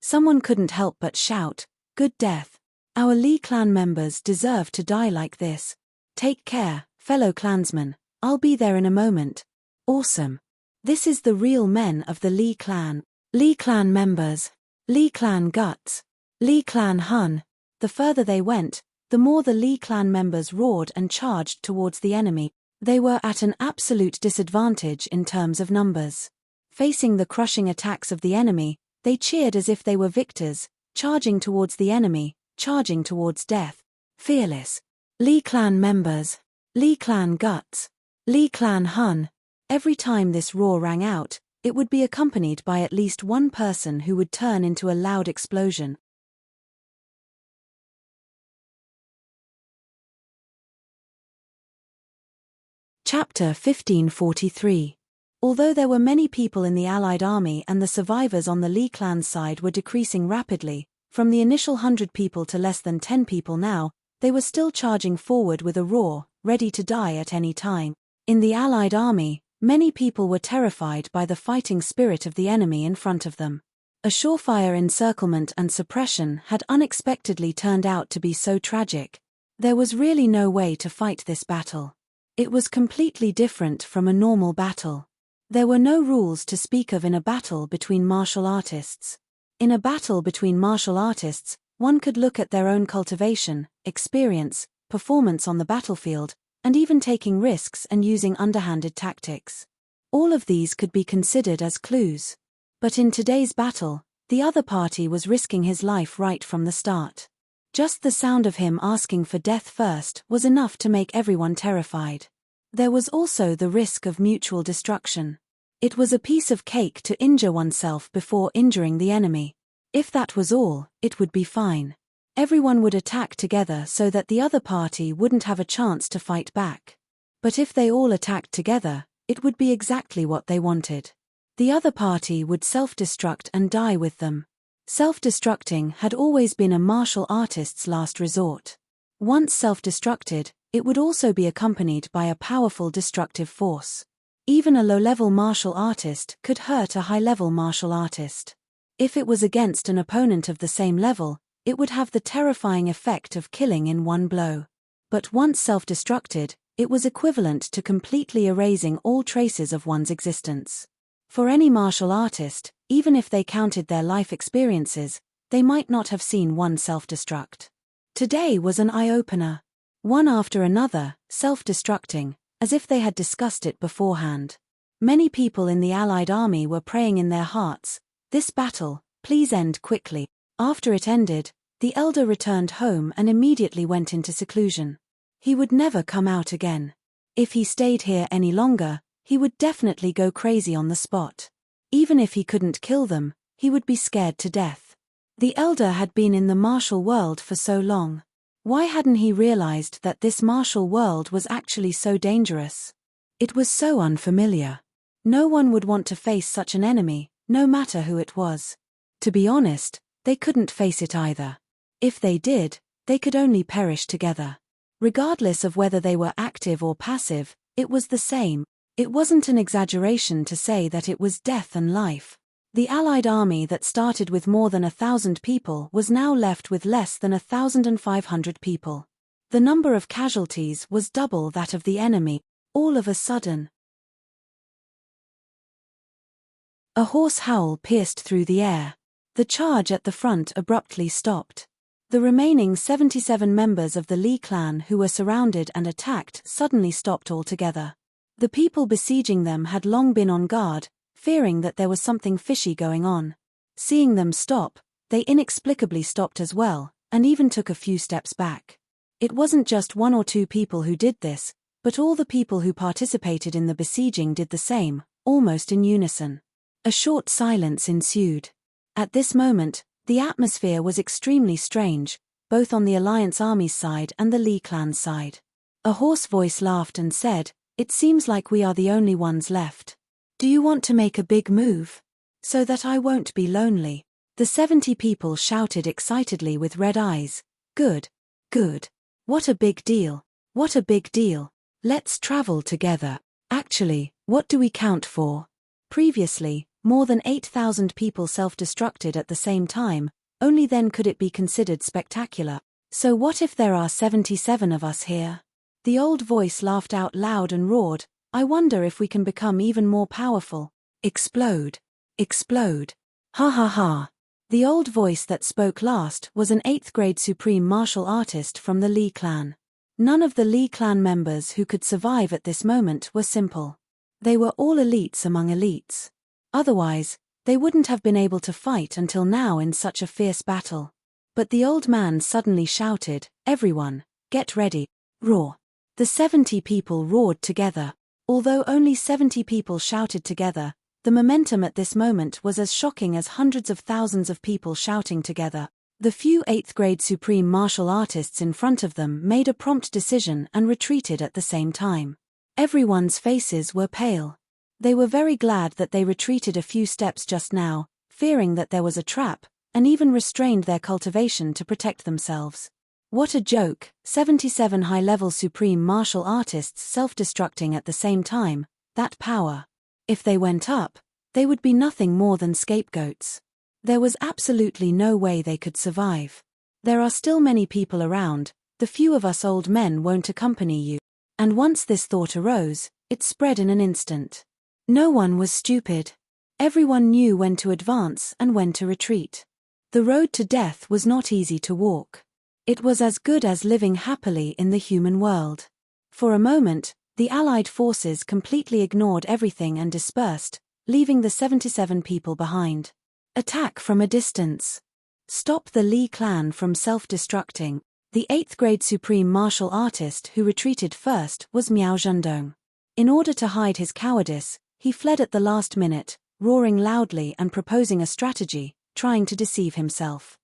Someone couldn't help but shout, "Good death! Our Lee clan members deserve to die like this. Take care, fellow clansmen, I'll be there in a moment." Awesome. This is the real men of the Lee clan. Lee clan members. Lee clan guts. Lee clan Hun. The further they went, the more the Lee clan members roared and charged towards the enemy. They were at an absolute disadvantage in terms of numbers. Facing the crushing attacks of the enemy, they cheered as if they were victors, charging towards the enemy, charging towards death. Fearless. Lee clan members. Lee clan guts. Lee clan Hun. Every time this roar rang out, it would be accompanied by at least one person who would turn into a loud explosion. Chapter 1543. Although there were many people in the Allied army and the survivors on the Lee clan's side were decreasing rapidly, from the initial 100 people to less than 10 people now, they were still charging forward with a roar, ready to die at any time. In the Allied army, many people were terrified by the fighting spirit of the enemy in front of them. A surefire encirclement and suppression had unexpectedly turned out to be so tragic. There was really no way to fight this battle. It was completely different from a normal battle. There were no rules to speak of in a battle between martial artists. In a battle between martial artists, one could look at their own cultivation, experience, performance on the battlefield, and even taking risks and using underhanded tactics. All of these could be considered as clues. But in today's battle, the other party was risking his life right from the start. Just the sound of him asking for death first was enough to make everyone terrified. There was also the risk of mutual destruction. It was a piece of cake to injure oneself before injuring the enemy. If that was all, it would be fine. Everyone would attack together so that the other party wouldn't have a chance to fight back. But if they all attacked together, it would be exactly what they wanted. The other party would self-destruct and die with them. Self-destructing had always been a martial artist's last resort. Once self-destructed, it would also be accompanied by a powerful destructive force. Even a low-level martial artist could hurt a high-level martial artist. If it was against an opponent of the same level, it would have the terrifying effect of killing in one blow. But once self-destructed, it was equivalent to completely erasing all traces of one's existence. For any martial artist, even if they counted their life experiences, they might not have seen one self-destruct. Today was an eye-opener. One after another, self-destructing, as if they had discussed it beforehand. Many people in the Allied army were praying in their hearts, "This battle, please end quickly." After it ended, the elder returned home and immediately went into seclusion. He would never come out again. If he stayed here any longer, he would definitely go crazy on the spot. Even if he couldn't kill them, he would be scared to death. The elder had been in the martial world for so long. Why hadn't he realized that this martial world was actually so dangerous? It was so unfamiliar. No one would want to face such an enemy, no matter who it was. To be honest, they couldn't face it either. If they did, they could only perish together. Regardless of whether they were active or passive, it was the same. It wasn't an exaggeration to say that it was death and life. The Allied army that started with more than 1,000 people was now left with less than 1,500 people. The number of casualties was double that of the enemy, all of a sudden. A hoarse howl pierced through the air. The charge at the front abruptly stopped. The remaining 77 members of the Lee clan who were surrounded and attacked suddenly stopped altogether. The people besieging them had long been on guard, fearing that there was something fishy going on. Seeing them stop, they inexplicably stopped as well, and even took a few steps back. It wasn't just one or two people who did this, But all the people who participated in the besieging did the same, almost in unison. A short silence ensued. At this moment, the atmosphere was extremely strange, both on the Alliance Army's side and the Li clan's side. A hoarse voice laughed and said, "It seems like we are the only ones left. Do you want to make a big move? So that I won't be lonely." The 70 people shouted excitedly with red eyes. "Good. Good. What a big deal. What a big deal. Let's travel together. Actually, what do we count for?" Previously, more than 8,000 people self-destructed at the same time, only then could it be considered spectacular. So what if there are 77 of us here? The old voice laughed out loud and roared, "I wonder if we can become even more powerful. Explode. Explode. Ha ha ha." The old voice that spoke last was an 8th grade supreme martial artist from the Li clan. None of the Li clan members who could survive at this moment were simple. They were all elites among elites. Otherwise, they wouldn't have been able to fight until now in such a fierce battle. But the old man suddenly shouted, "Everyone, get ready. Roar." The 70 people roared together. Although only 70 people shouted together, the momentum at this moment was as shocking as hundreds of thousands of people shouting together. The few 8th grade supreme martial artists in front of them made a prompt decision and retreated at the same time. Everyone's faces were pale. They were very glad that they retreated a few steps just now, fearing that there was a trap, and even restrained their cultivation to protect themselves. What a joke, 77 high-level supreme martial artists self-destructing at the same time, that power. If they went up, they would be nothing more than scapegoats. There was absolutely no way they could survive. There are still many people around, the few of us old men won't accompany you. And once this thought arose, it spread in an instant. No one was stupid. Everyone knew when to advance and when to retreat. The road to death was not easy to walk. It was as good as living happily in the human world. For a moment, the Allied forces completely ignored everything and dispersed, leaving the 77 people behind. Attack from a distance. Stop the Li clan from self-destructing. The 8th grade supreme martial artist who retreated first was Miao Zhendong. In order to hide his cowardice, he fled at the last minute, roaring loudly and proposing a strategy, trying to deceive himself.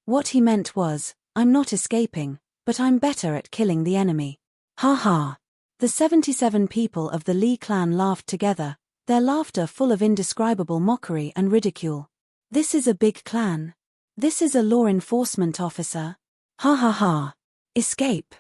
What he meant was, "I'm not escaping, but I'm better at killing the enemy." Ha ha! The 77 people of the Li clan laughed together, their laughter full of indescribable mockery and ridicule. "This is a big clan. This is a law enforcement officer. Ha ha ha! Escape!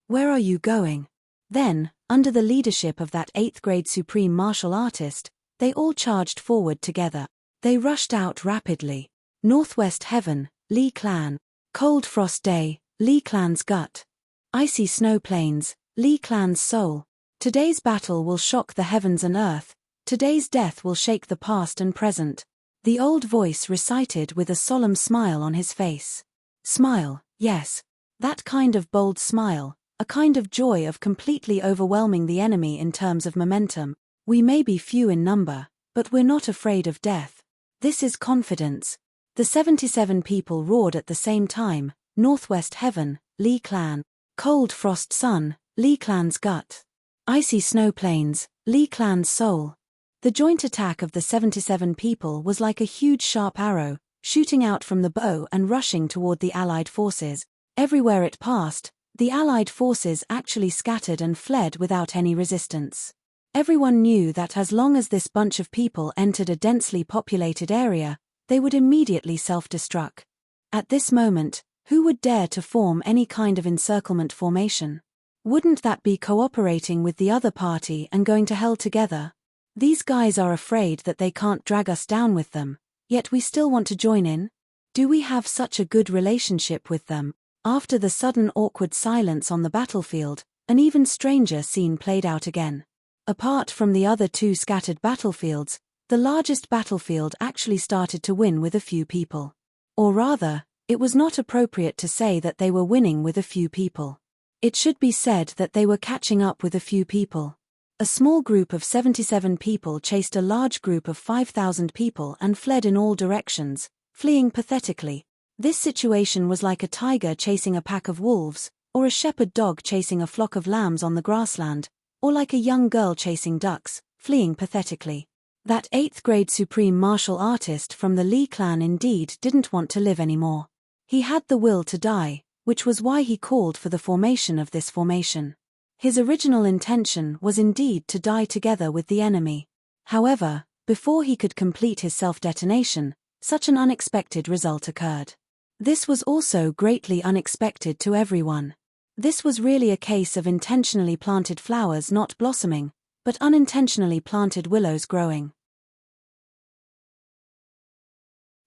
Where are you going?" Then, under the leadership of that 8th grade supreme martial artist, they all charged forward together. They rushed out rapidly. Northwest heaven, Li clan. Cold frost day, Li clan's gut. Icy snow plains, Li clan's soul. Today's battle will shock the heavens and earth. Today's death will shake the past and present. The old voice recited with a solemn smile on his face. Smile, yes. That kind of bold smile, a kind of joy of completely overwhelming the enemy in terms of momentum. We may be few in number, but we're not afraid of death. This is confidence. The 77 people roared at the same time, Northwest heaven, Li clan. Cold frost sun, Li clan's gut. Icy snow plains, Li clan's soul. The joint attack of the 77 people was like a huge sharp arrow, shooting out from the bow and rushing toward the Allied forces. Everywhere it passed, the Allied forces actually scattered and fled without any resistance. Everyone knew that as long as this bunch of people entered a densely populated area, they would immediately self-destruct. At this moment, who would dare to form any kind of encirclement formation? Wouldn't that be cooperating with the other party and going to hell together? These guys are afraid that they can't drag us down with them, yet we still want to join in? Do we have such a good relationship with them? After the sudden awkward silence on the battlefield, an even stranger scene played out again. Apart from the other two scattered battlefields, the largest battlefield actually started to win with a few people. Or rather, it was not appropriate to say that they were winning with a few people. It should be said that they were catching up with a few people. A small group of 77 people chased a large group of 5,000 people and fled in all directions, fleeing pathetically. This situation was like a tiger chasing a pack of wolves, or a shepherd dog chasing a flock of lambs on the grassland, or like a young girl chasing ducks, fleeing pathetically. That 8th grade supreme martial artist from the Li clan indeed didn't want to live anymore. He had the will to die, which was why he called for the formation of this formation. His original intention was indeed to die together with the enemy. However, before he could complete his self-detonation, such an unexpected result occurred. This was also greatly unexpected to everyone. This was really a case of intentionally planted flowers not blossoming, but unintentionally planted willows growing.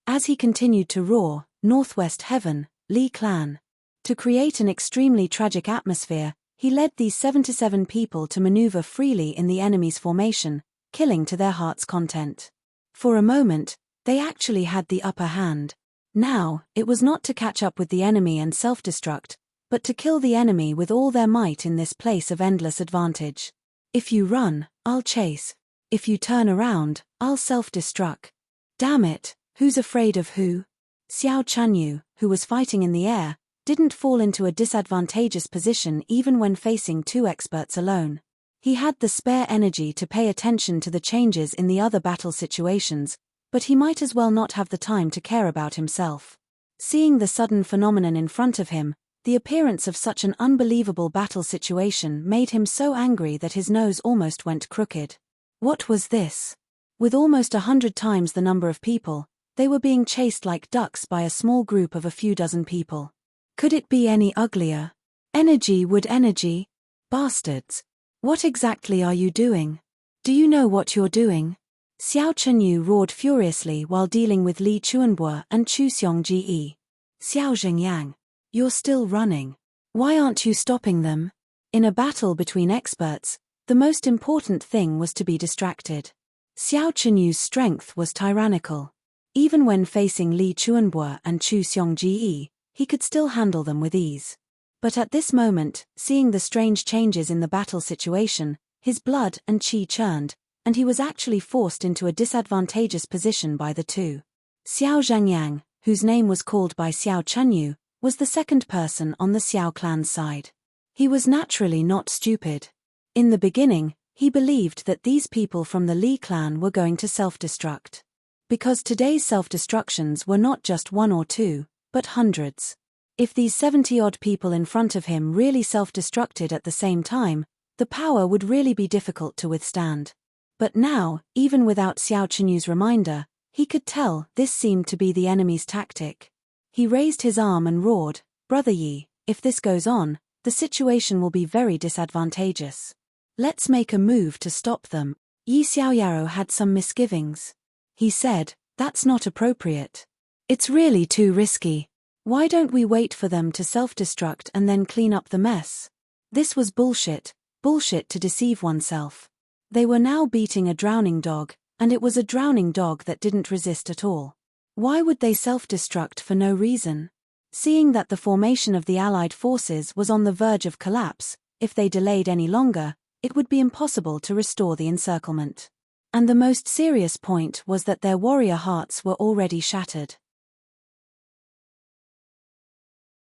As he continued to roar, "Northwest Heaven, Li Clan." To create an extremely tragic atmosphere, he led these 77 people to maneuver freely in the enemy's formation, killing to their heart's content. For a moment, they actually had the upper hand. Now, it was not to catch up with the enemy and self-destruct, but to kill the enemy with all their might in this place of endless advantage. If you run, I'll chase. If you turn around, I'll self-destruct. Damn it, who's afraid of who? Xiao Chanyu, who was fighting in the air, didn't fall into a disadvantageous position even when facing 2 experts alone. He had the spare energy to pay attention to the changes in the other battle situations, but he might as well not have the time to care about himself. Seeing the sudden phenomenon in front of him, the appearance of such an unbelievable battle situation made him so angry that his nose almost went crooked. What was this? With almost 100 times the number of people, they were being chased like ducks by a small group of a few dozen people. Could it be any uglier? Energy would energy. Bastards. What exactly are you doing? Do you know what you're doing? Xiao Chenyu roared furiously while dealing with Li Chuanbo and Chu Xiongji. Xiao Zhengyang. You're still running. Why aren't you stopping them? In a battle between experts, the most important thing was to be distracted. Xiao Chenyu's strength was tyrannical. Even when facing Li Chuanbo and Chu Xiongji, he could still handle them with ease. But at this moment, seeing the strange changes in the battle situation, his blood and qi churned, and he was actually forced into a disadvantageous position by the two. Xiao Zhangyang, whose name was called by Xiao Chenyu, was the second person on the Xiao clan's side. He was naturally not stupid. In the beginning, he believed that these people from the Li clan were going to self-destruct. Because today's self-destructions were not just 1 or 2, but hundreds. If these 70-odd people in front of him really self-destructed at the same time, the power would really be difficult to withstand. But now, even without Xiao Chenyu's reminder, he could tell this seemed to be the enemy's tactic. He raised his arm and roared, "Brother Yi, if this goes on, the situation will be very disadvantageous. Let's make a move to stop them." Yi Xiaoyaro had some misgivings. He said, "That's not appropriate. It's really too risky. Why don't we wait for them to self-destruct and then clean up the mess?" This was bullshit to deceive oneself. They were now beating a drowning dog, and it was a drowning dog that didn't resist at all. Why would they self-destruct for no reason? Seeing that the formation of the Allied forces was on the verge of collapse, if they delayed any longer, it would be impossible to restore the encirclement. And the most serious point was that their warrior hearts were already shattered.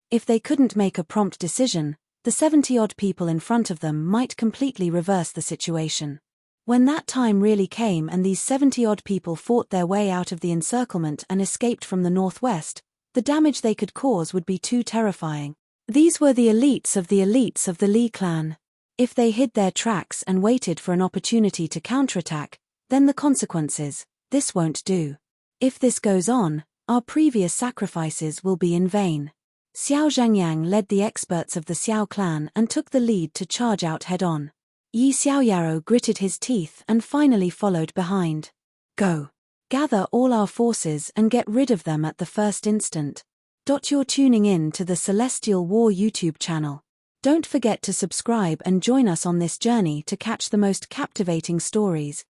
If they couldn't make a prompt decision, the 70-odd people in front of them might completely reverse the situation. When that time really came and these 70-odd people fought their way out of the encirclement and escaped from the northwest, the damage they could cause would be too terrifying. These were the elites of the Li clan. If they hid their tracks and waited for an opportunity to counterattack, then the consequences, this won't do. If this goes on, our previous sacrifices will be in vain. Xiao Zhangyang led the experts of the Xiao clan and took the lead to charge out head-on. Yi Xiaoyaro gritted his teeth and finally followed behind. Go. Gather all our forces and get rid of them at the first instant. You're tuning in to the Celestial War YouTube channel. Don't forget to subscribe and join us on this journey to catch the most captivating stories,